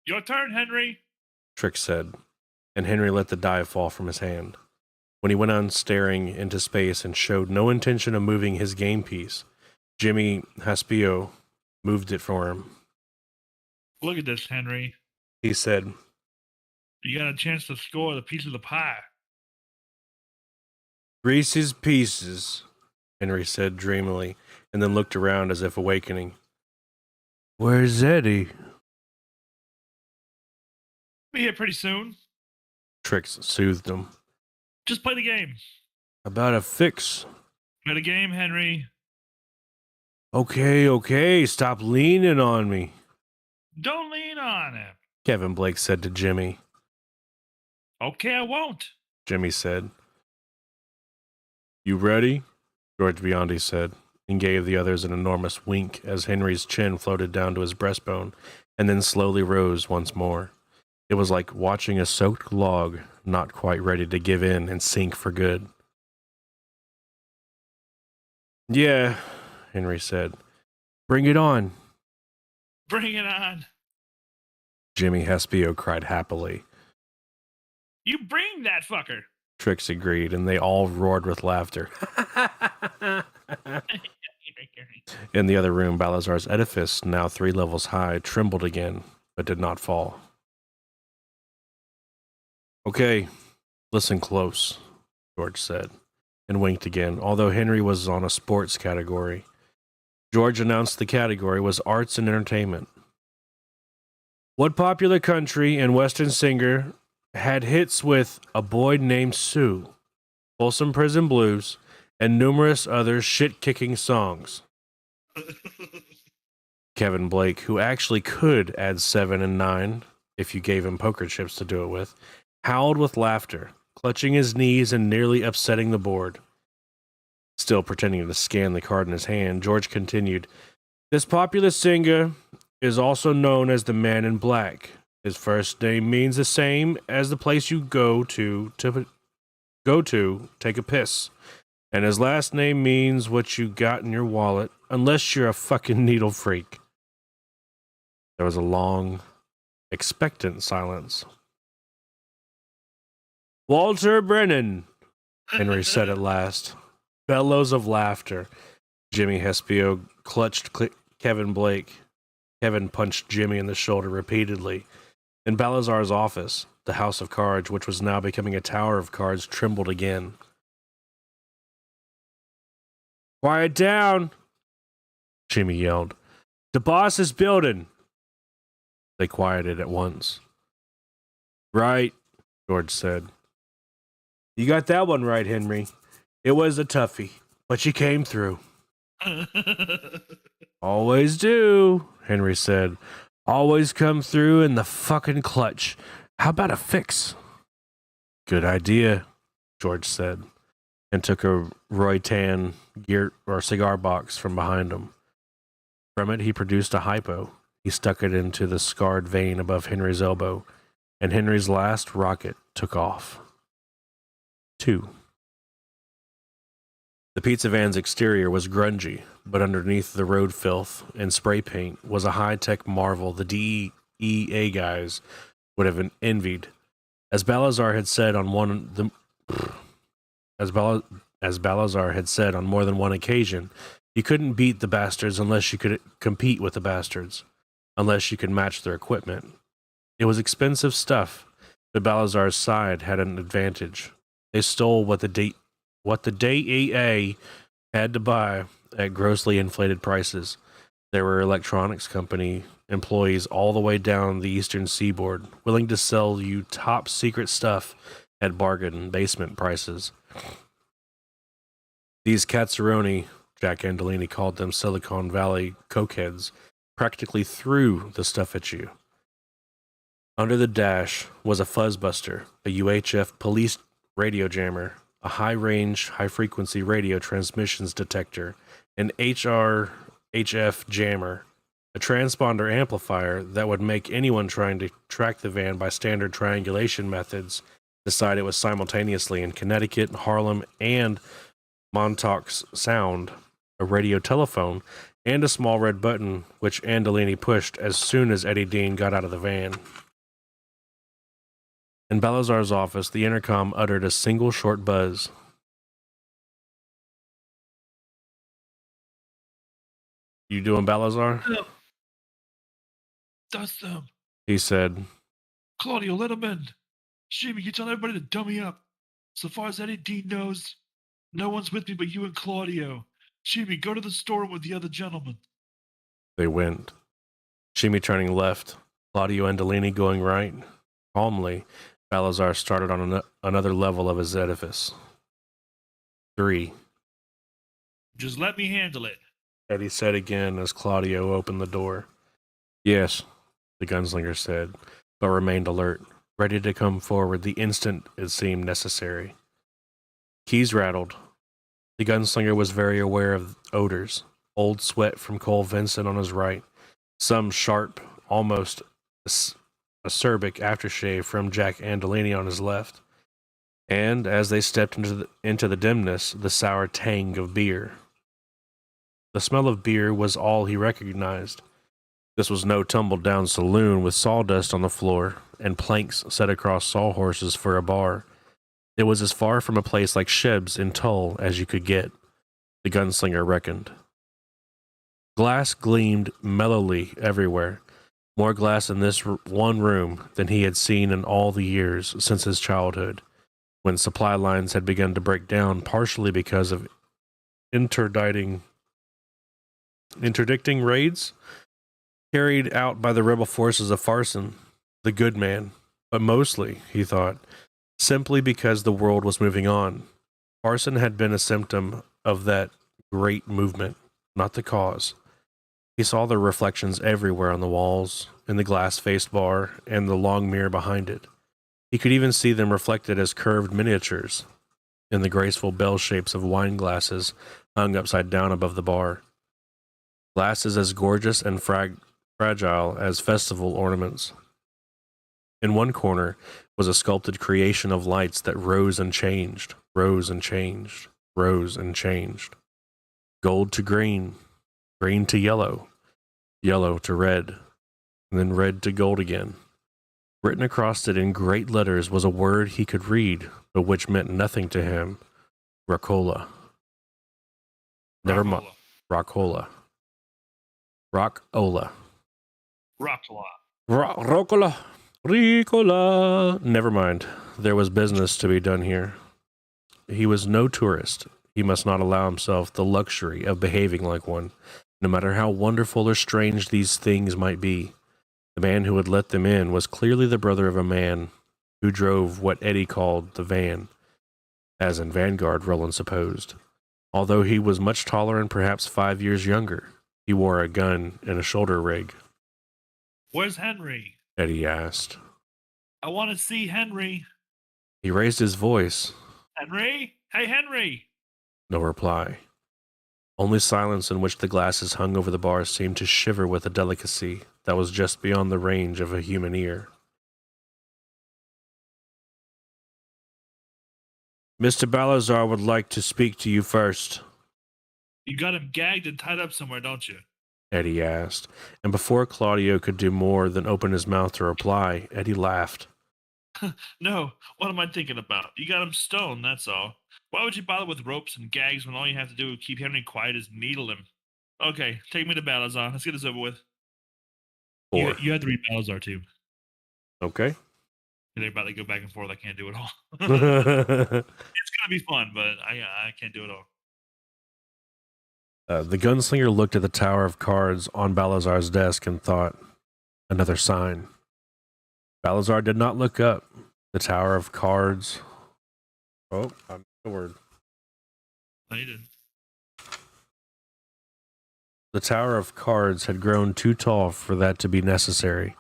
Your turn, Henry. Trix said, and Henry let the die fall from his hand. When he went on staring into space and showed no intention of moving his game piece, Jimmy Haspio moved it for him. Look at this, Henry. He said, You got a chance to score the piece of the pie. Reese's Pieces, Henry said dreamily, and then looked around as if awakening. Where's Eddie? Be here pretty soon. Trix soothed him. Just play the game. About a fix. Play the game, Henry. Okay, stop leaning on me, Don't lean on him. Kevin Blake said to Jimmy. Okay, I won't. Jimmy said. You ready? George Biondi said, and gave the others an enormous wink as Henry's chin floated down to his breastbone and then slowly rose once more. It was like watching a soaked log not quite ready to give in and sink for good. Yeah, Henry said. Bring it on. Bring it on. Jimmy Haspio cried happily. You bring that fucker. Trix agreed, and they all roared with laughter. In the other room, Balazar's edifice, now 3 levels high, trembled again, but did not fall. Okay, listen close, George said, and winked again, although Henry was on a sports category. George announced the category was arts and entertainment. What popular country and western singer had hits with A Boy Named Sue, Folsom Prison Blues, and numerous other shit-kicking songs? Kevin Blake, who actually could add 7 and 9 if you gave him poker chips to do it with, howled with laughter, clutching his knees and nearly upsetting the board. Still pretending to scan the card in his hand, George continued, This popular singer is also known as the Man in Black. His first name means the same as the place you go to take a piss. And his last name means what you got in your wallet, unless you're a fucking needle freak. There was a long, expectant silence. Walter Brennan, Henry said at last. Bellows of laughter. Jimmy Haspio clutched Kevin Blake. Kevin punched Jimmy in the shoulder repeatedly. In Balazar's office, the house of cards, which was now becoming a tower of cards, trembled again. Quiet down, Jimmy yelled. The boss is building. They quieted at once. Right, George said. You got that one right, Henry. It was a toughie, but you came through. Always do, Henry said. Always come through in the fucking clutch. How about a fix? Good idea, George said, and took a Roy-Tan cigar box from behind him. From it, he produced a hypo. He stuck it into the scarred vein above Henry's elbow, and Henry's last rocket took off. 2. The pizza van's exterior was grungy, but underneath the road filth and spray paint was a high-tech marvel the DEA guys would have envied. As Balazar had said on more than one occasion, you couldn't beat the bastards unless you could compete with the bastards, unless you could match their equipment. It was expensive stuff, but Balazar's side had an advantage. They stole what the DEA had to buy at grossly inflated prices. There were electronics company employees all the way down the eastern seaboard, willing to sell you top secret stuff at bargain basement prices. These Cazzaroni, Jack Andolini called them Silicon Valley cokeheads, practically threw the stuff at you. Under the dash was a fuzzbuster, a UHF police radio jammer, a high-range, high-frequency radio transmissions detector, an HF jammer, a transponder amplifier that would make anyone trying to track the van by standard triangulation methods decide it was simultaneously in Connecticut, Harlem, and Montauk's Sound, a radio telephone, and a small red button which Andolini pushed as soon as Eddie Dean got out of the van. In Balazar's office, the intercom uttered a single short buzz. You doing, Balazar? No. That's them. He said. Claudio, let him in. Jimmy, you tell everybody to dummy up. So far as Eddie Dean knows, no one's with me but you and Claudio. Jimmy, go to the store with the other gentleman. They went. Shimi turning left, Claudio Andolini going right. Calmly, Balazar started on another level of his edifice. 3. Just let me handle it. Eddie said again as Claudio opened the door. Yes, the gunslinger said, but remained alert, ready to come forward the instant it seemed necessary. Keys rattled. The gunslinger was very aware of odors. Old sweat from Cole Vincent on his right, some sharp, almost acerbic aftershave from Jack Andolini on his left, and as they stepped into the dimness, the sour tang of beer. The smell of beer was all he recognized. This was no tumbled-down saloon with sawdust on the floor and planks set across sawhorses for a bar. It was as far from a place like Sheb's in Tull as you could get, the gunslinger reckoned. Glass gleamed mellowly everywhere, more glass in this one room than he had seen in all the years since his childhood, when supply lines had begun to break down partially because of interdicting raids carried out by the rebel forces of Farson, the good man, but mostly, he thought, simply because the world was moving on. Farson had been a symptom of that great movement, not the cause. He saw the reflections everywhere on the walls, in the glass-faced bar, and the long mirror behind it. He could even see them reflected as curved miniatures, in the graceful bell shapes of wine glasses hung upside down above the bar. Glasses as gorgeous and fragile as festival ornaments. In one corner was a sculpted creation of lights that rose and changed, rose and changed, rose and changed. Gold to green, green to yellow, yellow to red, and then red to gold again. Written across it in great letters was a word he could read, but which meant nothing to him. Rockola. Never mind. Rockola. Rockola. Rockola. Rockola. Ricola. Never mind. There was business to be done here. He was no tourist. He must not allow himself the luxury of behaving like one, no matter how wonderful or strange these things might be. The man who had let them in was clearly the brother of a man who drove what Eddie called the van, as in Vanguard, Roland supposed. Although he was much taller and perhaps 5 years younger, he wore a gun and a shoulder rig. Where's Henry? Eddie asked. I want to see Henry. He raised his voice. Henry? Hey, Henry! No reply. Only silence in which the glasses hung over the bar seemed to shiver with a delicacy that was just beyond the range of a human ear. Mr. Balazar would like to speak to you first. You got him gagged and tied up somewhere, don't you? Eddie asked, and before Claudio could do more than open his mouth to reply, Eddie laughed. No, what am I thinking about? You got him stoned, that's all. Why would you bother with ropes and gags when all you have to do to keep Henry quiet is needle him? Okay, take me to Balazar. Let's get this over with. 4. You had to read Balazar too. Okay. They're about to go back and forth. I can't do it all. It's gonna be fun, but I can't do it all. The gunslinger looked at the tower of cards on Balazar's desk and thought, another sign. Balazar did not look up. The tower of cards. Oh, I missed the word. No, you didn't. The tower of cards had grown too tall for that to be necessary,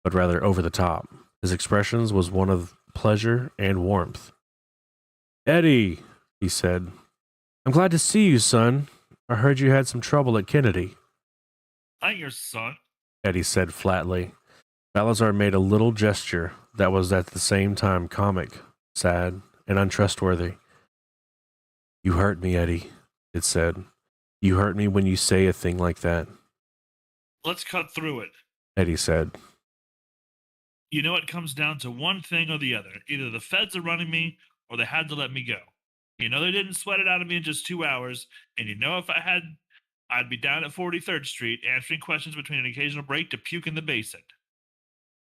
but rather over the top. His expressions was one of pleasure and warmth. Eddie, he said, I'm glad to see you, son. I heard you had some trouble at Kennedy. I ain't your son. Eddie said flatly. Balazar made a little gesture that was at the same time comic, sad, and untrustworthy. You hurt me, Eddie, it said. You hurt me when you say a thing like that. Let's cut through it. Eddie said. You know it comes down to one thing or the other. Either the feds are running me, or they had to let me go. You know they didn't sweat it out of me in just 2 hours, and you know if I had, I'd be down at 43rd Street answering questions between an occasional break to puke in the basin.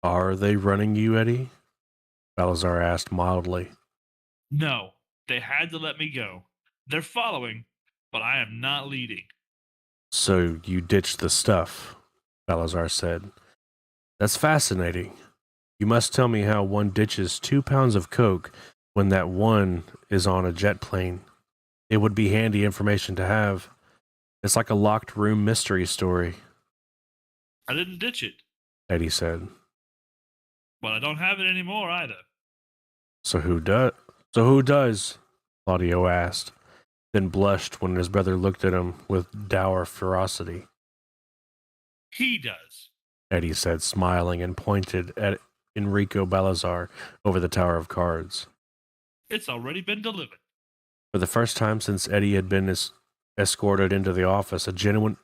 Are they running you, Eddie? Balazar asked mildly. No, they had to let me go. They're following, but I am not leading. So you ditched the stuff, Balazar said. That's fascinating. You must tell me how one ditches 2 pounds of coke when that one is on a jet plane. It would be handy information to have. It's like a locked room mystery story. I didn't ditch it, Eddie said. but I don't have it anymore either. So who does? Claudio asked, then blushed when his brother looked at him with dour ferocity. He does. Eddie said, smiling, and pointed at Enrico Balazar over the tower of cards. It's already been delivered. For the first time since Eddie had been escorted into the office, a genuine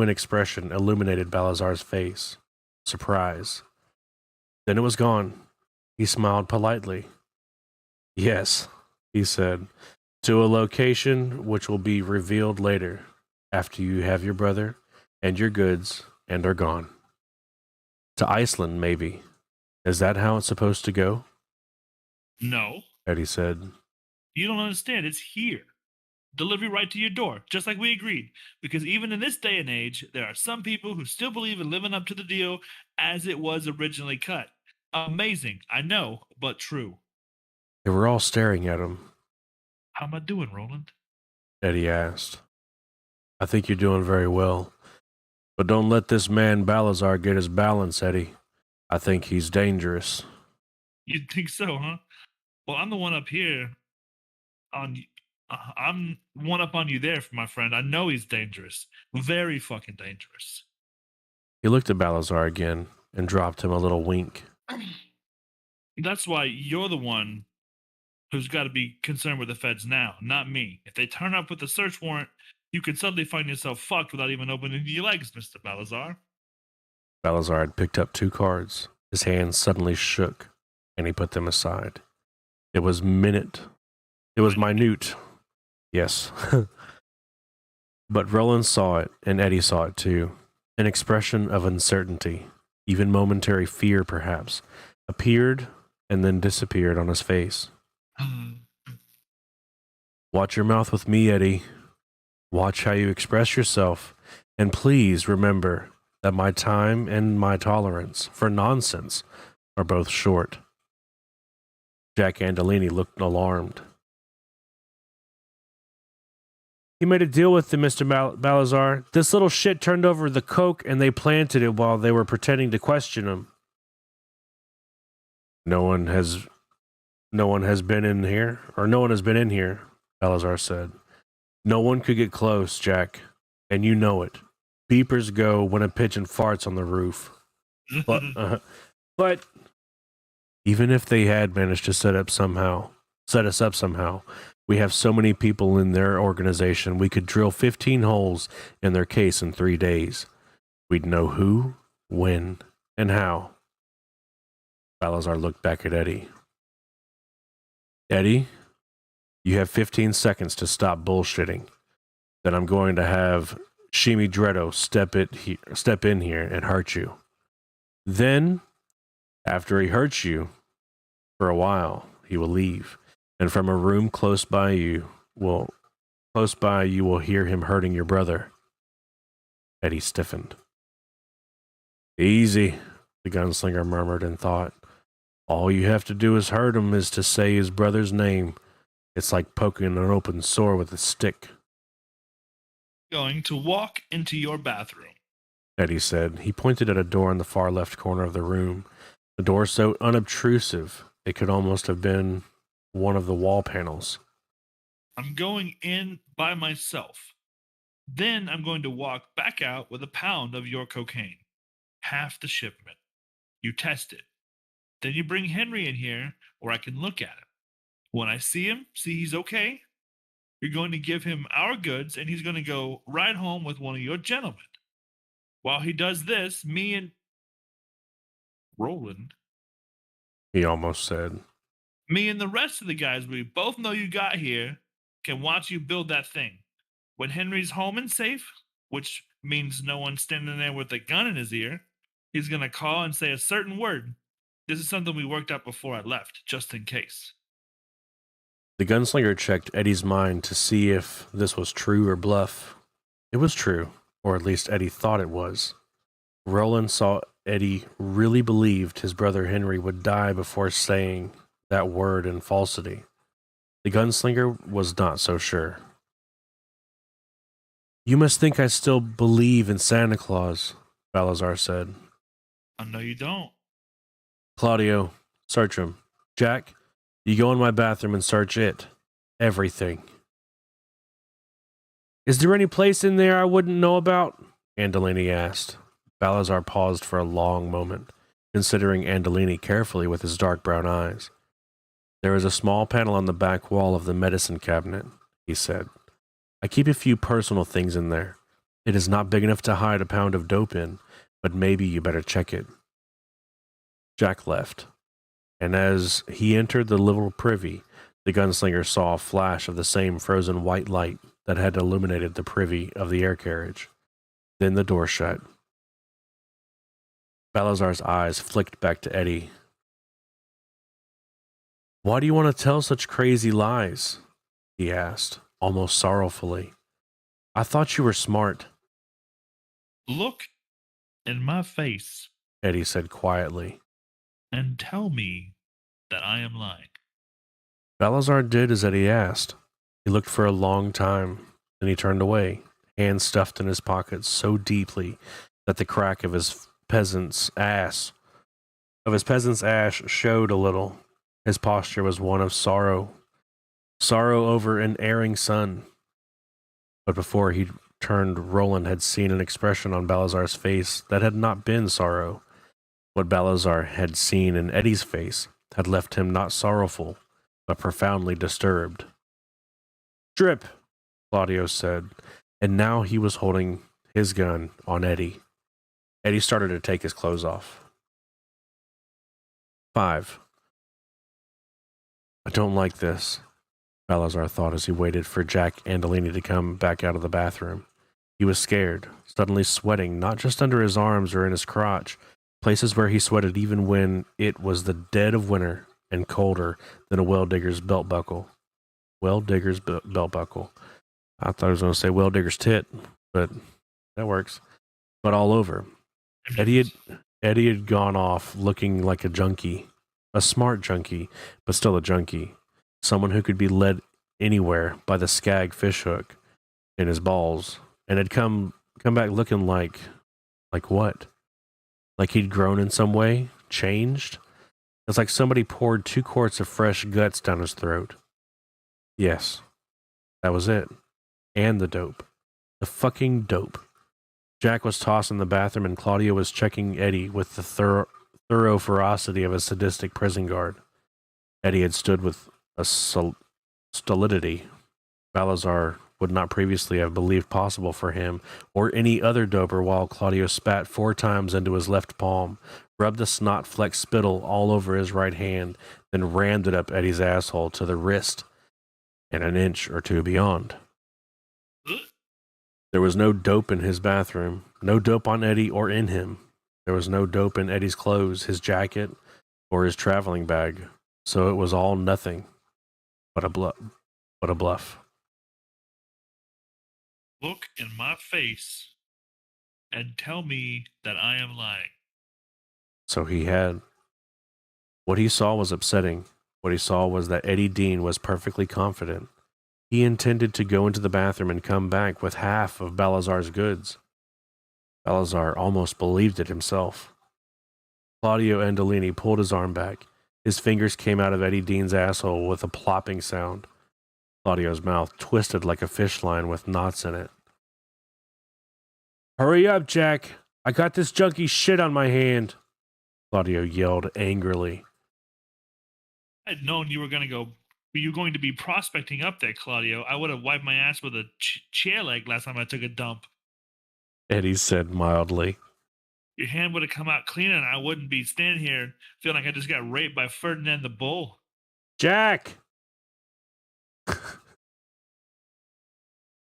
expression illuminated Balazar's face. Surprise. Then it was gone. He smiled politely. Yes, he said, to a location which will be revealed later, after you have your brother and your goods and are gone. To Iceland, maybe. Is that how it's supposed to go? No, Eddie said. you don't understand. It's here. Delivery right to your door, just like we agreed. Because even in this day and age, there are some people who still believe in living up to the deal as it was originally cut. Amazing, I know, but true. They were all staring at him. How am I doing, Roland? Eddie asked. I think you're doing very well. But don't let this man Balazar get his balance, Eddie. I think he's dangerous. You think so, huh? Well, I'm the one up here on I'm one up on you there, my friend. I know he's dangerous. Very fucking dangerous. He looked at Balazar again and dropped him a little wink. That's why you're the one who's got to be concerned with the feds now, not me. If they turn up with a search warrant, you could suddenly find yourself fucked without even opening your legs, Mr. Balazar. Balazar had picked up 2 cards. His hands suddenly shook, and he put them aside. It was minute. It was minute. Yes. But Roland saw it, and Eddie saw it too. An expression of uncertainty, even momentary fear perhaps, appeared and then disappeared on his face. Watch your mouth with me, Eddie. Watch how you express yourself. And please remember that my time and my tolerance for nonsense are both short. Jack Andolini looked alarmed. You made a deal with them, Mr. Balazar. This little shit turned over the coke and they planted it while they were pretending to question him. No one has been in here, Balazar said. No one could get close, Jack, and you know it. Beepers go when a pigeon farts on the roof. But even if they had managed to set us up somehow, we have so many people in their organization, we could drill 15 holes in their case in 3 days. We'd know who, when, and how. Balazar looked back at Eddie. Eddie, you have 15 seconds to stop bullshitting. Then I'm going to have Shimi Dreddo step in here and hurt you. Then, after he hurts you, for a while, he will leave. And from a room close by you will hear him hurting your brother. Eddie stiffened. Easy, the gunslinger murmured in thought. All you have to do is hurt him is to say his brother's name. It's like poking an open sore with a stick. Going to walk into your bathroom, Eddie said. He pointed at a door in the far left corner of the room. A door so unobtrusive it could almost have been one of the wall panels. I'm going in by myself. Then I'm going to walk back out with a pound of your cocaine. Half the shipment. You test it. Then you bring Henry in here where I can look at him. When I see him, see he's okay, you're going to give him our goods and he's going to go right home with one of your gentlemen. While he does this, me and Roland, He almost said. me and the rest of the guys we both know you got here can watch you build that thing. When Henry's home and safe, which means no one standing there with a gun in his ear, he's going to call and say a certain word. This is something we worked out before I left, just in case. The gunslinger checked Eddie's mind to see if this was true or bluff. It was true, or at least Eddie thought it was. Roland saw Eddie really believed his brother Henry would die before saying that word in falsity. The gunslinger was not so sure. You must think I still believe in Santa Claus, Balazar said. I know you don't. Claudio, search him. Jack, you go in my bathroom and search it. Everything. Is there any place in there I wouldn't know about? Andolini asked. Balazar paused for a long moment, considering Andolini carefully with his dark brown eyes. There is a small panel on the back wall of the medicine cabinet, he said. I keep a few personal things in there. It is not big enough to hide a pound of dope in, but maybe you better check it. Jack left, and as he entered the little privy, the gunslinger saw a flash of the same frozen white light that had illuminated the privy of the air carriage. Then the door shut. Balazar's eyes flicked back to Eddie. Why do you want to tell such crazy lies? He asked, almost sorrowfully. I thought you were smart. Look in my face Eddie said quietly. and tell me that I am lying. Balazar did as Eddie asked. He looked for a long time, then he turned away, hands stuffed in his pockets so deeply that the crack of his peasant's ass showed a little. His posture was one of sorrow over an erring son. But before he turned, Roland had seen an expression on Balazar's face that had not been sorrow. What Balazar had seen in Eddie's face had left him not sorrowful, but profoundly disturbed. Strip, Claudio said, and now he was holding his gun on Eddie. Eddie started to take his clothes off. 5. I don't like this, Balazar thought as he waited for Jack Andolini to come back out of the bathroom. He was scared, suddenly sweating, not just under his arms or in his crotch, places where he sweated even when it was the dead of winter and colder than a well-digger's belt buckle. Well-digger's belt buckle. I thought I was going to say well-digger's tit, but that works. But all over. Eddie had gone off looking like a junkie. A smart junkie, but still a junkie. Someone who could be led anywhere by the skag fishhook in his balls, and had come back looking like what? Like he'd grown in some way, changed. It's like somebody poured 2 quarts of fresh guts down his throat. Yes, that was it. And the dope. The fucking dope. Jack was tossed in the bathroom, and Claudia was checking Eddie with the thorough ferocity of a sadistic prison guard. Eddie had stood with a stolidity Balazar would not previously have believed possible for him or any other doper, while Claudio spat 4 times into his left palm, rubbed the snot-flecked spittle all over his right hand, then rammed it up Eddie's asshole to the wrist and an inch or 2 beyond. There was no dope in his bathroom, no dope on Eddie or in him. There was no dope in Eddie's clothes, his jacket, or his traveling bag, so it was all nothing but a bluff. Look in my face and tell me that I am lying. So he had. What he saw was upsetting. What he saw was that Eddie Dean was perfectly confident. He intended to go into the bathroom and come back with half of Balazar's goods. Balazar almost believed it himself. Claudio Andolini pulled his arm back. His fingers came out of Eddie Dean's asshole with a plopping sound. Claudio's mouth twisted like a fish line with knots in it. Hurry up, Jack. I got this junky shit on my hand. Claudio yelled angrily. I'd known you were going to be prospecting up there, Claudio. I would have wiped my ass with a chair leg last time I took a dump. Eddie said mildly. Your hand would have come out clean and I wouldn't be standing here feeling like I just got raped by Ferdinand the Bull. Jack!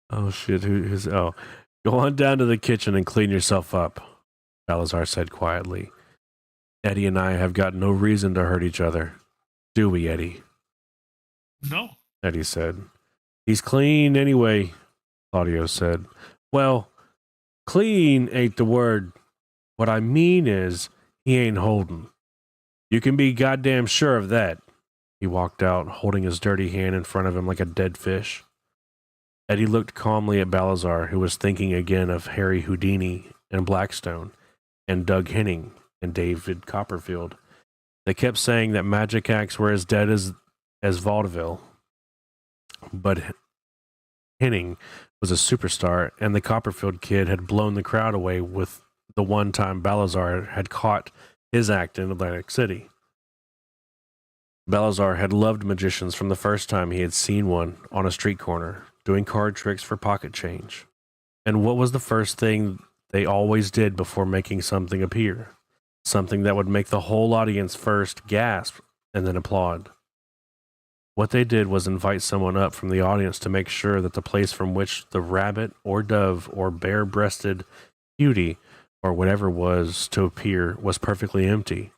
Oh, shit. Oh, go on down to the kitchen and clean yourself up, Balazar said quietly. Eddie and I have got no reason to hurt each other. Do we, Eddie? No. Eddie said. He's clean anyway, Claudio said. Well, clean ain't the word. What I mean is, he ain't holding. You can be goddamn sure of that. He walked out, holding his dirty hand in front of him like a dead fish. Eddie looked calmly at Balazar, who was thinking again of Harry Houdini and Blackstone, and Doug Henning and David Copperfield. They kept saying that magic acts were as dead as vaudeville. But Henning was a superstar, and the Copperfield kid had blown the crowd away with the one time Balazar had caught his act in Atlantic City. Balazar had loved magicians from the first time he had seen one on a street corner, doing card tricks for pocket change. And what was the first thing they always did before making something appear? Something that would make the whole audience first gasp and then applaud. What they did was invite someone up from the audience to make sure that the place from which the rabbit or dove or bare-breasted beauty or whatever was to appear was perfectly empty.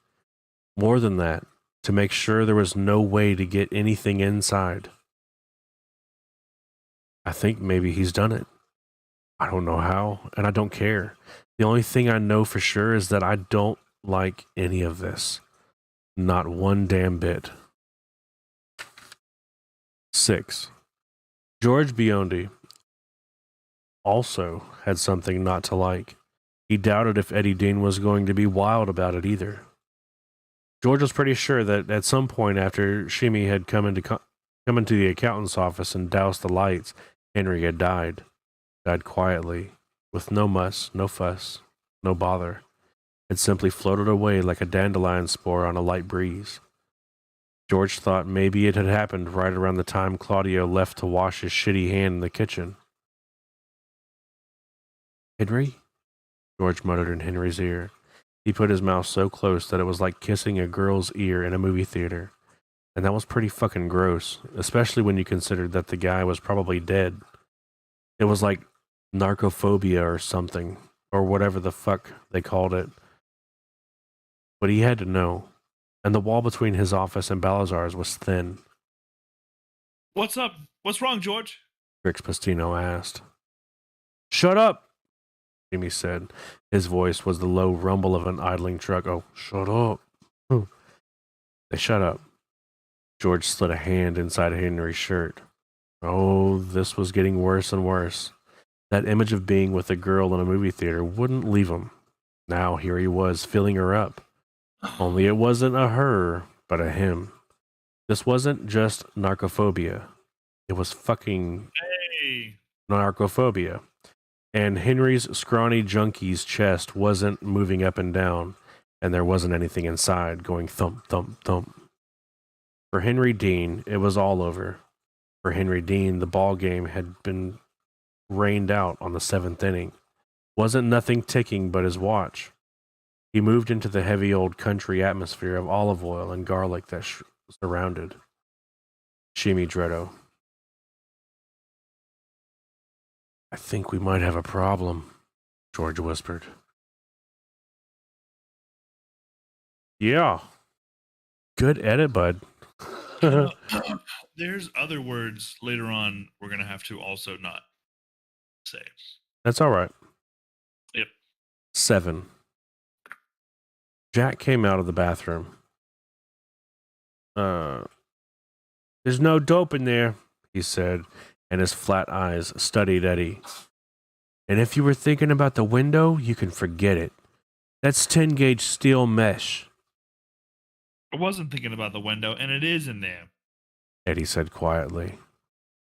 More than that, to make sure there was no way to get anything inside. I think maybe he's done it. I don't know how, and I don't care. The only thing I know for sure is that I don't like any of this. Not one damn bit. 6. George Biondi also had something not to like. He doubted if Eddie Dean was going to be wild about it either. George was pretty sure that at some point after Shimi had come into the accountant's office and doused the lights, Henry had died. Died quietly, with no muss, no fuss, no bother. Had simply floated away like a dandelion spore on a light breeze. George thought maybe it had happened right around the time Claudio left to wash his shitty hand in the kitchen. Henry? George muttered in Henry's ear. He put his mouth so close that it was like kissing a girl's ear in a movie theater. And that was pretty fucking gross, especially when you considered that the guy was probably dead. It was like narcophobia or something, or whatever the fuck they called it. But he had to know, and the wall between his office and Balazar's was thin. What's up? What's wrong, George? Trix Pastino asked. Shut up, Jimmy said. His voice was the low rumble of an idling truck. Oh, shut up. They shut up. George slid a hand inside Henry's shirt. Oh, this was getting worse and worse. That image of being with a girl in a movie theater wouldn't leave him. Now here he was, filling her up. Only it wasn't a her, but a him. This wasn't just narcophobia. It was fucking narcophobia. And Henry's scrawny junkie's chest wasn't moving up and down, and there wasn't anything inside going thump, thump, thump. For Henry Dean, it was all over. For Henry Dean, the ball game had been rained out on the 7th inning. Wasn't nothing ticking but his watch. He moved into the heavy old country atmosphere of olive oil and garlic that surrounded Shimi Dretto. I think we might have a problem, George whispered. Yeah. Good edit, bud. There's other words later on we're going to have to also not say. That's all right. Yep. 7. Jack came out of the bathroom. There's no dope in there, he said, and his flat eyes studied Eddie. And if you were thinking about the window, you can forget it. That's 10-gauge steel mesh. I wasn't thinking about the window, and it is in there. Eddie said quietly.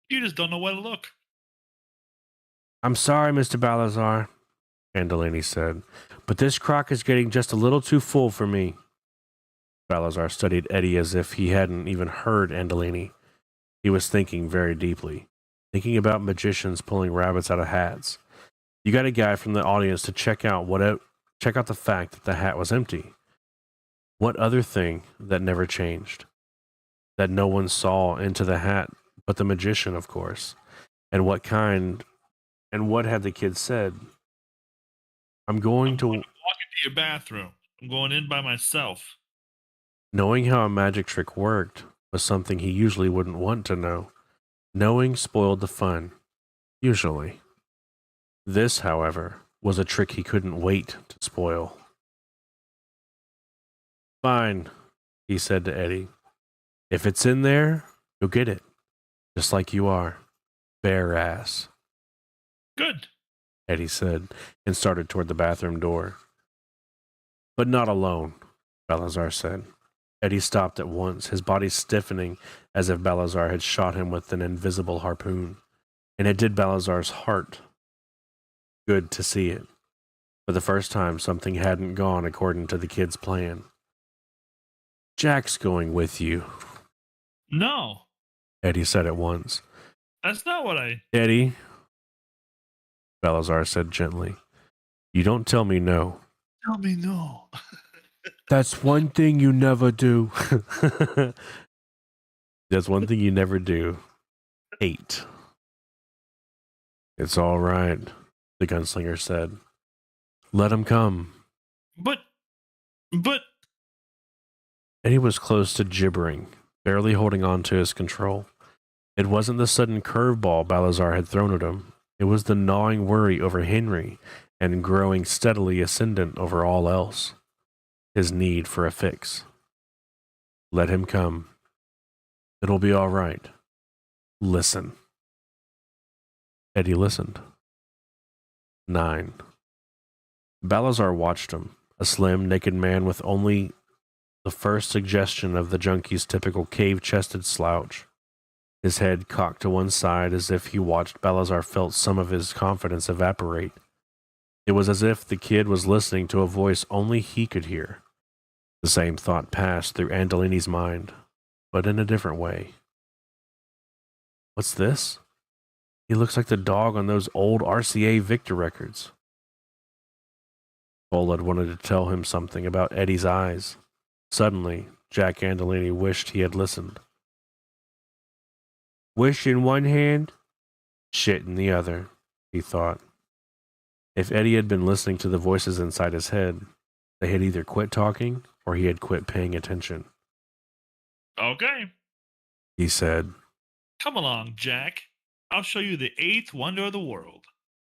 You just don't know where to look. I'm sorry, Mr. Balazar. Andolini said. But this crock is getting just a little too full for me. Balazar studied Eddie as if he hadn't even heard Andolini. He was thinking very deeply, thinking about magicians pulling rabbits out of hats. You got a guy from the audience to check out the fact that the hat was empty. What other thing that never changed? That no one saw into the hat but the magician, of course. And what had the kid said? I'm going to walk into your bathroom. I'm going in by myself. Knowing how a magic trick worked was something he usually wouldn't want to know. Knowing spoiled the fun. Usually. This, however, was a trick he couldn't wait to spoil. Fine, he said to Eddie. If it's in there, you'll get it. Just like you are. Bare ass. Good, Eddie said, and started toward the bathroom door. But not alone, Balazar said. Eddie stopped at once, his body stiffening as if Balazar had shot him with an invisible harpoon. And it did Balazar's heart good to see it. For the first time, something hadn't gone according to the kid's plan. Jack's going with you, No, Eddie said at once. that's not what I... Eddie, Balazar said gently, you don't tell me no. Tell me no. That's one thing you never do. That's one thing you never do. 8. It's all right, the gunslinger said. Let him come. But... Eddie was close to gibbering, barely holding on to his control. It wasn't the sudden curveball Balazar had thrown at him. It was the gnawing worry over Henry and growing steadily ascendant over all else. His need for a fix. Let him come. It'll be all right. Listen. Eddie listened. 9. Balazar watched him, a slim, naked man with only the first suggestion of the junkie's typical cave-chested slouch. His head cocked to one side as if he watched Balazar felt some of his confidence evaporate. It was as if the kid was listening to a voice only he could hear. The same thought passed through Andolini's mind, but in a different way. What's this? He looks like the dog on those old RCA Victor records. Bolad wanted to tell him something about Eddie's eyes. Suddenly, Jack Andolini wished he had listened. Wish in one hand, shit in the other, he thought. If Eddie had been listening to the voices inside his head, they had either quit talking or he had quit paying attention. Okay. He said. Come along, Jack. I'll show you the 8th wonder of the world.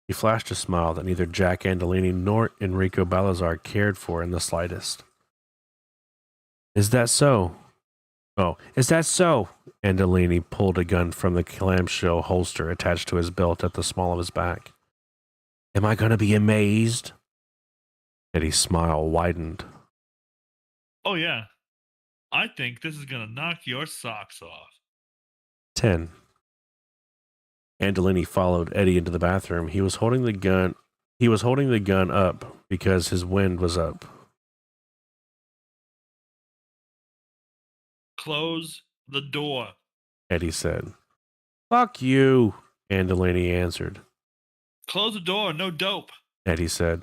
He flashed a smile that neither Jack Andolini nor Enrico Balazar cared for in the slightest. Is that so? Oh, is that so? Andolini pulled a gun from the clamshell holster attached to his belt at the small of his back. Am I going to be amazed? Eddie's smile widened. Oh, yeah. I think this is going to knock your socks off. 10. Andolini followed Eddie into the bathroom. He was holding the gun up because his wind was up. Close the door, Eddie said. Fuck you, Andolini answered. Close the door, no dope. Eddie said.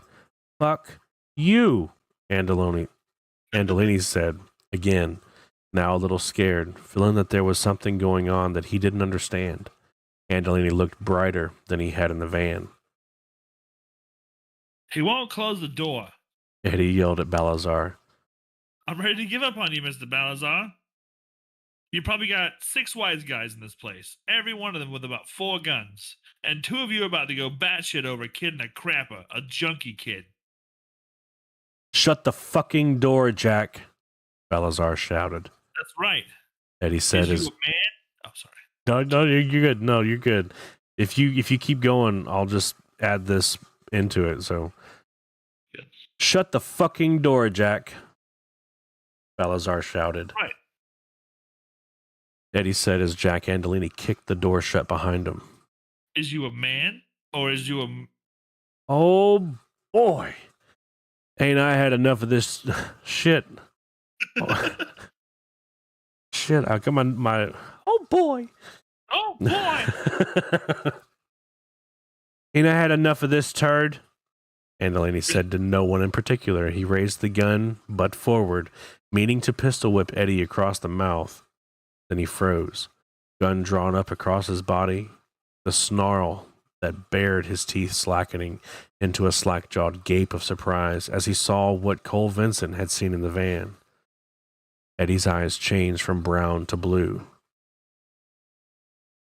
Fuck you, Andolini said, again, now a little scared, feeling that there was something going on that he didn't understand. Andolini looked brighter than he had in the van. He won't close the door. Eddie yelled at Balazar. I'm ready to give up on you, Mr. Balazar. You probably got 6 wise guys in this place, every one of them with about 4 guns, and 2 of you are about to go batshit over a kid in a crapper, a junkie kid. Shut the fucking door, Jack, Balazar shouted. That's right. Eddie said Is you a man? Oh, sorry. No, you're good. No, you're good. If you keep going, I'll just add this into it, so. Good. Shut the fucking door, Jack, Balazar shouted. Right. Eddie said as Jack Andolini kicked the door shut behind him. Is you a man? Or is you a... Oh, Boy, ain't I had enough of this shit. Shit, I come on my. Oh boy. Oh boy! Ain't I had enough of this turd? Andolini said to no one in particular. He raised the gun, butt forward, meaning to pistol whip Eddie across the mouth. Then he froze, gun drawn up across his body, the snarl that bared his teeth slackening into a slack-jawed gape of surprise as he saw what Cole Vincent had seen in the van. Eddie's eyes changed from brown to blue.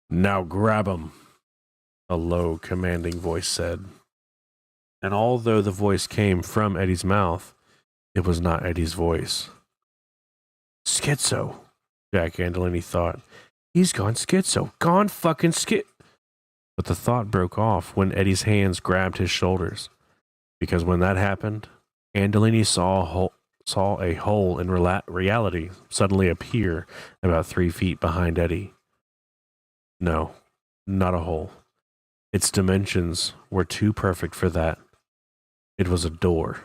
Now grab him, a low, commanding voice said. And although the voice came from Eddie's mouth, it was not Eddie's voice. Schizo, Jack Andolini thought. He's gone schizo. Gone fucking schizo. But the thought broke off when Eddie's hands grabbed his shoulders. Because when that happened, Andolini saw a hole in reality suddenly appear about 3 feet behind Eddie. No, not a hole. Its dimensions were too perfect for that. It was a door.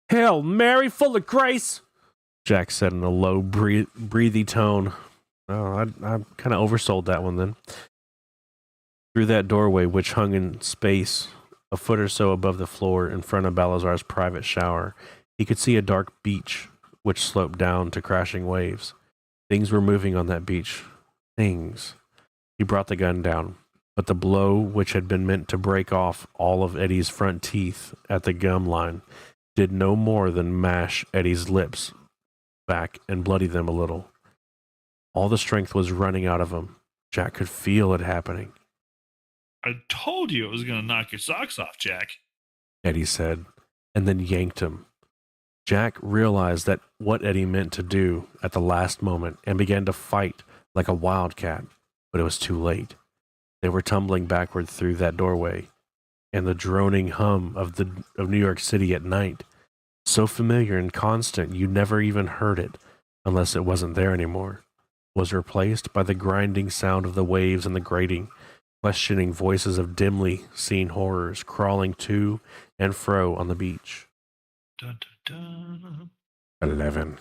Hail Mary, full of grace, Jack said in a low, breathy tone. Oh, I kind of oversold that one then. Through that doorway, which hung in space a foot or so above the floor in front of Balazar's private shower, he could see a dark beach which sloped down to crashing waves. Things were moving on that beach. Things. He brought the gun down, but the blow, which had been meant to break off all of Eddie's front teeth at the gum line, did no more than mash Eddie's lips back and bloody them a little. All the strength was running out of him. Jack could feel it happening. I told you it was going to knock your socks off, Jack. Eddie said, and then yanked him. Jack realized that what Eddie meant to do at the last moment and began to fight like a wildcat, but it was too late. They were tumbling backward through that doorway, and the droning hum of New York City at night, so familiar and constant you never even heard it unless it wasn't there anymore, was replaced by the grinding sound of the waves and the grating, questioning voices of dimly seen horrors crawling to and fro on the beach. Dun, dun, dun. 11.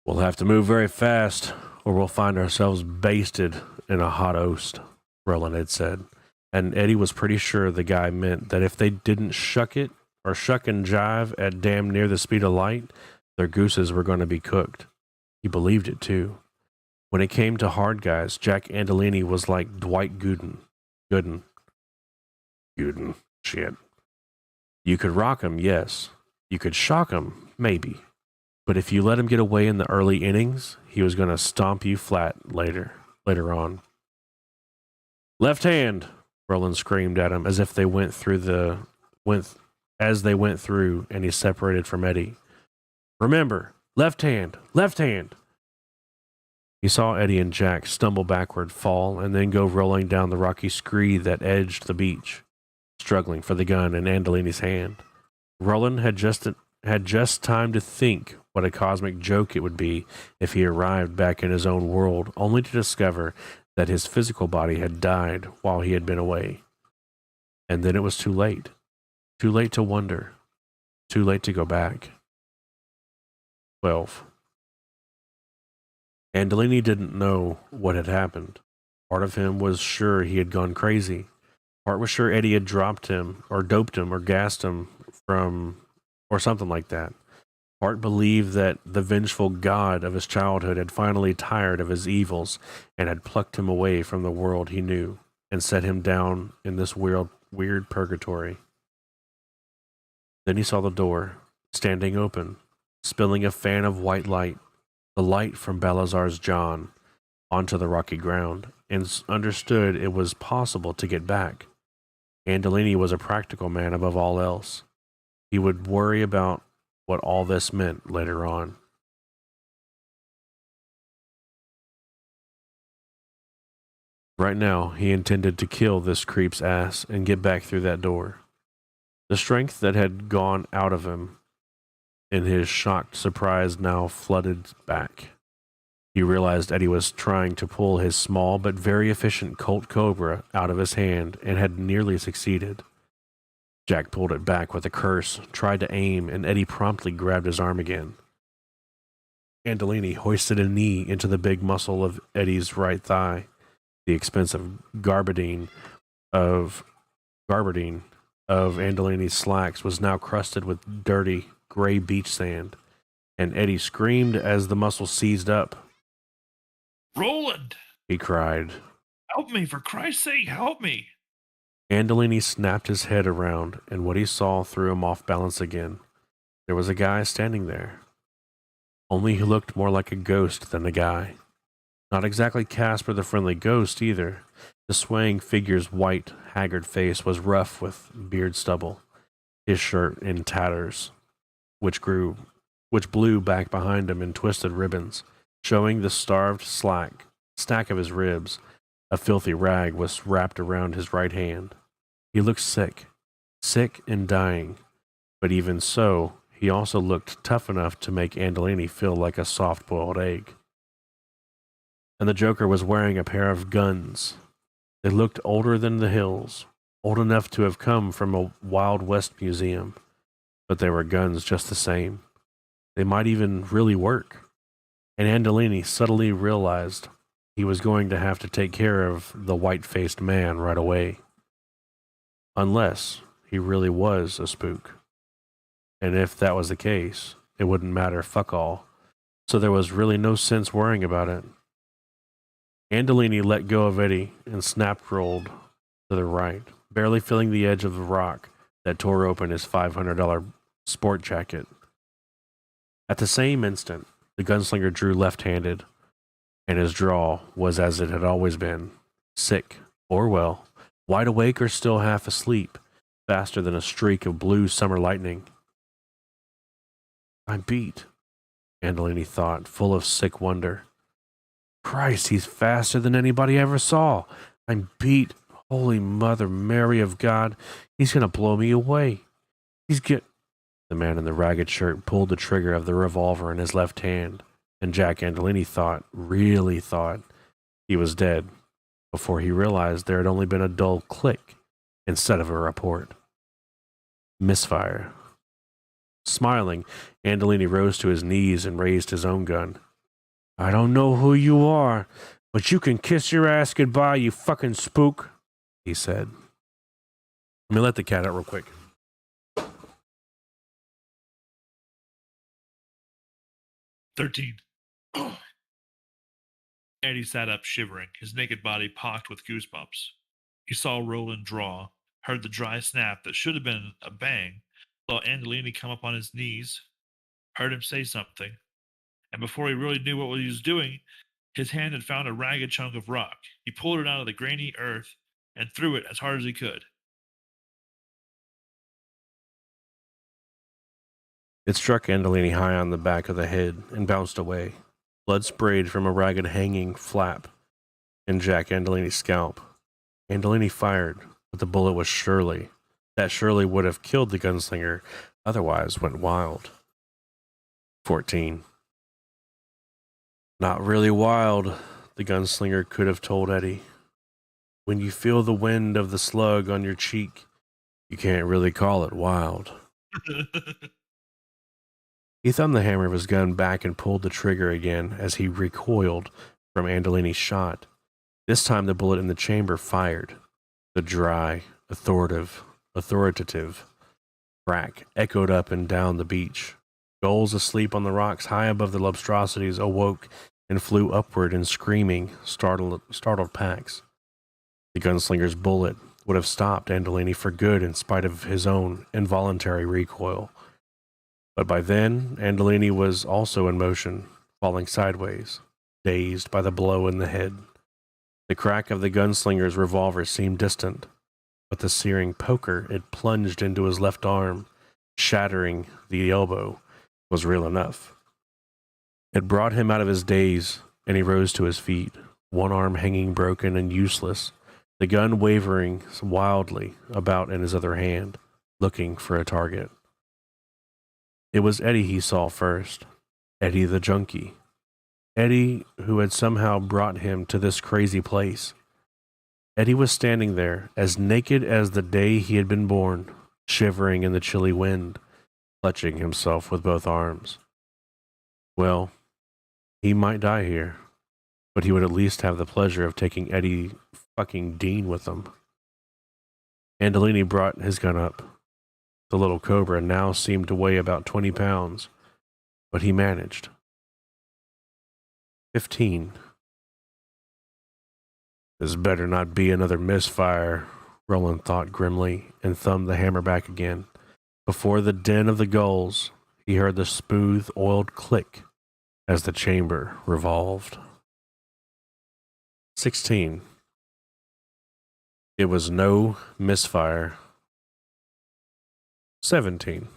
We'll have to move very fast, or we'll find ourselves basted in a hot oast, Roland had said. And Eddie was pretty sure the guy meant that if they didn't shuck and jive at damn near the speed of light, their gooses were going to be cooked. He believed it, too. When it came to hard guys, Jack Andolini was like Dwight Gooden. Shit. You could rock him, yes. You could shock him, maybe. But if you let him get away in the early innings, he was going to stomp you flat later on. Left hand, Roland screamed at him as they went through, and he separated from Eddie. Remember, left hand, left hand. He saw Eddie and Jack stumble backward, fall, and then go rolling down the rocky scree that edged the beach, struggling for the gun in Andolini's hand. Roland had just time to think what a cosmic joke it would be if he arrived back in his own world, only to discover that his physical body had died while he had been away. And then it was too late. Too late to wonder. Too late to go back. 12. Andolini didn't know what had happened. Part of him was sure he had gone crazy. Part was sure Eddie had dropped him, or doped him, or gassed him or something like that. Part believed that the vengeful god of his childhood had finally tired of his evils and had plucked him away from the world he knew and set him down in this weird purgatory. Then he saw the door, standing open, spilling a fan of white light, the light from Balazar's John, onto the rocky ground, and understood it was possible to get back. Andolini was a practical man above all else. He would worry about what all this meant later on. Right now, he intended to kill this creep's ass and get back through that door. The strength that had gone out of him in his shocked surprise now flooded back. He realized Eddie was trying to pull his small but very efficient Colt Cobra out of his hand and had nearly succeeded. Jack pulled it back with a curse, tried to aim, and Eddie promptly grabbed his arm again. Andolini hoisted a knee into the big muscle of Eddie's right thigh. The expensive gabardine of Andolini's slacks was now crusted with dirty, gray beach sand, and Eddie screamed as the muscle seized up. Roland, He cried. help me, for Christ's sake, help me. Andolini snapped his head around, and what he saw threw him off balance again. There was a guy standing there. Only he looked more like a ghost than a guy. Not exactly Casper the Friendly Ghost either. The swaying figure's white, haggard face was rough with beard stubble, his shirt in tatters, which blew back behind him in twisted ribbons, showing the starved stack of his ribs. A filthy rag was wrapped around his right hand. He looked sick and dying, but even so, he also looked tough enough to make Andolini feel like a soft-boiled egg. And the Joker was wearing a pair of guns. They looked older than the hills, old enough to have come from a Wild West museum, but they were guns just the same. They might even really work. And Andolini suddenly realized he was going to have to take care of the white-faced man right away. Unless he really was a spook. And if that was the case, it wouldn't matter fuck all. So there was really no sense worrying about it. Andolini let go of Eddie and snap-rolled to the right, barely feeling the edge of the rock that tore open his $500 sport jacket. At the same instant, the gunslinger drew left-handed, and his draw was as it had always been, sick or well, wide awake or still half asleep, faster than a streak of blue summer lightning. I'm beat, Andolini thought, full of sick wonder. Christ, he's faster than anybody ever saw. I'm beat. Holy Mother Mary of God, he's going to blow me away. The man in the ragged shirt pulled the trigger of the revolver in his left hand, and Jack Andolini really thought, he was dead, before he realized there had only been a dull click instead of a report. Misfire. Smiling, Andolini rose to his knees and raised his own gun. I don't know who you are, but you can kiss your ass goodbye, you fucking spook, he said. Let me let the cat out real quick. 13. Eddie sat up shivering, his naked body pocked with goosebumps. He saw Roland draw, heard the dry snap that should have been a bang, saw Andolini come up on his knees, heard him say something, and before he really knew what he was doing, his hand had found a ragged chunk of rock. He pulled it out of the grainy earth and threw it as hard as he could. It struck Andolini high on the back of the head and bounced away. Blood sprayed from a ragged hanging flap in Jack Andolini's scalp. Andolini fired, but the bullet was surely would have killed the gunslinger, otherwise went wild. 14. Not really wild, the gunslinger could have told Eddie. When you feel the wind of the slug on your cheek, you can't really call it wild. He thumbed the hammer of his gun back and pulled the trigger again as he recoiled from Andolini's shot. This time the bullet in the chamber fired. The dry, authoritative crack echoed up and down the beach. Gulls asleep on the rocks high above the lobstrosities awoke and flew upward in screaming, startled packs. The gunslinger's bullet would have stopped Andolini for good in spite of his own involuntary recoil. But by then, Andolini was also in motion, falling sideways, dazed by the blow in the head. The crack of the gunslinger's revolver seemed distant, but the searing poker it plunged into his left arm, shattering the elbow, was real enough. It brought him out of his daze, and he rose to his feet, one arm hanging broken and useless, the gun wavering wildly about in his other hand, looking for a target. It was Eddie he saw first, Eddie the junkie. Eddie, who had somehow brought him to this crazy place. Eddie was standing there, as naked as the day he had been born, shivering in the chilly wind, clutching himself with both arms. Well, he might die here, but he would at least have the pleasure of taking Eddie fucking Dean with him. Andolini brought his gun up. The little cobra now seemed to weigh about 20 pounds, but he managed. 15. This better not be another misfire, Roland thought grimly, and thumbed the hammer back again. Before the din of the gulls, he heard the smooth, oiled click as the chamber revolved. 16. It was no misfire. 17.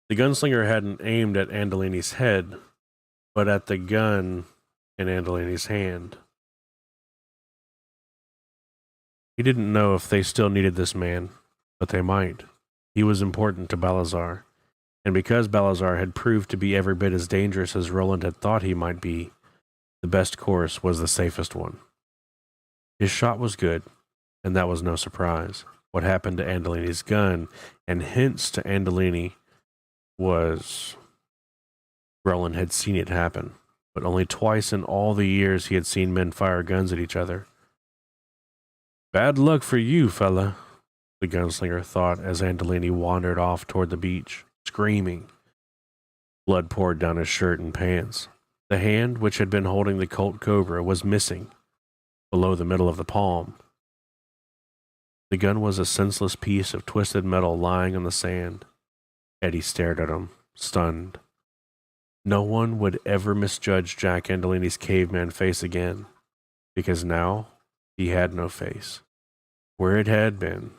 The gunslinger hadn't aimed at Andolini's head, but at the gun in Andolini's hand. He didn't know if they still needed this man, but they might. He was important to Balazar, and because Balazar had proved to be every bit as dangerous as Roland had thought he might be, the best course was the safest one. His shot was good, and that was no surprise. What happened to Andolini's gun, and hints to Andolini, was Roland had seen it happen, but only twice in all the years he had seen men fire guns at each other. Bad luck for you, fella, the gunslinger thought as Andolini wandered off toward the beach, screaming. Blood poured down his shirt and pants. The hand which had been holding the Colt Cobra was missing, below the middle of the palm. The gun was a senseless piece of twisted metal lying on the sand. Eddie stared at him, stunned. No one would ever misjudge Jack Andolini's caveman face again, because now he had no face. Where it had been,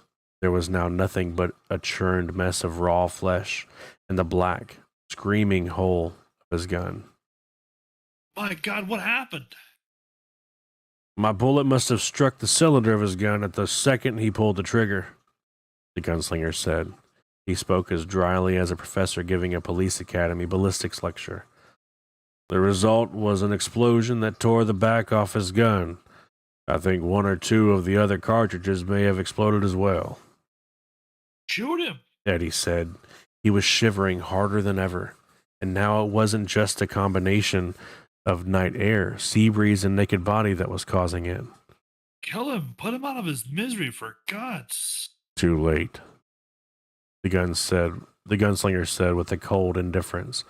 there was now nothing but a churned mess of raw flesh and the black, screaming hole of his gun. My God, what happened? My bullet must have struck the cylinder of his gun at the second he pulled the trigger, the gunslinger said. He spoke as dryly as a professor giving a police academy ballistics lecture. The result was an explosion that tore the back off his gun. I think one or two of the other cartridges may have exploded as well. Shoot him, Eddie said. He was shivering harder than ever, and now it wasn't just a combination of night air, sea breeze, and naked body that was causing it. kill him, put him out of his misery for God's. Too late, the gunslinger said with a cold indifference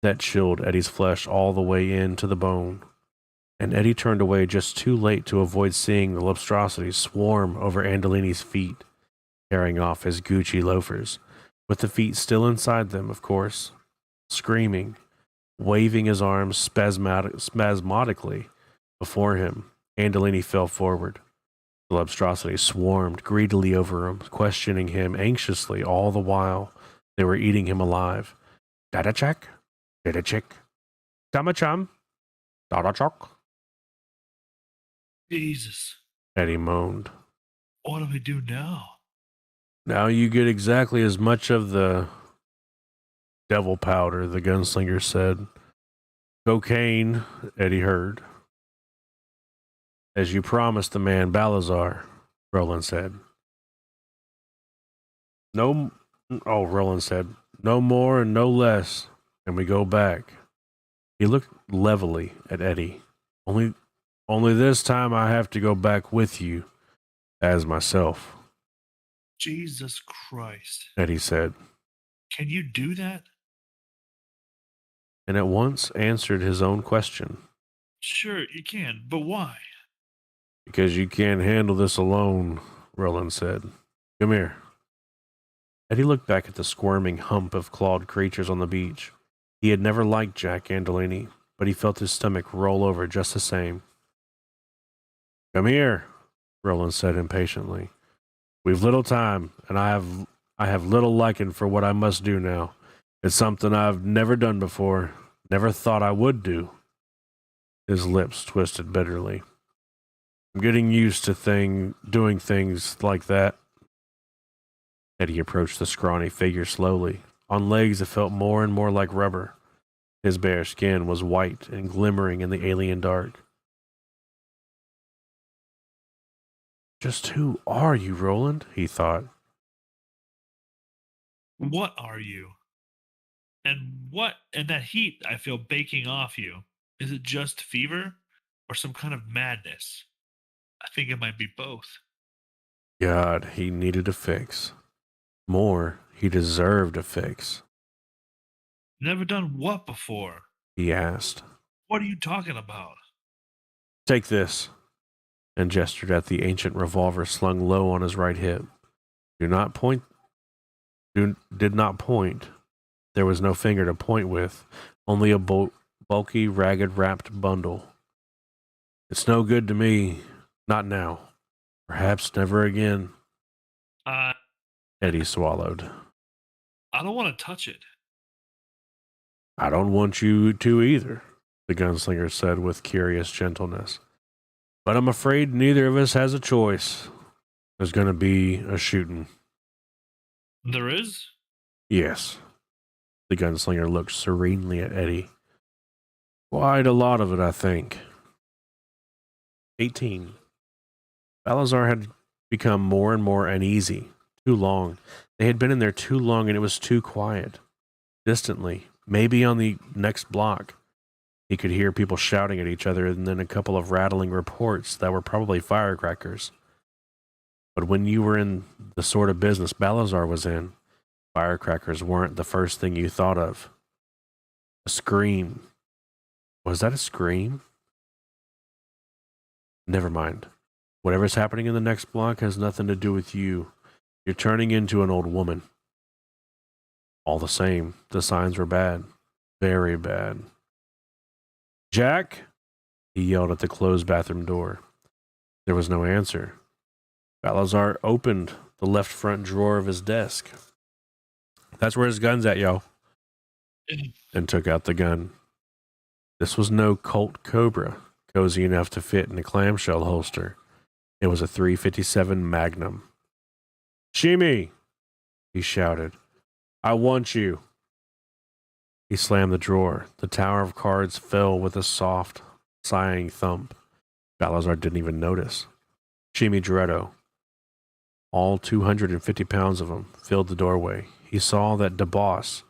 that chilled Eddie's flesh all the way in to the bone. And Eddie turned away just too late to avoid seeing the Lobstrosity swarm over Andolini's feet, tearing off his Gucci loafers, with the feet still inside them, of course, screaming, waving his arms spasmodically before him. Andolini fell forward. The Lobstrosity swarmed greedily over him, questioning him anxiously all the while they were eating him alive. Dada check? Dada chick? Dama chum? Dada chok? Jesus, Eddie moaned. what do we do now? Now you get exactly as much of the devil powder, the gunslinger said. Cocaine, Eddie heard. As you promised the man Balazar, Roland said. Roland said, no more and no less, and we go back. He looked levelly at Eddie. Only this time I have to go back with you as myself, Jesus Christ. Eddie said, Can you do that? and at once answered his own question. Sure, you can, but why? Because you can't handle this alone, Roland said. Come here. Eddie looked back at the squirming hump of clawed creatures on the beach. He had never liked Jack Andolini, but he felt his stomach roll over just the same. Come here, Roland said impatiently. We've little time, and I have little liking for what I must do now. It's something I've never done before, never thought I would do. His lips twisted bitterly. I'm getting used to doing things like that. Eddie approached the scrawny figure slowly, on legs that felt more and more like rubber. His bare skin was white and glimmering in the alien dark. Just who are you, Roland? He thought. What are you? And what in that heat I feel baking off you? Is it just fever or some kind of madness? I think it might be both. God, he needed a fix. More, he deserved a fix. Never done what before? He asked. What are you talking about? Take this, and gestured at the ancient revolver slung low on his right hip. Did not point. There was no finger to point with, only a bulky, ragged wrapped bundle. It's no good to me. Not now. Perhaps never again. Eddie swallowed. I don't want to touch it. I don't want you to either, the gunslinger said with curious gentleness. But I'm afraid neither of us has a choice. There's going to be a shooting. There is? Yes. The gunslinger looked serenely at Eddie. Quite a lot of it, I think. 18. Balazar had become more and more uneasy. Too long. They had been in there too long and it was too quiet. Distantly, maybe on the next block, he could hear people shouting at each other and then a couple of rattling reports that were probably firecrackers. But when you were in the sort of business Balazar was in, firecrackers weren't the first thing you thought of. A scream. Was that a scream? Never mind. Whatever's happening in the next block has nothing to do with you. You're turning into an old woman. All the same, the signs were bad. Very bad. Jack? He yelled at the closed bathroom door. There was no answer. Balazar opened the left front drawer of his desk. That's where his gun's at, yo. And took out the gun. This was no Colt Cobra, cozy enough to fit in a clamshell holster. It was a .357 Magnum. Shimi! He shouted. I want you. He slammed the drawer. The tower of cards fell with a soft, sighing thump. Balazar didn't even notice. Shimi Dreddo, all 250 pounds of him, filled the doorway. He saw that DeBoss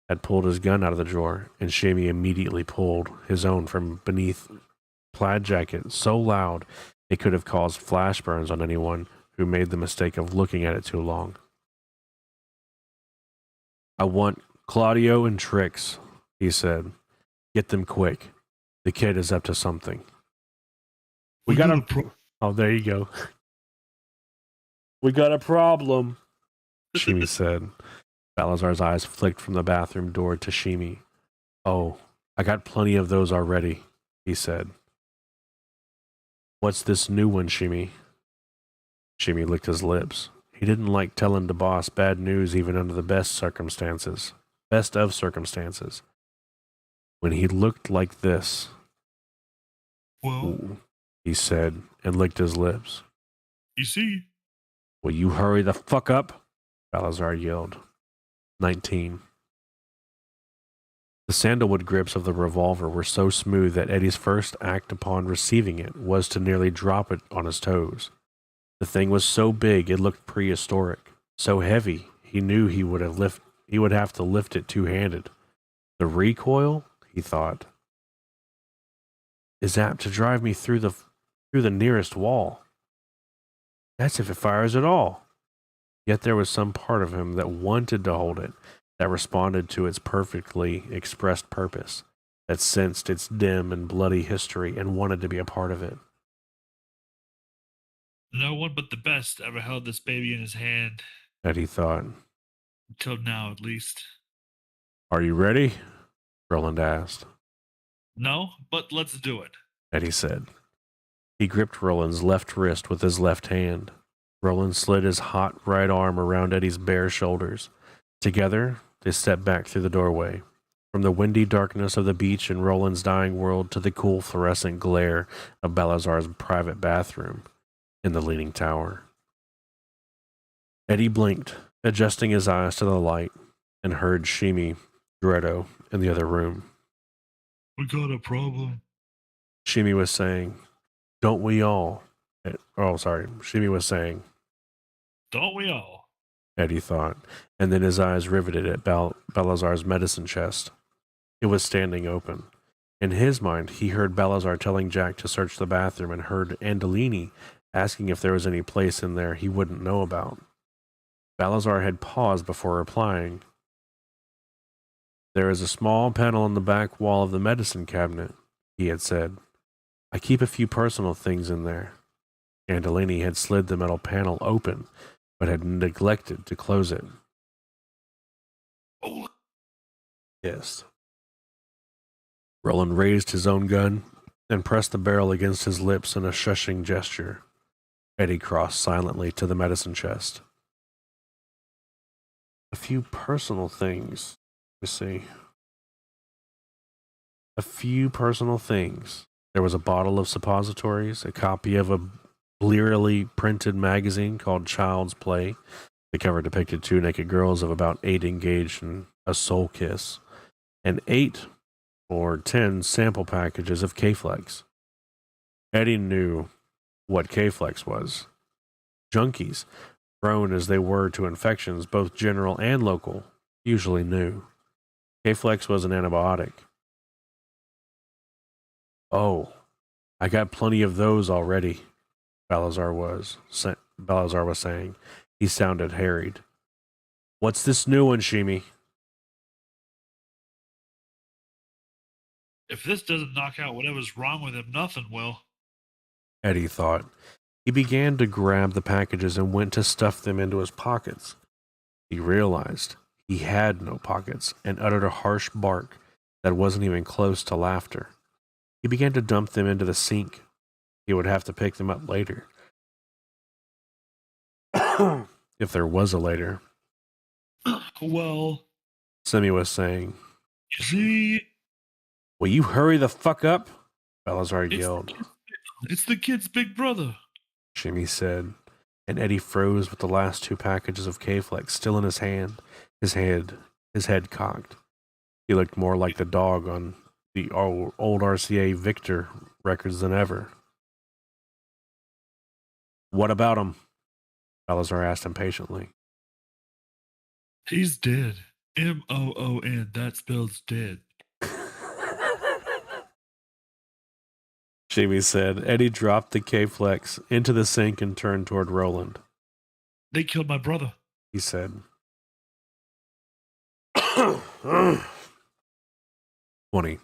had pulled his gun out of the drawer, and Shami immediately pulled his own from beneath plaid jacket so loud it could have caused flash burns on anyone who made the mistake of looking at it too long. I want Claudio and Trix, he said. Get them quick. The kid is up to something. We got a Oh, there you go. We got a problem, Shimi said. Balazar's eyes flicked from the bathroom door to Shimi. Oh, I got plenty of those already, he said. What's this new one, Shimi? Shimi licked his lips. He didn't like telling DeBoss bad news even under the best of circumstances. When he looked like this, Well, he said, and licked his lips. You see? Will you hurry the fuck up? Balazar yelled. 19. The sandalwood grips of the revolver were so smooth that Eddie's first act upon receiving it was to nearly drop it on his toes. The thing was so big it looked prehistoric, so heavy he knew he would have to lift it two-handed. The recoil, he thought, is apt to drive me through the nearest wall. That's if it fires at all. Yet there was some part of him that wanted to hold it, that responded to its perfectly expressed purpose, that sensed its dim and bloody history and wanted to be a part of it. No one but the best ever held this baby in his hand. Eddie thought. Until now, at least. Are you ready? Roland asked. No, but let's do it, Eddie said. He gripped Roland's left wrist with his left hand. Roland slid his hot right arm around Eddie's bare shoulders. Together, they stepped back through the doorway, from the windy darkness of the beach in Roland's dying world to the cool fluorescent glare of Balazar's private bathroom in the leaning tower. Eddie blinked, adjusting his eyes to the light, and heard Shimi Dreddo in the other room. We got a problem. Shimi was saying, don't we all? Oh, sorry. Shimi was saying, Don't we all? Eddie thought, and then his eyes riveted at Balazar's medicine chest. It was standing open. In his mind, he heard Balazar telling Jack to search the bathroom and heard Andolini asking if there was any place in there he wouldn't know about. Balazar had paused before replying. There is a small panel on the back wall of the medicine cabinet, he had said. I keep a few personal things in there. Andolini had slid the metal panel open, but had neglected to close it. Oh, Yes. Roland raised his own gun and pressed the barrel against his lips in a shushing gesture. Eddie crossed silently to the medicine chest. A few personal things, you see. A few personal things. There was a bottle of suppositories, a copy of a blearily printed magazine called Child's Play. The cover depicted two naked girls of about 8 engaged in a soul kiss, and 8 or 10 sample packages of K-Flex. Eddie knew what K-Flex was. Junkies, prone as they were to infections, both general and local, usually knew. K-Flex was an antibiotic. Oh, I got plenty of those already, Balazar was saying. He sounded harried. What's this new one, Shimi? if this doesn't knock out whatever's wrong with him, nothing will. Eddie thought. He began to grab the packages and went to stuff them into his pockets. He realized he had no pockets and uttered a harsh bark that wasn't even close to laughter. He began to dump them into the sink. He would have to pick them up later. If there was a later. Well, Semi was saying, you see, will you hurry the fuck up? Balazar It's- yelled. it's the kid's big brother. Shimmy said, and Eddie froze with the last 2 packages of K-Flex still in his hand, his head cocked. He looked more like the dog on the old RCA Victor records than ever. What about him? Balazar asked impatiently. He's dead. M-O-O-N. That spells dead. Shimmy said. Eddie dropped the K-Flex into the sink and turned toward Roland. They killed my brother. He said. 20.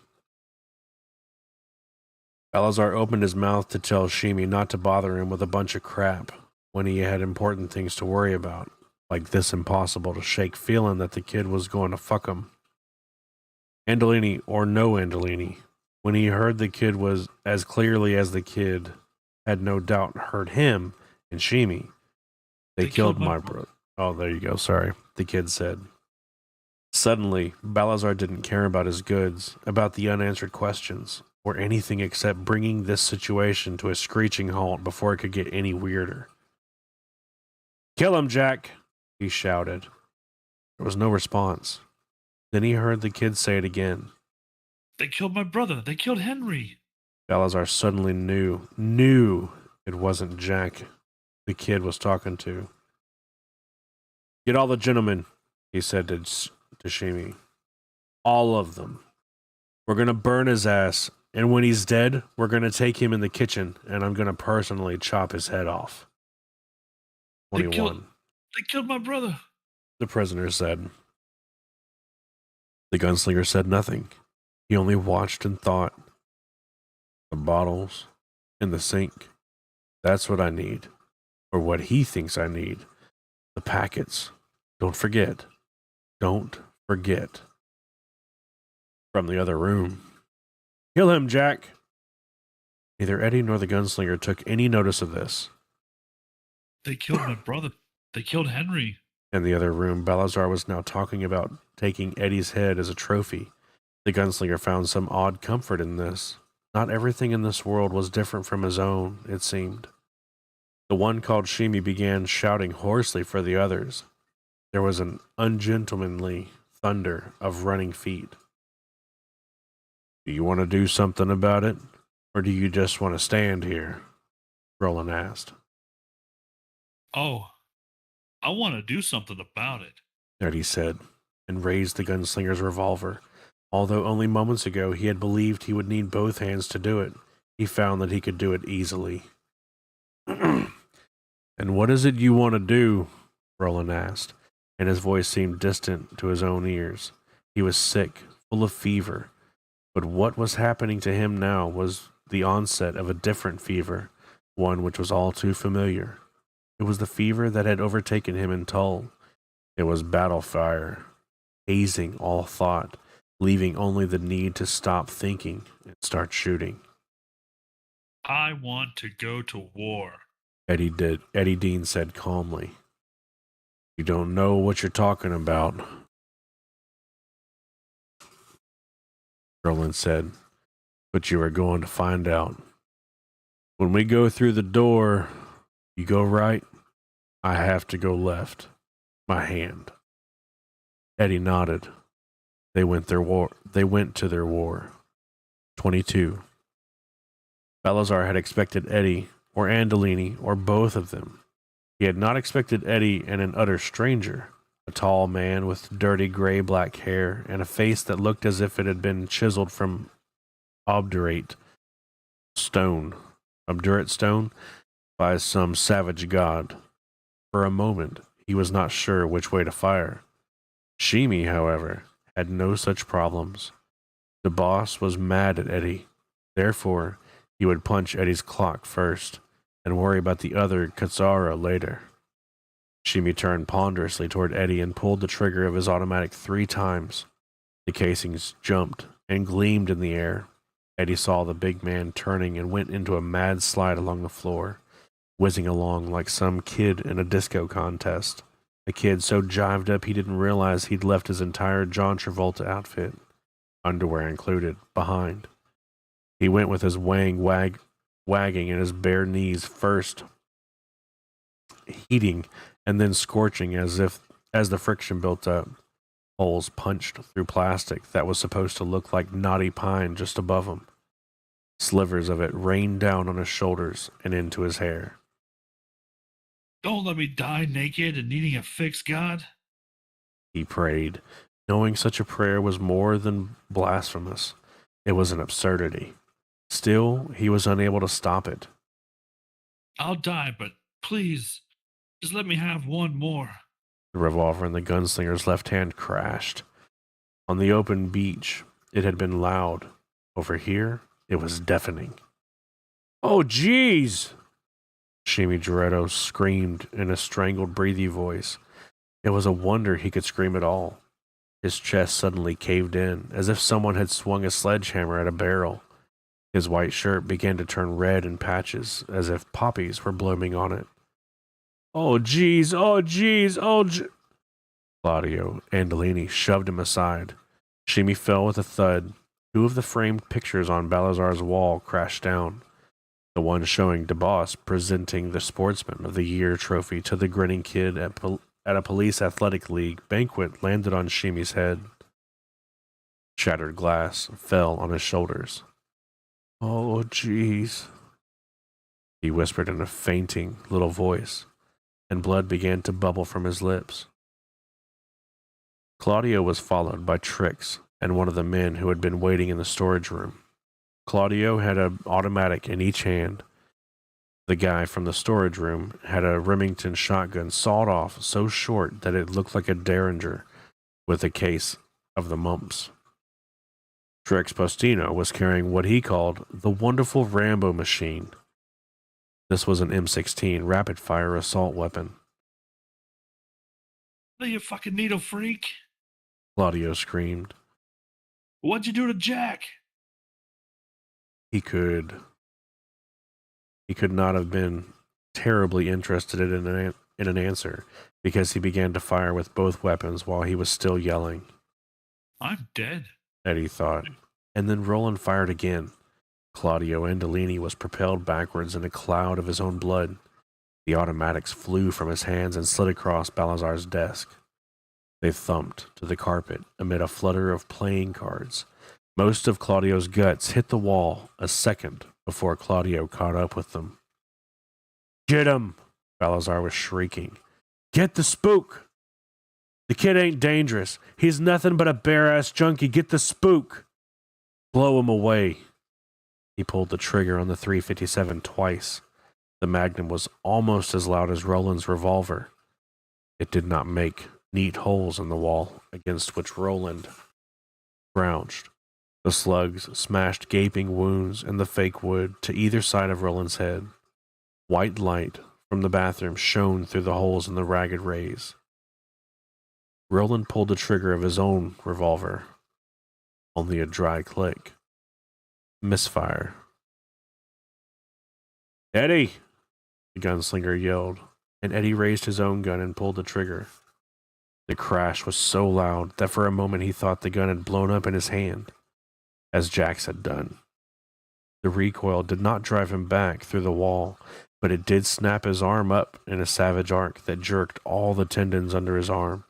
Balazar opened his mouth to tell Shimi not to bother him with a bunch of crap when he had important things to worry about, like this impossible to shake feeling that the kid was going to fuck him. Andolini or no Andolini, when he heard the kid was as clearly as the kid had no doubt heard him and Shimi. They killed my brother. Oh, there you go. Sorry, the kid said. Suddenly, Balazar didn't care about his goods, about the unanswered questions, or anything except bringing this situation to a screeching halt before it could get any weirder. Kill him, Jack, he shouted. There was no response. Then he heard the kid say it again. They killed my brother. They killed Henry. Balazar suddenly knew it wasn't Jack the kid was talking to. Get all the gentlemen, he said to Shimi. All of them. We're going to burn his ass, and when he's dead, we're going to take him in the kitchen, and I'm going to personally chop his head off. 21. They killed my brother. The prisoner said. The gunslinger said nothing. He only watched and thought. The bottles in the sink. That's what I need. Or what he thinks I need. The packets. Don't forget. Don't forget. From the other room. Kill him, Jack. Neither Eddie nor the gunslinger took any notice of this. They killed my brother. They killed Henry. In the other room, Balazar was now talking about taking Eddie's head as a trophy. The gunslinger found some odd comfort in this. Not everything in this world was different from his own, it seemed. The one called Shimi began shouting hoarsely for the others. There was an ungentlemanly thunder of running feet. Do you want to do something about it? Or do you just want to stand here? Roland asked. Oh, I want to do something about it. Eddie said, and raised the gunslinger's revolver. Although only moments ago he had believed he would need both hands to do it, he found that he could do it easily. And what is it you want to do? Roland asked, and his voice seemed distant to his own ears. He was sick, full of fever, but what was happening to him now was the onset of a different fever, one which was all too familiar. It was the fever that had overtaken him in Tull. It was battle fire, hazing all thought, leaving only the need to stop thinking and start shooting. I want to go to war. Eddie Dean said calmly. You don't know what you're talking about, Roland said, but you are going to find out. When we go through the door, you go right, I have to go left. My hand. Eddie nodded. They went to their war. 22. Balazar had expected Eddie or Andolini or both of them. He had not expected Eddie and an utter stranger, a tall man with dirty gray-black hair and a face that looked as if it had been chiseled from obdurate stone by some savage god. For a moment, he was not sure which way to fire. Shimi, however, had no such problems. The boss was mad at Eddie. Therefore, he would punch Eddie's clock first and worry about the other Katsara later. Shimi turned ponderously toward Eddie and pulled the trigger of his automatic 3 times. The casings jumped and gleamed in the air. Eddie saw the big man turning and went into a mad slide along the floor, whizzing along like some kid in a disco contest. A kid so jived up he didn't realize he'd left his entire John Travolta outfit, underwear included, behind. He went with his wagging and his bare knees first heating and then scorching as the friction built up. Holes punched through plastic that was supposed to look like knotty pine just above him. Slivers of it rained down on his shoulders and into his hair. Don't let me die naked and needing a fix, God. He prayed, knowing such a prayer was more than blasphemous. It was an absurdity. Still, he was unable to stop it. I'll die, but please, just let me have one more. The revolver in the gunslinger's left hand crashed. On the open beach, it had been loud. Over here, it was deafening. Oh, jeez! Shimi Geretto screamed in a strangled, breathy voice. It was a wonder he could scream at all. His chest suddenly caved in, as if someone had swung a sledgehammer at a barrel. His white shirt began to turn red in patches, as if poppies were blooming on it. Oh, jeez, oh, jeez, oh, Claudio Andolini shoved him aside. Shimi fell with a thud. 2 of the framed pictures on Balazar's wall crashed down. The one showing DeBoss presenting the Sportsman of the Year trophy to the grinning kid at a police athletic league banquet landed on Shimi's head. Shattered glass fell on his shoulders. Oh, jeez, he whispered in a fainting little voice, and blood began to bubble from his lips. Claudio was followed by Trix and one of the men who had been waiting in the storage room. Claudio had an automatic in each hand. The guy from the storage room had a Remington shotgun sawed off so short that it looked like a Derringer with a case of the mumps. Trix Postino was carrying what he called the wonderful Rambo machine. This was an M16 rapid-fire assault weapon. Are you fucking needle freak? Claudio screamed. What'd you do to Jack? He could not have been terribly interested in an answer because he began to fire with both weapons while he was still yelling. I'm dead, Eddie thought. And then Roland fired again. Claudio Andolini was propelled backwards in a cloud of his own blood. The automatics flew from his hands and slid across Balazar's desk. They thumped to the carpet amid a flutter of playing cards. Most of Claudio's guts hit the wall a second before Claudio caught up with them. Get him! Balazar was shrieking. Get the spook! The kid ain't dangerous. He's nothing but a bare-ass junkie. Get the spook! Blow him away. He pulled the trigger on the .357 twice. The magnum was almost as loud as Roland's revolver. It did not make neat holes in the wall against which Roland crouched. The slugs smashed gaping wounds in the fake wood to either side of Roland's head. White light from the bathroom shone through the holes in the ragged rays. Roland pulled the trigger of his own revolver. Only a dry click. Misfire. Eddie! The gunslinger yelled, and Eddie raised his own gun and pulled the trigger. The crash was so loud that for a moment he thought the gun had blown up in his hand, as Jax had done. The recoil did not drive him back through the wall, but it did snap his arm up in a savage arc that jerked all the tendons under his arm.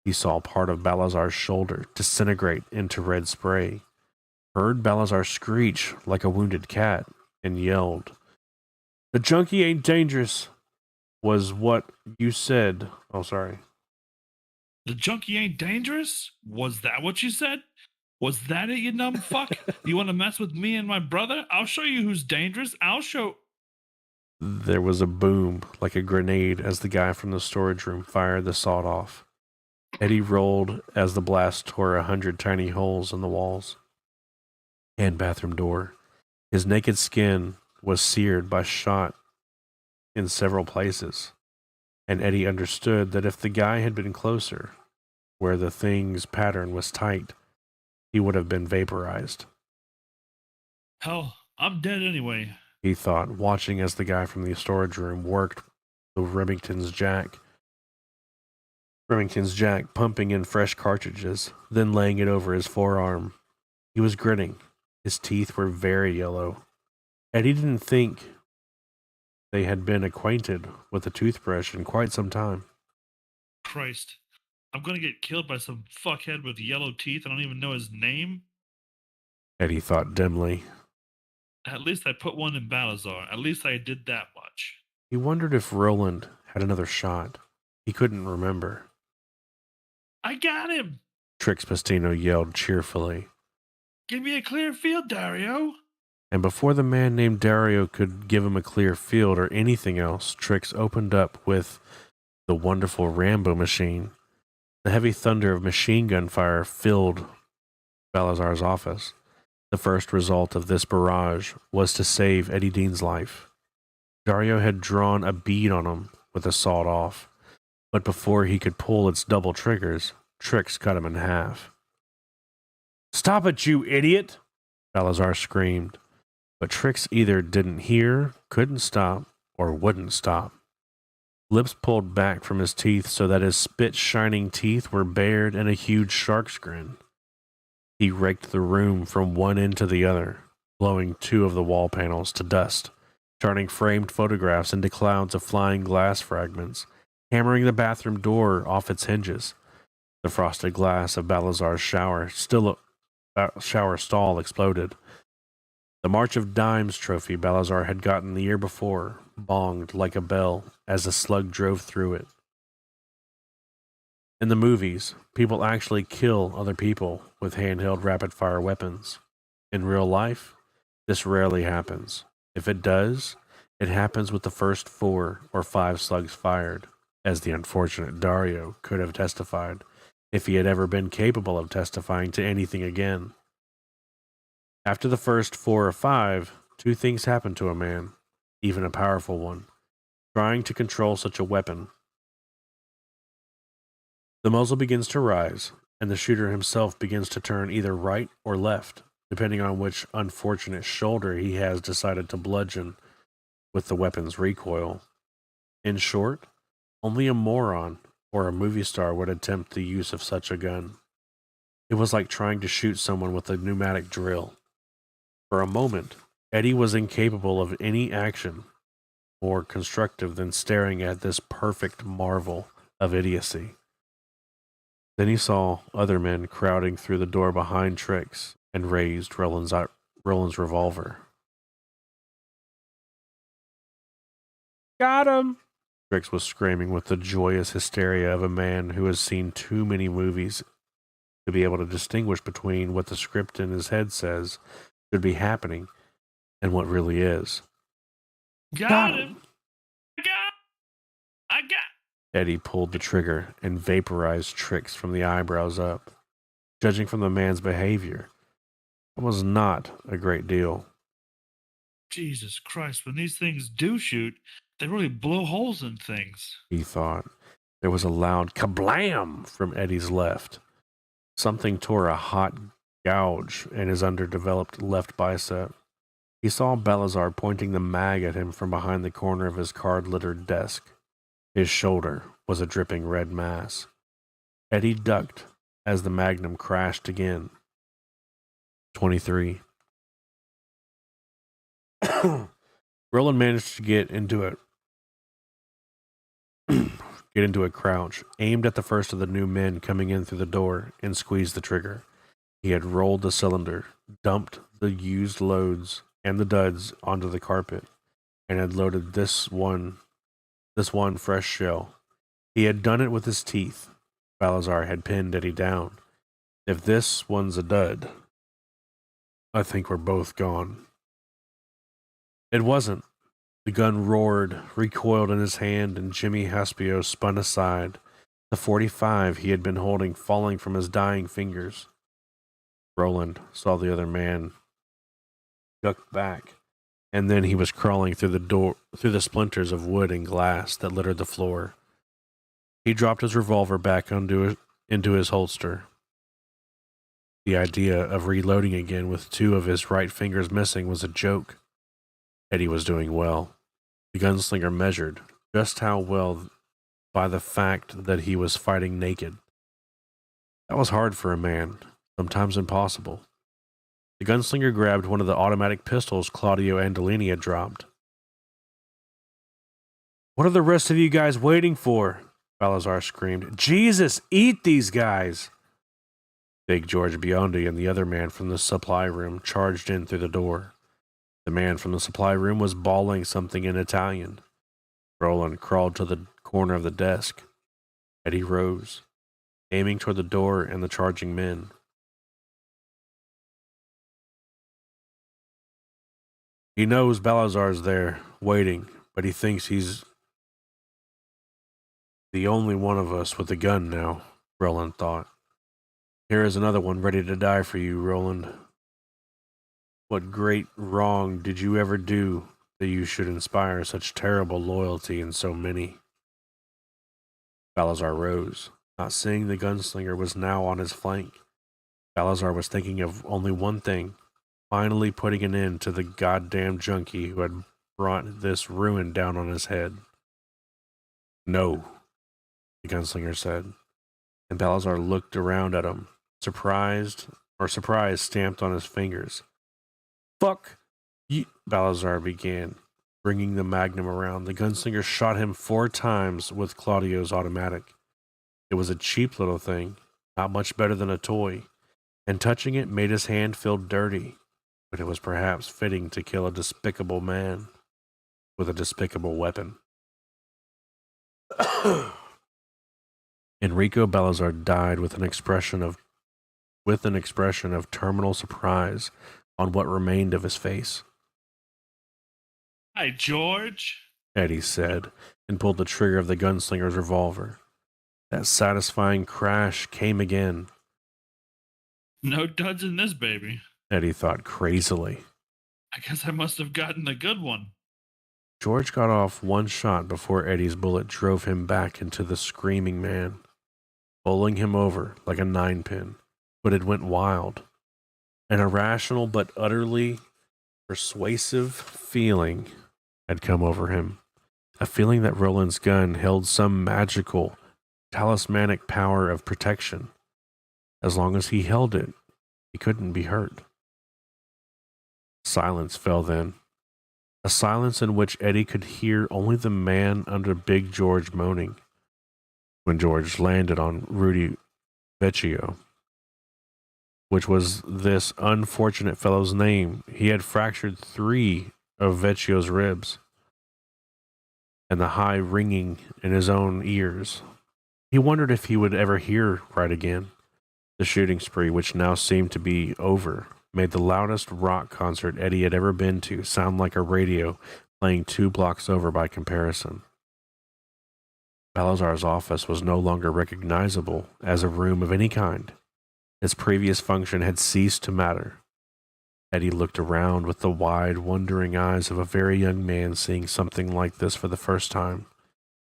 He saw part of Balazar's shoulder disintegrate into red spray, heard Balazar screech like a wounded cat, and yelled, "The junkie ain't dangerous," was what you said. Oh, sorry. The junkie ain't dangerous? Was that what you said? Was that it, you dumb fuck? You want to mess with me and my brother? I'll show you who's dangerous. I'll show... There was a boom like a grenade as the guy from the storage room fired the sawed-off. Eddie rolled as the blast tore 100 tiny holes in the walls and bathroom door. His naked skin was seared by shot in several places, and Eddie understood that if the guy had been closer, where the thing's pattern was tight, he would have been vaporized. Hell, I'm dead anyway. He thought, watching as the guy from the storage room worked the Remington's jack, pumping in fresh cartridges, then laying it over his forearm. He was grinning. His teeth were very yellow. Eddie didn't think they had been acquainted with a toothbrush in quite some time. Christ. I'm gonna get killed by some fuckhead with yellow teeth. I don't even know his name. Eddie thought dimly. At least I put one in Balazar. At least I did that much. He wondered if Roland had another shot. He couldn't remember. I got him! Trix Pastino yelled cheerfully. Give me a clear field, Dario. And before the man named Dario could give him a clear field or anything else, Trix opened up with the wonderful Rambo machine. The heavy thunder of machine gun fire filled Balazar's office. The first result of this barrage was to save Eddie Dean's life. Dario had drawn a bead on him with a sawed-off, but before he could pull its double triggers, Trix cut him in half. "Stop it, you idiot!" Balazar screamed, but Trix either didn't hear, couldn't stop, or wouldn't stop. Lips pulled back from his teeth so that his spit-shining teeth were bared in a huge shark's grin. He raked the room from one end to the other, blowing 2 of the wall panels to dust, turning framed photographs into clouds of flying glass fragments, hammering the bathroom door off its hinges. The frosted glass of Balazar's shower stall exploded. The March of Dimes trophy Balazar had gotten the year before bonged like a bell as a slug drove through it. In the movies, people actually kill other people with handheld rapid-fire weapons. In real life, this rarely happens. If it does, it happens with the first 4 or 5 slugs fired, as the unfortunate Dario could have testified, if he had ever been capable of testifying to anything again. After the first 4 or 5, 2 things happen to a man, even a powerful one, trying to control such a weapon. The muzzle begins to rise, and the shooter himself begins to turn either right or left, depending on which unfortunate shoulder he has decided to bludgeon with the weapon's recoil. In short, only a moron or a movie star would attempt the use of such a gun. It was like trying to shoot someone with a pneumatic drill. For a moment, Eddie was incapable of any action more constructive than staring at this perfect marvel of idiocy. Then he saw other men crowding through the door behind Trix and raised Roland's revolver. Got him! Trix was screaming with the joyous hysteria of a man who has seen too many movies to be able to distinguish between what the script in his head says should be happening and what really is. Got him. I got. Eddie pulled the trigger and vaporized Trix from the eyebrows up. Judging from the man's behavior, that was not a great deal. Jesus Christ, when these things do shoot, they really blow holes in things. He thought. There was a loud kablam from Eddie's left. Something tore a hot gouge in his underdeveloped left bicep. He saw Balazar pointing the mag at him from behind the corner of his card-littered desk. His shoulder was a dripping red mass. Eddie ducked as the magnum crashed again. 23. Roland managed to get into a crouch, aimed at the first of the new men coming in through the door, and squeezed the trigger. He had rolled the cylinder, dumped the used loads and the duds onto the carpet, and had loaded this one fresh shell. He had done it with his teeth. Balazar had pinned Eddie down. If this one's a dud, I think we're both gone. It wasn't. The gun roared, recoiled in his hand, and Jimmy Haspio spun aside, the .45 he had been holding falling from his dying fingers. Roland saw the other man duck back, and then he was crawling through the splinters of wood and glass that littered the floor. He dropped his revolver back into his holster. The idea of reloading again with two of his right fingers missing was a joke. Eddie was doing well. The gunslinger measured just how well by the fact that he was fighting naked. That was hard for a man, sometimes impossible. The gunslinger grabbed one of the automatic pistols Claudio Andolini had dropped. "What are the rest of you guys waiting for?" Balazar screamed. "Jesus, eat these guys!" Big George Biondi and the other man from the supply room charged in through the door. The man from the supply room was bawling something in Italian. Roland crawled to the corner of the desk. Eddie rose, aiming toward the door and the charging men. He knows Balazar's there, waiting, but he thinks he's the only one of us with a gun now, Roland thought. Here is another one ready to die for you, Roland. What great wrong did you ever do that you should inspire such terrible loyalty in so many? Balazar rose, not seeing the gunslinger was now on his flank. Balazar was thinking of only one thing, finally putting an end to the goddamn junkie who had brought this ruin down on his head. "No," the gunslinger said, and Balazar looked around at him, surprise stamped on his fingers. "Fuck you," Balazar began, bringing the magnum around. The gunslinger shot him 4 times with Claudio's automatic. It was a cheap little thing, not much better than a toy, and touching it made his hand feel dirty, but it was perhaps fitting to kill a despicable man with a despicable weapon. Enrico Balazar died with an expression of terminal surprise on what remained of his face. "Hi, George," Eddie said, and pulled the trigger of the gunslinger's revolver. That satisfying crash came again. "No duds in this baby." Eddie thought crazily. "I guess I must have gotten the good one." George got off one shot before Eddie's bullet drove him back into the screaming man, bowling him over like a 9-pin, but it went wild. An irrational but utterly persuasive feeling had come over him, a feeling that Roland's gun held some magical, talismanic power of protection. As long as he held it, he couldn't be hurt. Silence fell then, a silence in which Eddie could hear only the man under Big George moaning. When George landed on Rudy Vecchio, which was this unfortunate fellow's name. He had fractured 3 of Vecchio's ribs, and the high ringing in his own ears. He wondered if he would ever hear right again. The shooting spree, which now seemed to be over, made the loudest rock concert Eddie had ever been to sound like a radio playing 2 blocks over by comparison. Balazar's office was no longer recognizable as a room of any kind. Its previous function had ceased to matter. Eddie looked around with the wide, wondering eyes of a very young man seeing something like this for the first time.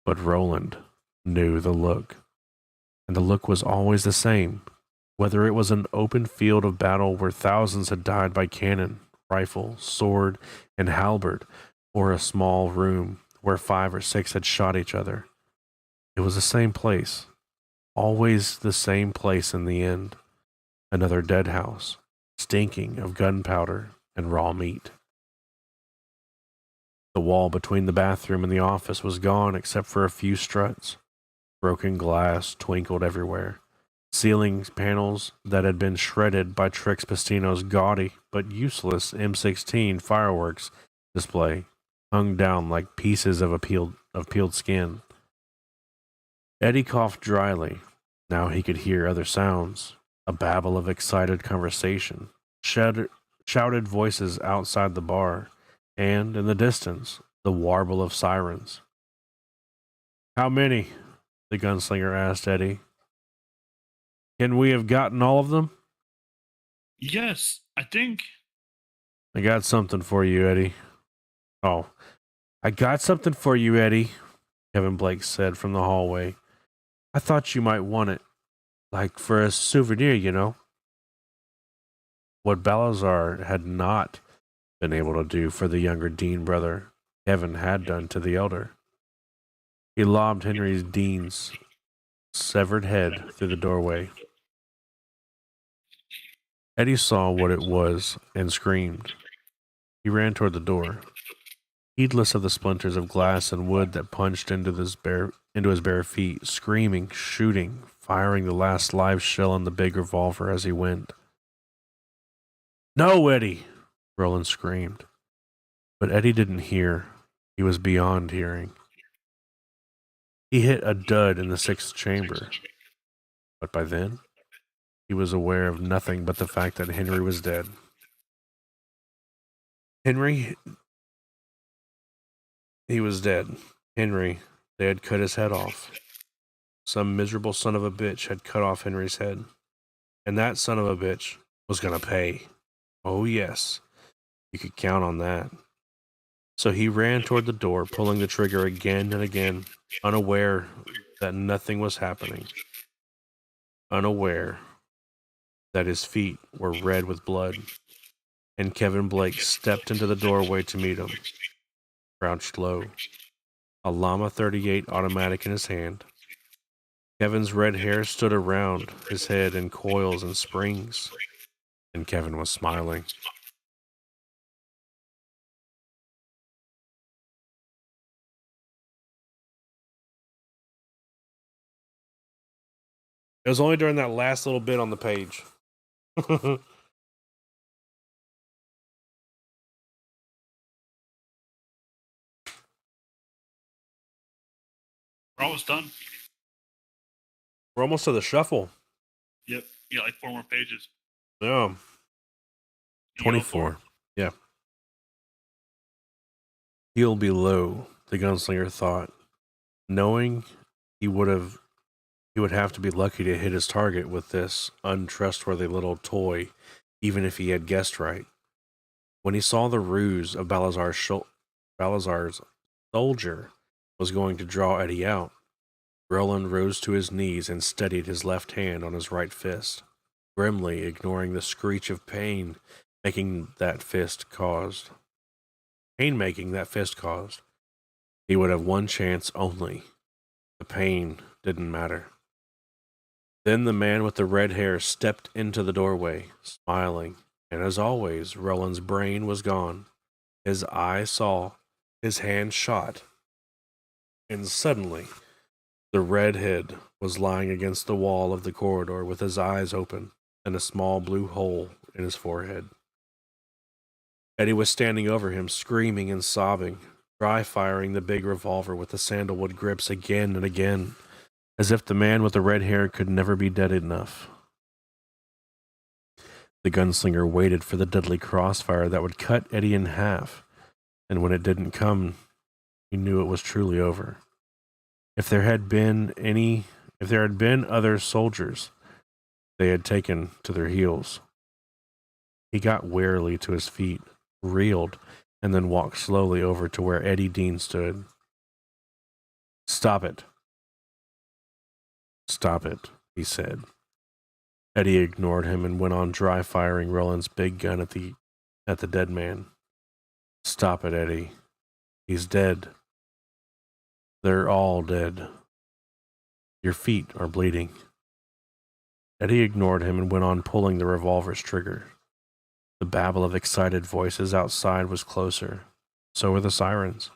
But Roland knew the look. And the look was always the same, whether it was an open field of battle where thousands had died by cannon, rifle, sword, and halberd, or a small room where 5 or 6 had shot each other. It was the same place, always the same place in the end. Another dead house, stinking of gunpowder and raw meat. The wall between the bathroom and the office was gone except for a few struts. Broken glass twinkled everywhere. Ceiling panels that had been shredded by Trix Pastino's gaudy but useless M16 fireworks display hung down like pieces of peeled skin. Eddie coughed dryly. Now he could hear other sounds. A babble of excited conversation, shouted voices outside the bar, and, in the distance, the warble of sirens. "How many?" the gunslinger asked Eddie. "Can we have gotten all of them?" Yes, I think. "I got something for you, Eddie." "Oh, I got something for you, Eddie," Kevin Blake said from the hallway. "I thought you might want it. Like for a souvenir, you know." What Balazar had not been able to do for the younger Dean brother, Kevin had done to the elder. He lobbed Henry Dean's severed head through the doorway. Eddie saw what it was and screamed. He ran toward the door, heedless of the splinters of glass and wood that punched into his bare feet, screaming, shooting, firing the last live shell in the big revolver as he went. "No, Eddie!" Roland screamed. But Eddie didn't hear. He was beyond hearing. He hit a dud in the 6th chamber. But by then, he was aware of nothing but the fact that Henry was dead. He was dead. Henry, they had cut his head off. Some miserable son of a bitch had cut off Henry's head. And that son of a bitch was going to pay. Oh, yes. You could count on that. So he ran toward the door, pulling the trigger again and again, unaware that nothing was happening. Unaware that his feet were red with blood. And Kevin Blake stepped into the doorway to meet him. Crouched low, a Llama 38 automatic in his hand. Kevin's red hair stood around his head in coils and springs, and Kevin was smiling. It was only during that last little bit on the page. We're almost done. We're almost to the shuffle. Yep. Yeah, like 4 more pages. Yeah. You go 24. for it. Yeah. He'll be low, the gunslinger thought, knowing he would have to be lucky to hit his target with this untrustworthy little toy, even if he had guessed right. When he saw the ruse of Balazar's soldier was going to draw Eddie out, Roland rose to his knees and steadied his left hand on his right fist, grimly ignoring the screech of pain that fist caused. He would have one chance only. The pain didn't matter. Then the man with the red hair stepped into the doorway, smiling, and as always, Roland's brain was gone. His eye saw, his hand shot, and suddenly the redhead was lying against the wall of the corridor with his eyes open, and a small blue hole in his forehead. Eddie was standing over him, screaming and sobbing, dry firing the big revolver with the sandalwood grips again and again, as if the man with the red hair could never be dead enough. The gunslinger waited for the deadly crossfire that would cut Eddie in half, and when it didn't come, he knew it was truly over. If there had been other soldiers, they had taken to their heels. He got warily to his feet, reeled, and then walked slowly over to where Eddie Dean stood. "Stop it. Stop it," he said. Eddie ignored him and went on dry firing Roland's big gun at the dead man. "Stop it, Eddie. He's dead. They're all dead. Your feet are bleeding." Eddie ignored him and went on pulling the revolver's trigger. The babble of excited voices outside was closer. So were the sirens.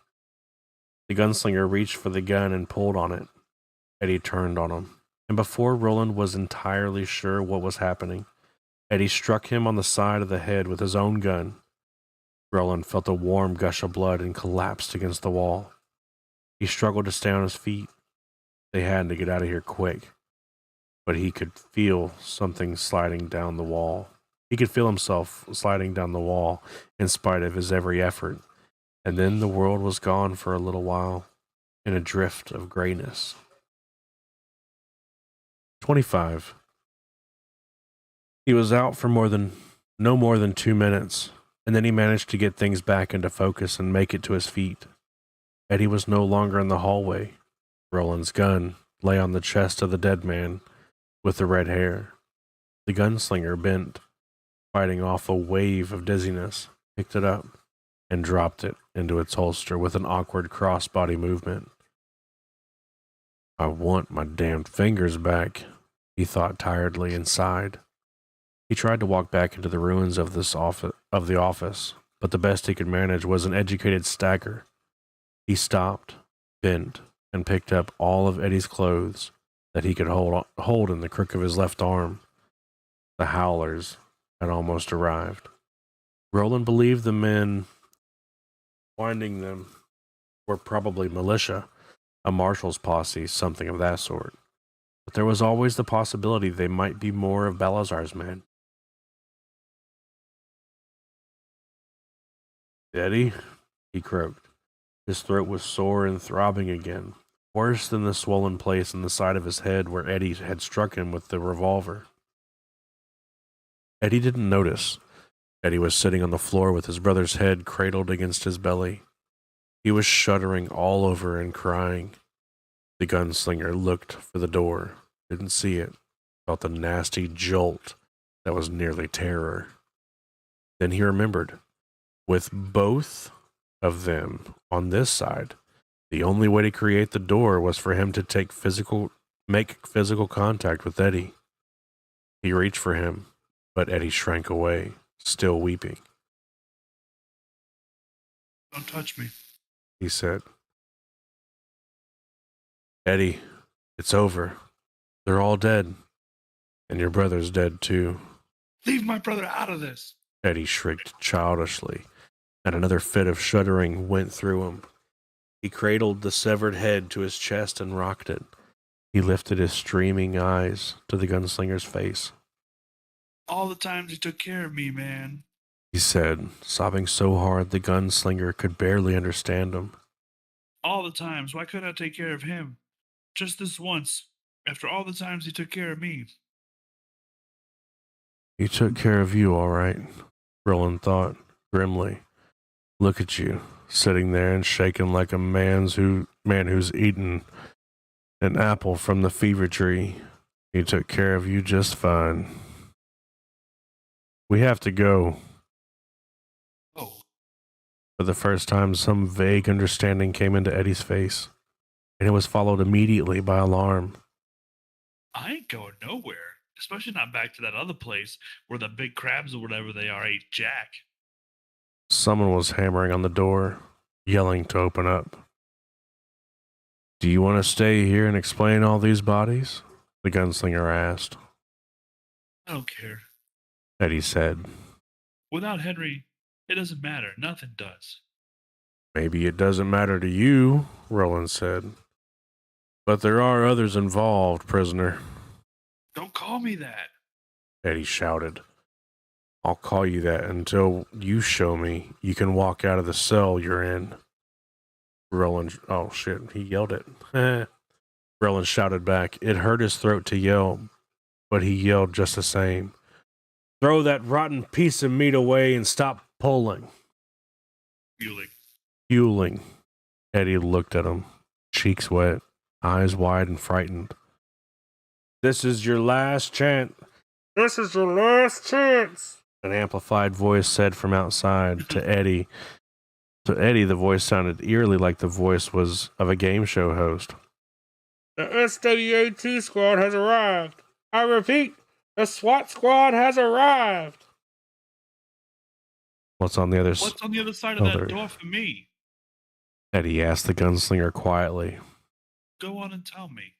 The gunslinger reached for the gun and pulled on it. Eddie turned on him, and before Roland was entirely sure what was happening, Eddie struck him on the side of the head with his own gun. Roland felt a warm gush of blood and collapsed against the wall. He struggled to stay on his feet. They had to get out of here quick, but he could feel something sliding down the wall. He could feel himself sliding down the wall in spite of his every effort, and then the world was gone for a little while in a drift of grayness. 25. He was out for no more than 2 minutes, and then he managed to get things back into focus and make it to his feet. Eddie was no longer in the hallway. Roland's gun lay on the chest of the dead man with the red hair. The gunslinger bent, fighting off a wave of dizziness, picked it up, and dropped it into its holster with an awkward crossbody movement. "I want my damned fingers back," he thought tiredly and sighed. He tried to walk back into the ruins of the office, but the best he could manage was an educated stagger. He stopped, bent, and picked up all of Eddie's clothes that he could hold in the crook of his left arm. The howlers had almost arrived. Roland believed the men winding them were probably militia, a marshal's posse, something of that sort. But there was always the possibility they might be more of Balazar's men. "Eddie," he croaked. His throat was sore and throbbing again, worse than the swollen place in the side of his head where Eddie had struck him with the revolver. Eddie didn't notice. Eddie was sitting on the floor with his brother's head cradled against his belly. He was shuddering all over and crying. The gunslinger looked for the door, didn't see it, felt a nasty jolt that was nearly terror. Then he remembered. With both of them on this side, the only way to create the door was for him to make physical contact with Eddie. He reached for him, but Eddie shrank away, still weeping. "Don't touch me," he said. "Eddie, it's over. They're all dead. And your brother's dead too." "Leave my brother out of this." Eddie shrieked childishly, and another fit of shuddering went through him. He cradled the severed head to his chest and rocked it. He lifted his streaming eyes to the gunslinger's face. "All the times you took care of me, man," he said, sobbing so hard the gunslinger could barely understand him. "All the times. Why couldn't I take care of him? Just this once, after all the times he took care of me." "He took care of you, all right," Roland thought, grimly. "Look at you, sitting there and shaking like a man who's eaten an apple from the fever tree. He took care of you just fine. We have to go." "Oh." For the first time, some vague understanding came into Eddie's face, and it was followed immediately by alarm. "I ain't going nowhere, especially not back to that other place where the big crabs or whatever they are ate Jack." Someone was hammering on the door, yelling to open up. "Do you want to stay here and explain all these bodies?" the gunslinger asked. I don't care. Eddie said. Without Henry, it doesn't matter. Nothing does. Maybe it doesn't matter to you, Roland said. But there are others involved, prisoner. Don't call me that. Eddie shouted. I'll call you that until you show me you can walk out of the cell you're in. Roland, oh shit, he yelled it. Roland shouted back. It hurt his throat to yell, but he yelled just the same. Throw that rotten piece of meat away and stop pulling. Fueling. Eddie looked at him, cheeks wet, eyes wide and frightened. This is your last chance. This is your last chance. An amplified voice said from outside to Eddie. To Eddie, the voice sounded eerily like the voice was of a game show host. The SWAT squad has arrived. I repeat, the SWAT squad has arrived. What's on the other side? What's on the other side of that door for me? Eddie asked the gunslinger quietly. Go on and tell me.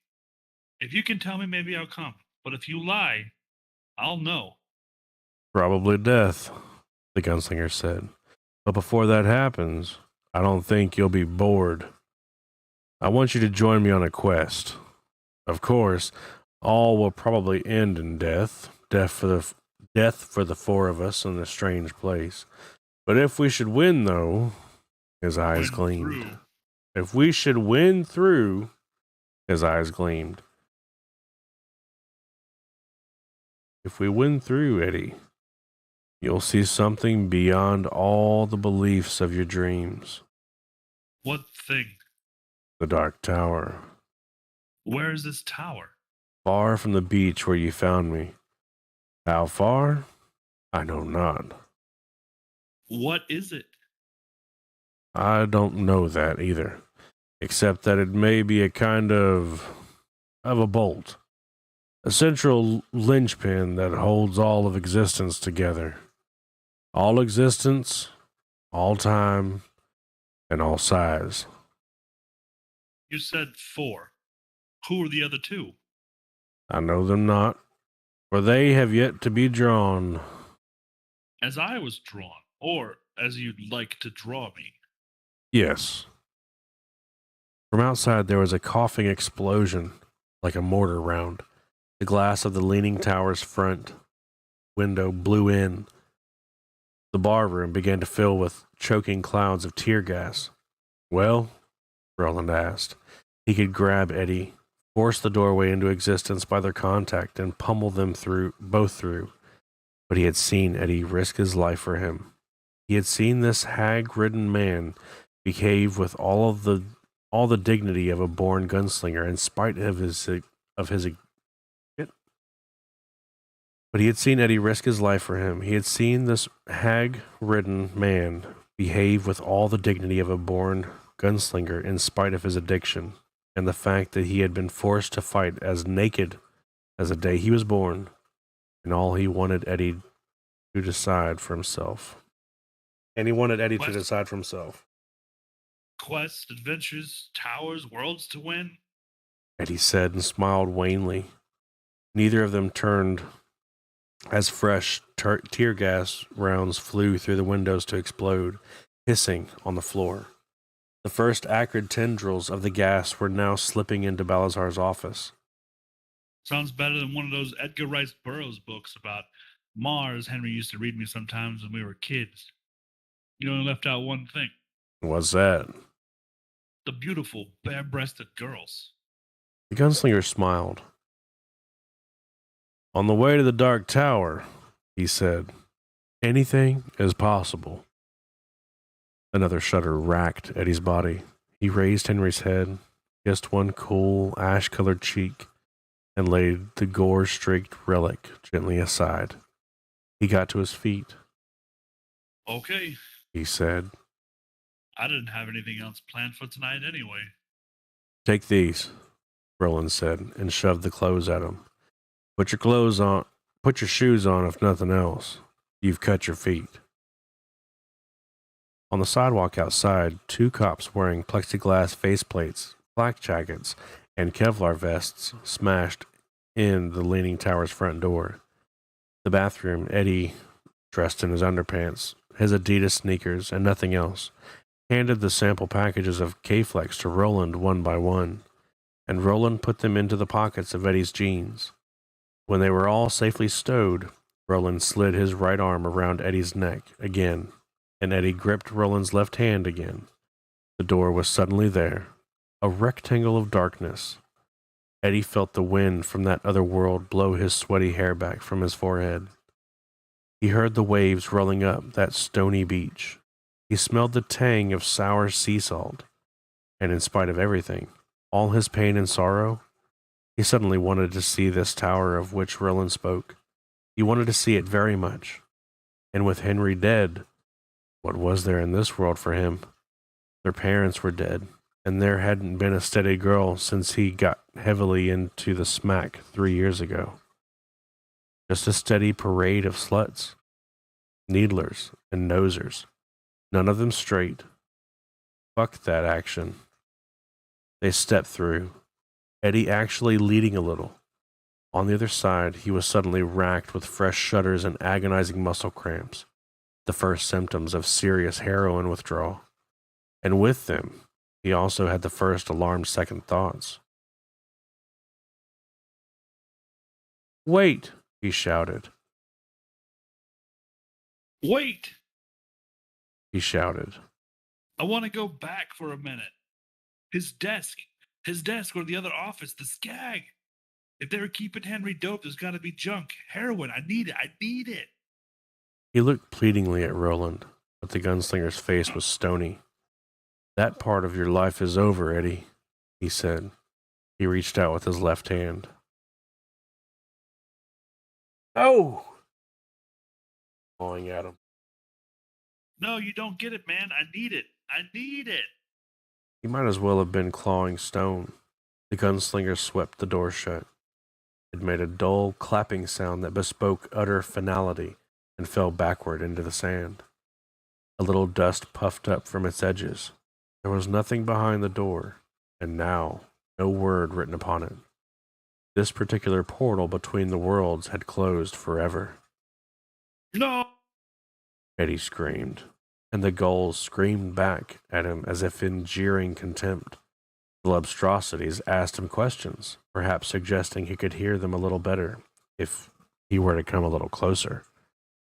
If you can tell me, maybe I'll come. But if you lie, I'll know. Probably death, the gunslinger said. But before that happens, I don't think you'll be bored. I want you to join me on a quest. Of course, all will probably end in death. Death for the four of us in a strange place. But if we should win, though, his eyes gleamed. If we should win through, his eyes gleamed. If we win through, Eddie, you'll see something beyond all the beliefs of your dreams. What thing? The Dark Tower. Where is this tower? Far from the beach where you found me. How far? I know not. What is it? I don't know that either, except that it may be a kind of a bolt. A central linchpin that holds all of existence together. All existence, all time, and all size. You said 4. Who are the other 2? I know them not, for they have yet to be drawn. As I was drawn, or as you'd like to draw me. Yes. From outside there was a coughing explosion, like a mortar round. The glass of the leaning tower's front window blew in. The bar room began to fill with choking clouds of tear gas. Well, Roland asked. He could grab Eddie, force the doorway into existence by their contact, and pummel them both through. But he had seen Eddie risk his life for him. He had seen this hag-ridden man behave with all the dignity of a born gunslinger, in spite of his. But he had seen Eddie risk his life for him. He had seen this hag-ridden man behave with all the dignity of a born gunslinger, in spite of his addiction, and the fact that he had been forced to fight as naked as the day he was born, and all he wanted Eddie to decide for himself. And he wanted Eddie to decide for himself. Quests, adventures, towers, worlds to win? Eddie said and smiled wanly. Neither of them turned as fresh tear gas rounds flew through the windows to explode, hissing on the floor. The first acrid tendrils of the gas were now slipping into Balazar's office. Sounds better than one of those Edgar Rice Burroughs books about Mars Henry used to read me sometimes when we were kids. You only left out one thing. What's that? The beautiful, bare-breasted girls. The gunslinger smiled. On the way to the Dark Tower, he said, anything is possible. Another shudder racked Eddie's body. He raised Henry's head, kissed one cool, ash-colored cheek, and laid the gore-streaked relic gently aside. He got to his feet. Okay, he said. I didn't have anything else planned for tonight anyway. Take these, Roland said, and shoved the clothes at him. Put your clothes on. Put your shoes on, if nothing else. You've cut your feet. On the sidewalk outside, 2 cops wearing plexiglass faceplates, flak jackets, and Kevlar vests smashed in the Leaning Tower's front door. The bathroom, Eddie, dressed in his underpants, his Adidas sneakers, and nothing else, handed the sample packages of K-Flex to Roland one by one, and Roland put them into the pockets of Eddie's jeans. When they were all safely stowed, Roland slid his right arm around Eddie's neck again, and Eddie gripped Roland's left hand again. The door was suddenly there, a rectangle of darkness. Eddie felt the wind from that other world blow his sweaty hair back from his forehead. He heard the waves rolling up that stony beach. He smelled the tang of sour sea salt. And in spite of everything, all his pain and sorrow, he suddenly wanted to see this tower of which Roland spoke. He wanted to see it very much. And with Henry dead, what was there in this world for him? Their parents were dead, and there hadn't been a steady girl since he got heavily into the smack 3 years ago. Just a steady parade of sluts, needlers, and nosers. None of them straight. Fuck that action. They stepped through, Eddie actually leading a little. On the other side, he was suddenly racked with fresh shudders and agonizing muscle cramps, the first symptoms of serious heroin withdrawal. And with them, he also had the first alarmed second thoughts. "Wait!" he shouted. Wait! He shouted. I want to go back for a minute. His desk or the other office, the skag. If they were keeping Henry dope, there's got to be junk. Heroin, I need it. He looked pleadingly at Roland, but the gunslinger's face was stony. "That part of your life is over, Eddie," he said. He reached out with his left hand. "Oh!" Clawing at him. No, you don't get it, man. I need it. He might as well have been clawing stone. The gunslinger swept the door shut. It made a dull, clapping sound that bespoke utter finality and fell backward into the sand. A little dust puffed up from its edges. There was nothing behind the door, and now no word written upon it. This particular portal between the worlds had closed forever. No! Eddie screamed, and the gulls screamed back at him as if in jeering contempt. The Lobstrosities asked him questions, perhaps suggesting he could hear them a little better if he were to come a little closer.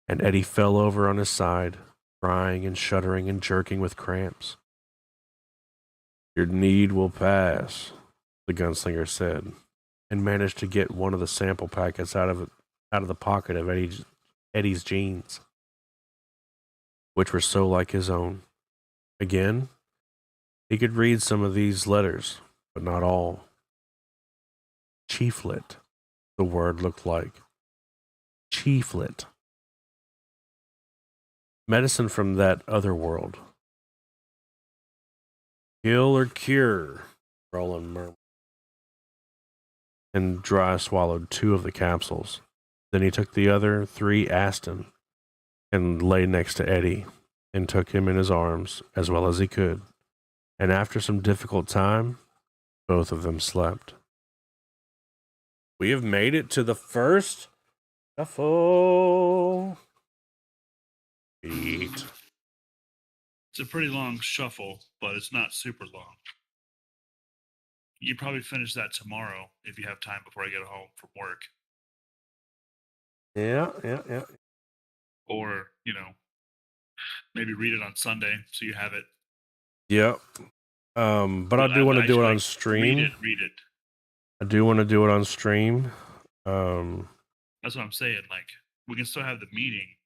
And Eddie fell over on his side, crying and shuddering and jerking with cramps. "Your need will pass," the gunslinger said, and managed to get one of the sample packets out of the pocket of Eddie's jeans, which were so like his own. Again, he could read some of these letters, but not all. Chieflet, the word looked like. Chieflet. Medicine from that other world. "Kill or cure," Roland murmured, and dry swallowed 2 of the capsules. Then he took the other 3 Aston and lay next to Eddie and took him in his arms as well as he could. And after some difficult time, both of them slept. "We have made it to the first shuffle." Eat. It's a pretty long shuffle, but it's not super long. You probably finish that tomorrow if you have time before I get home from work. Yeah. Or, maybe read it on Sunday so you have it. Yep. But I do want to do it on stream. Read it. I do want to do it on stream. That's what I'm saying. Like, we can still have the meeting.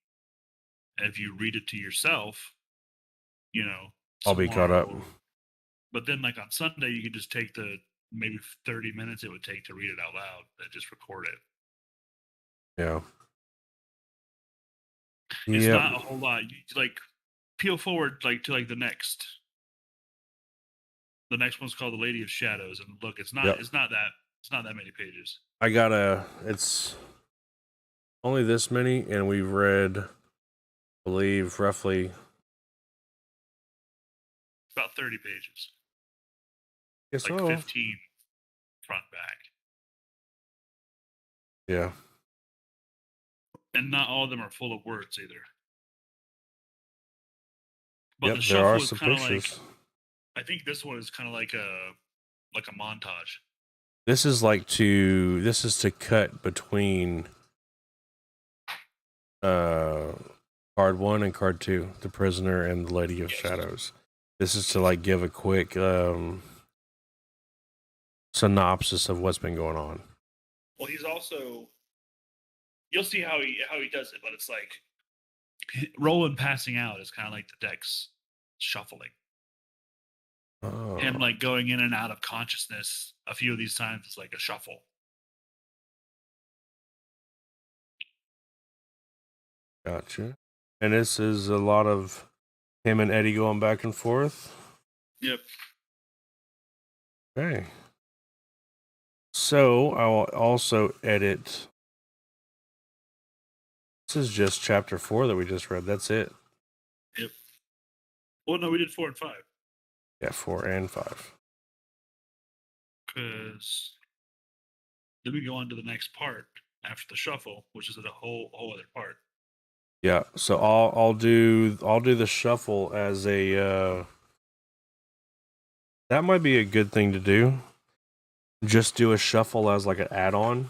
And if you read it to yourself, I'll be caught up. But then, like, on Sunday, you can just take the maybe 30 minutes it would take to read it out loud and just record it. Yeah. It's not a whole lot. You, like, peel forward to the next. The next one's called The Lady of Shadows, and look, it's not that many pages. It's only this many, and we've read, I believe, roughly About 30 pages. Guess Like so. 15 front back. Yeah. And not all of them are full of words either. But Yep, the there are shuffle is some kind of pictures. like, I think this one is kind of like a montage. This is to cut between card 1 and card 2, the prisoner and the Lady of Shadows. This is to like give a quick synopsis of what's been going on. Well, he's also, you'll see how he does it, but it's like Roland passing out is kind of like the deck's shuffling. Oh, Him like going in and out of consciousness a few of these times is like a shuffle. gotcha. And this is a lot of him and Eddie going back and forth. Yep. Okay. So I will also edit. This is just chapter 4 that we just read. That's it. Yep. Well, no, we did 4 and 5. Yeah, 4 and 5. Because then we go on to the next part after the shuffle, which is a whole other part. Yeah. So I'll do the shuffle as a. That might be a good thing to do. Just do a shuffle as like an add-on,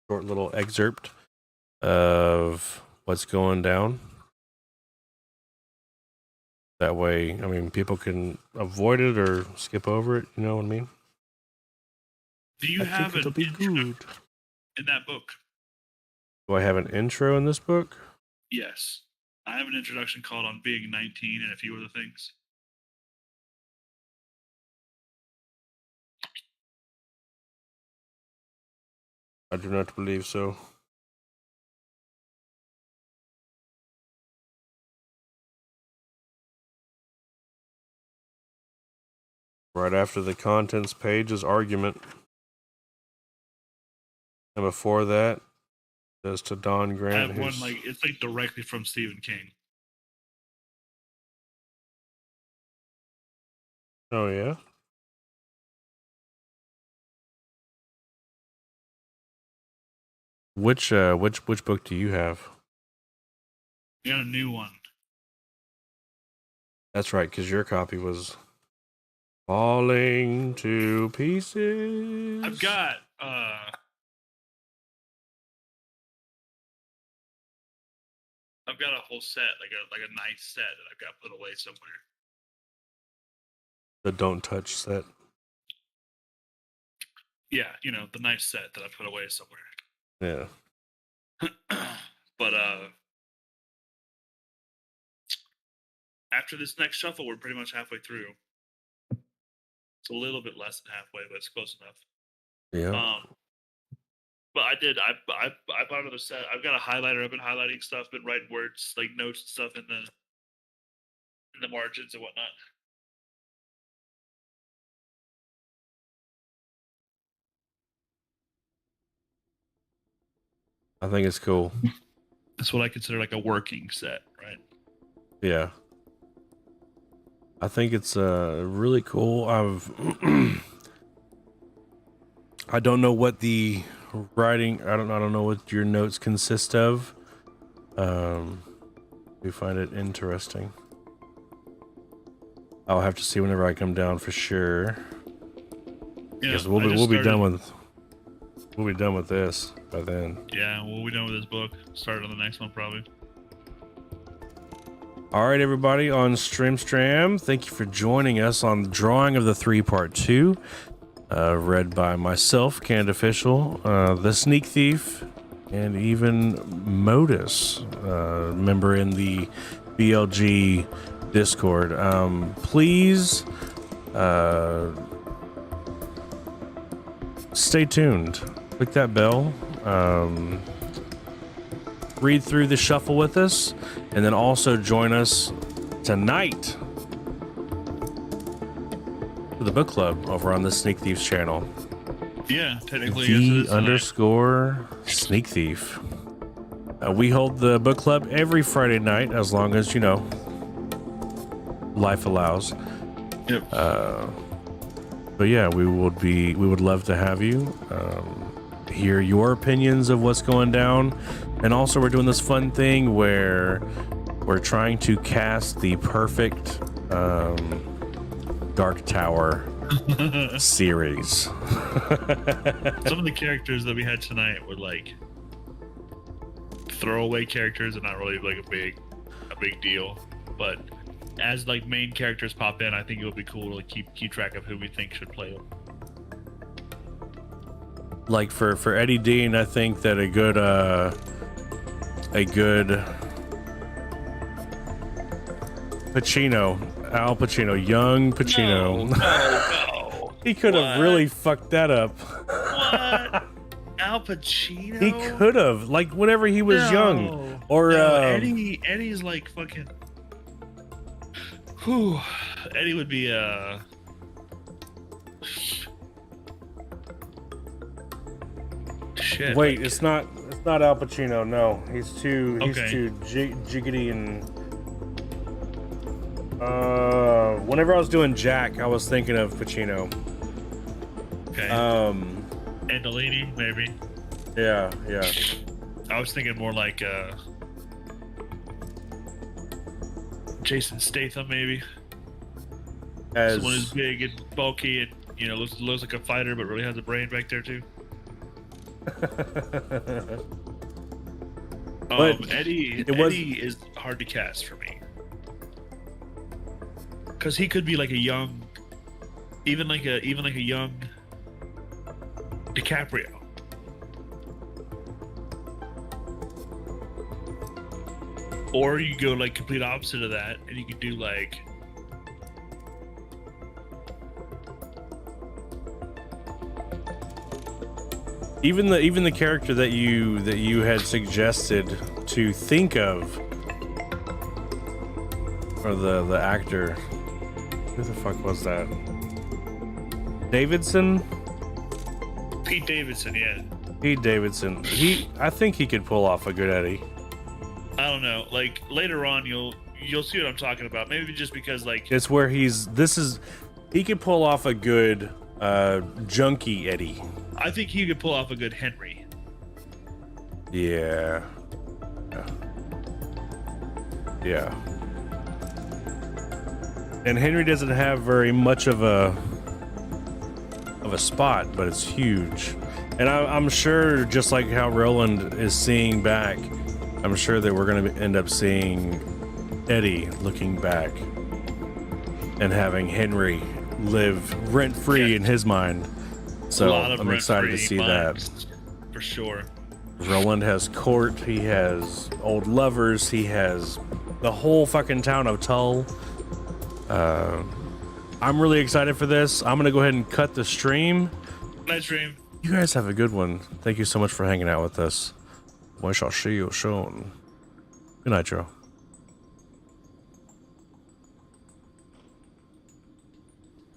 short little excerpt of what's going down. That way, I mean, people can avoid it or skip over it. You know what I mean? Do you have an intro in that book? Do I have an intro in this book? Yes. I have an introduction called On Being 19 and a few other things. I do not believe so. Right after the contents page is argument. And before that, says to Don Grant. I have one like it's like directly from Stephen King. Oh yeah. Which book do you have? I got a new one. That's right, because your copy was falling to pieces. I've got a whole set, like a nice set that I've got put away somewhere. The don't touch set. Yeah, you know, the nice set that I put away somewhere. Yeah. But after this next shuffle, we're pretty much halfway through. It's a little bit less than halfway, but it's close enough. Yeah. But I bought another set. I've got a highlighter. I've been highlighting stuff, been writing words, like notes and stuff in the margins and whatnot. I think it's cool. That's what I consider like a working set, right? Yeah. I think it's really cool. I don't know what the writing. I don't know what your notes consist of. We find it interesting. I'll have to see whenever I come down for sure. Yeah, because we'll be done with this by then. Yeah, we'll be done with this book. Start on the next one probably. All right, everybody on Streamstram, thank you for joining us on the drawing of the 3-part 2, read by myself, Canned Official, the Sneak Thief, and even Modus, member in the BLG Discord. Please stay tuned. Click that bell. Read through the shuffle with us, and then also join us tonight for the book club over on the Sneak Thieves channel. Yeah, technically the _ Sneak Thief. We hold the book club every Friday night, as long as, you know, life allows. Yep. But yeah, we would love to have you hear your opinions of what's going down. And also, we're doing this fun thing where we're trying to cast the perfect Dark Tower series. Some of the characters that we had tonight were like throwaway characters and not really like a big deal. But as like main characters pop in, I think it would be cool to keep track of who we think should play them. Like for Eddie Dean, I think that a good Pacino, Al Pacino, young Pacino. No. He could have really fucked that up. What? Al Pacino? He could have, like, whenever he was young. Or Eddie's like fucking. Whew. Eddie would be shit. Wait, it's not Al Pacino. No, he's too jiggity and. Whenever I was doing Jack, I was thinking of Pacino. Okay. Andolini, maybe. Yeah. I was thinking more like Jason Statham, maybe. As Someone who's big and bulky and looks like a fighter, but really has a brain back there too. Eddie is hard to cast for me because he could be like a young, even like a young DiCaprio. Or you go like complete opposite of that, and you could do like even the character that you had suggested to think of, or the actor. Who the fuck was that? Davidson? Pete Davidson, yeah. Pete Davidson. I think he could pull off a good Eddie. I don't know. Like later on, you'll see what I'm talking about. Maybe just because like it's where he could pull off a good junkie Eddie. I think he could pull off a good Henry. Yeah. And Henry doesn't have very much of a spot, but it's huge. And I'm sure, just like how Roland is seeing back, I'm sure that we're going to end up seeing Eddie looking back and having Henry live rent-free in his mind. So I'm excited to see that. For sure. Roland has court, he has old lovers, he has the whole fucking town of Tull. I'm really excited for this. I'm going to go ahead and cut the stream. Nice stream. You guys have a good one. Thank you so much for hanging out with us. We shall see you soon. Good night, Joe.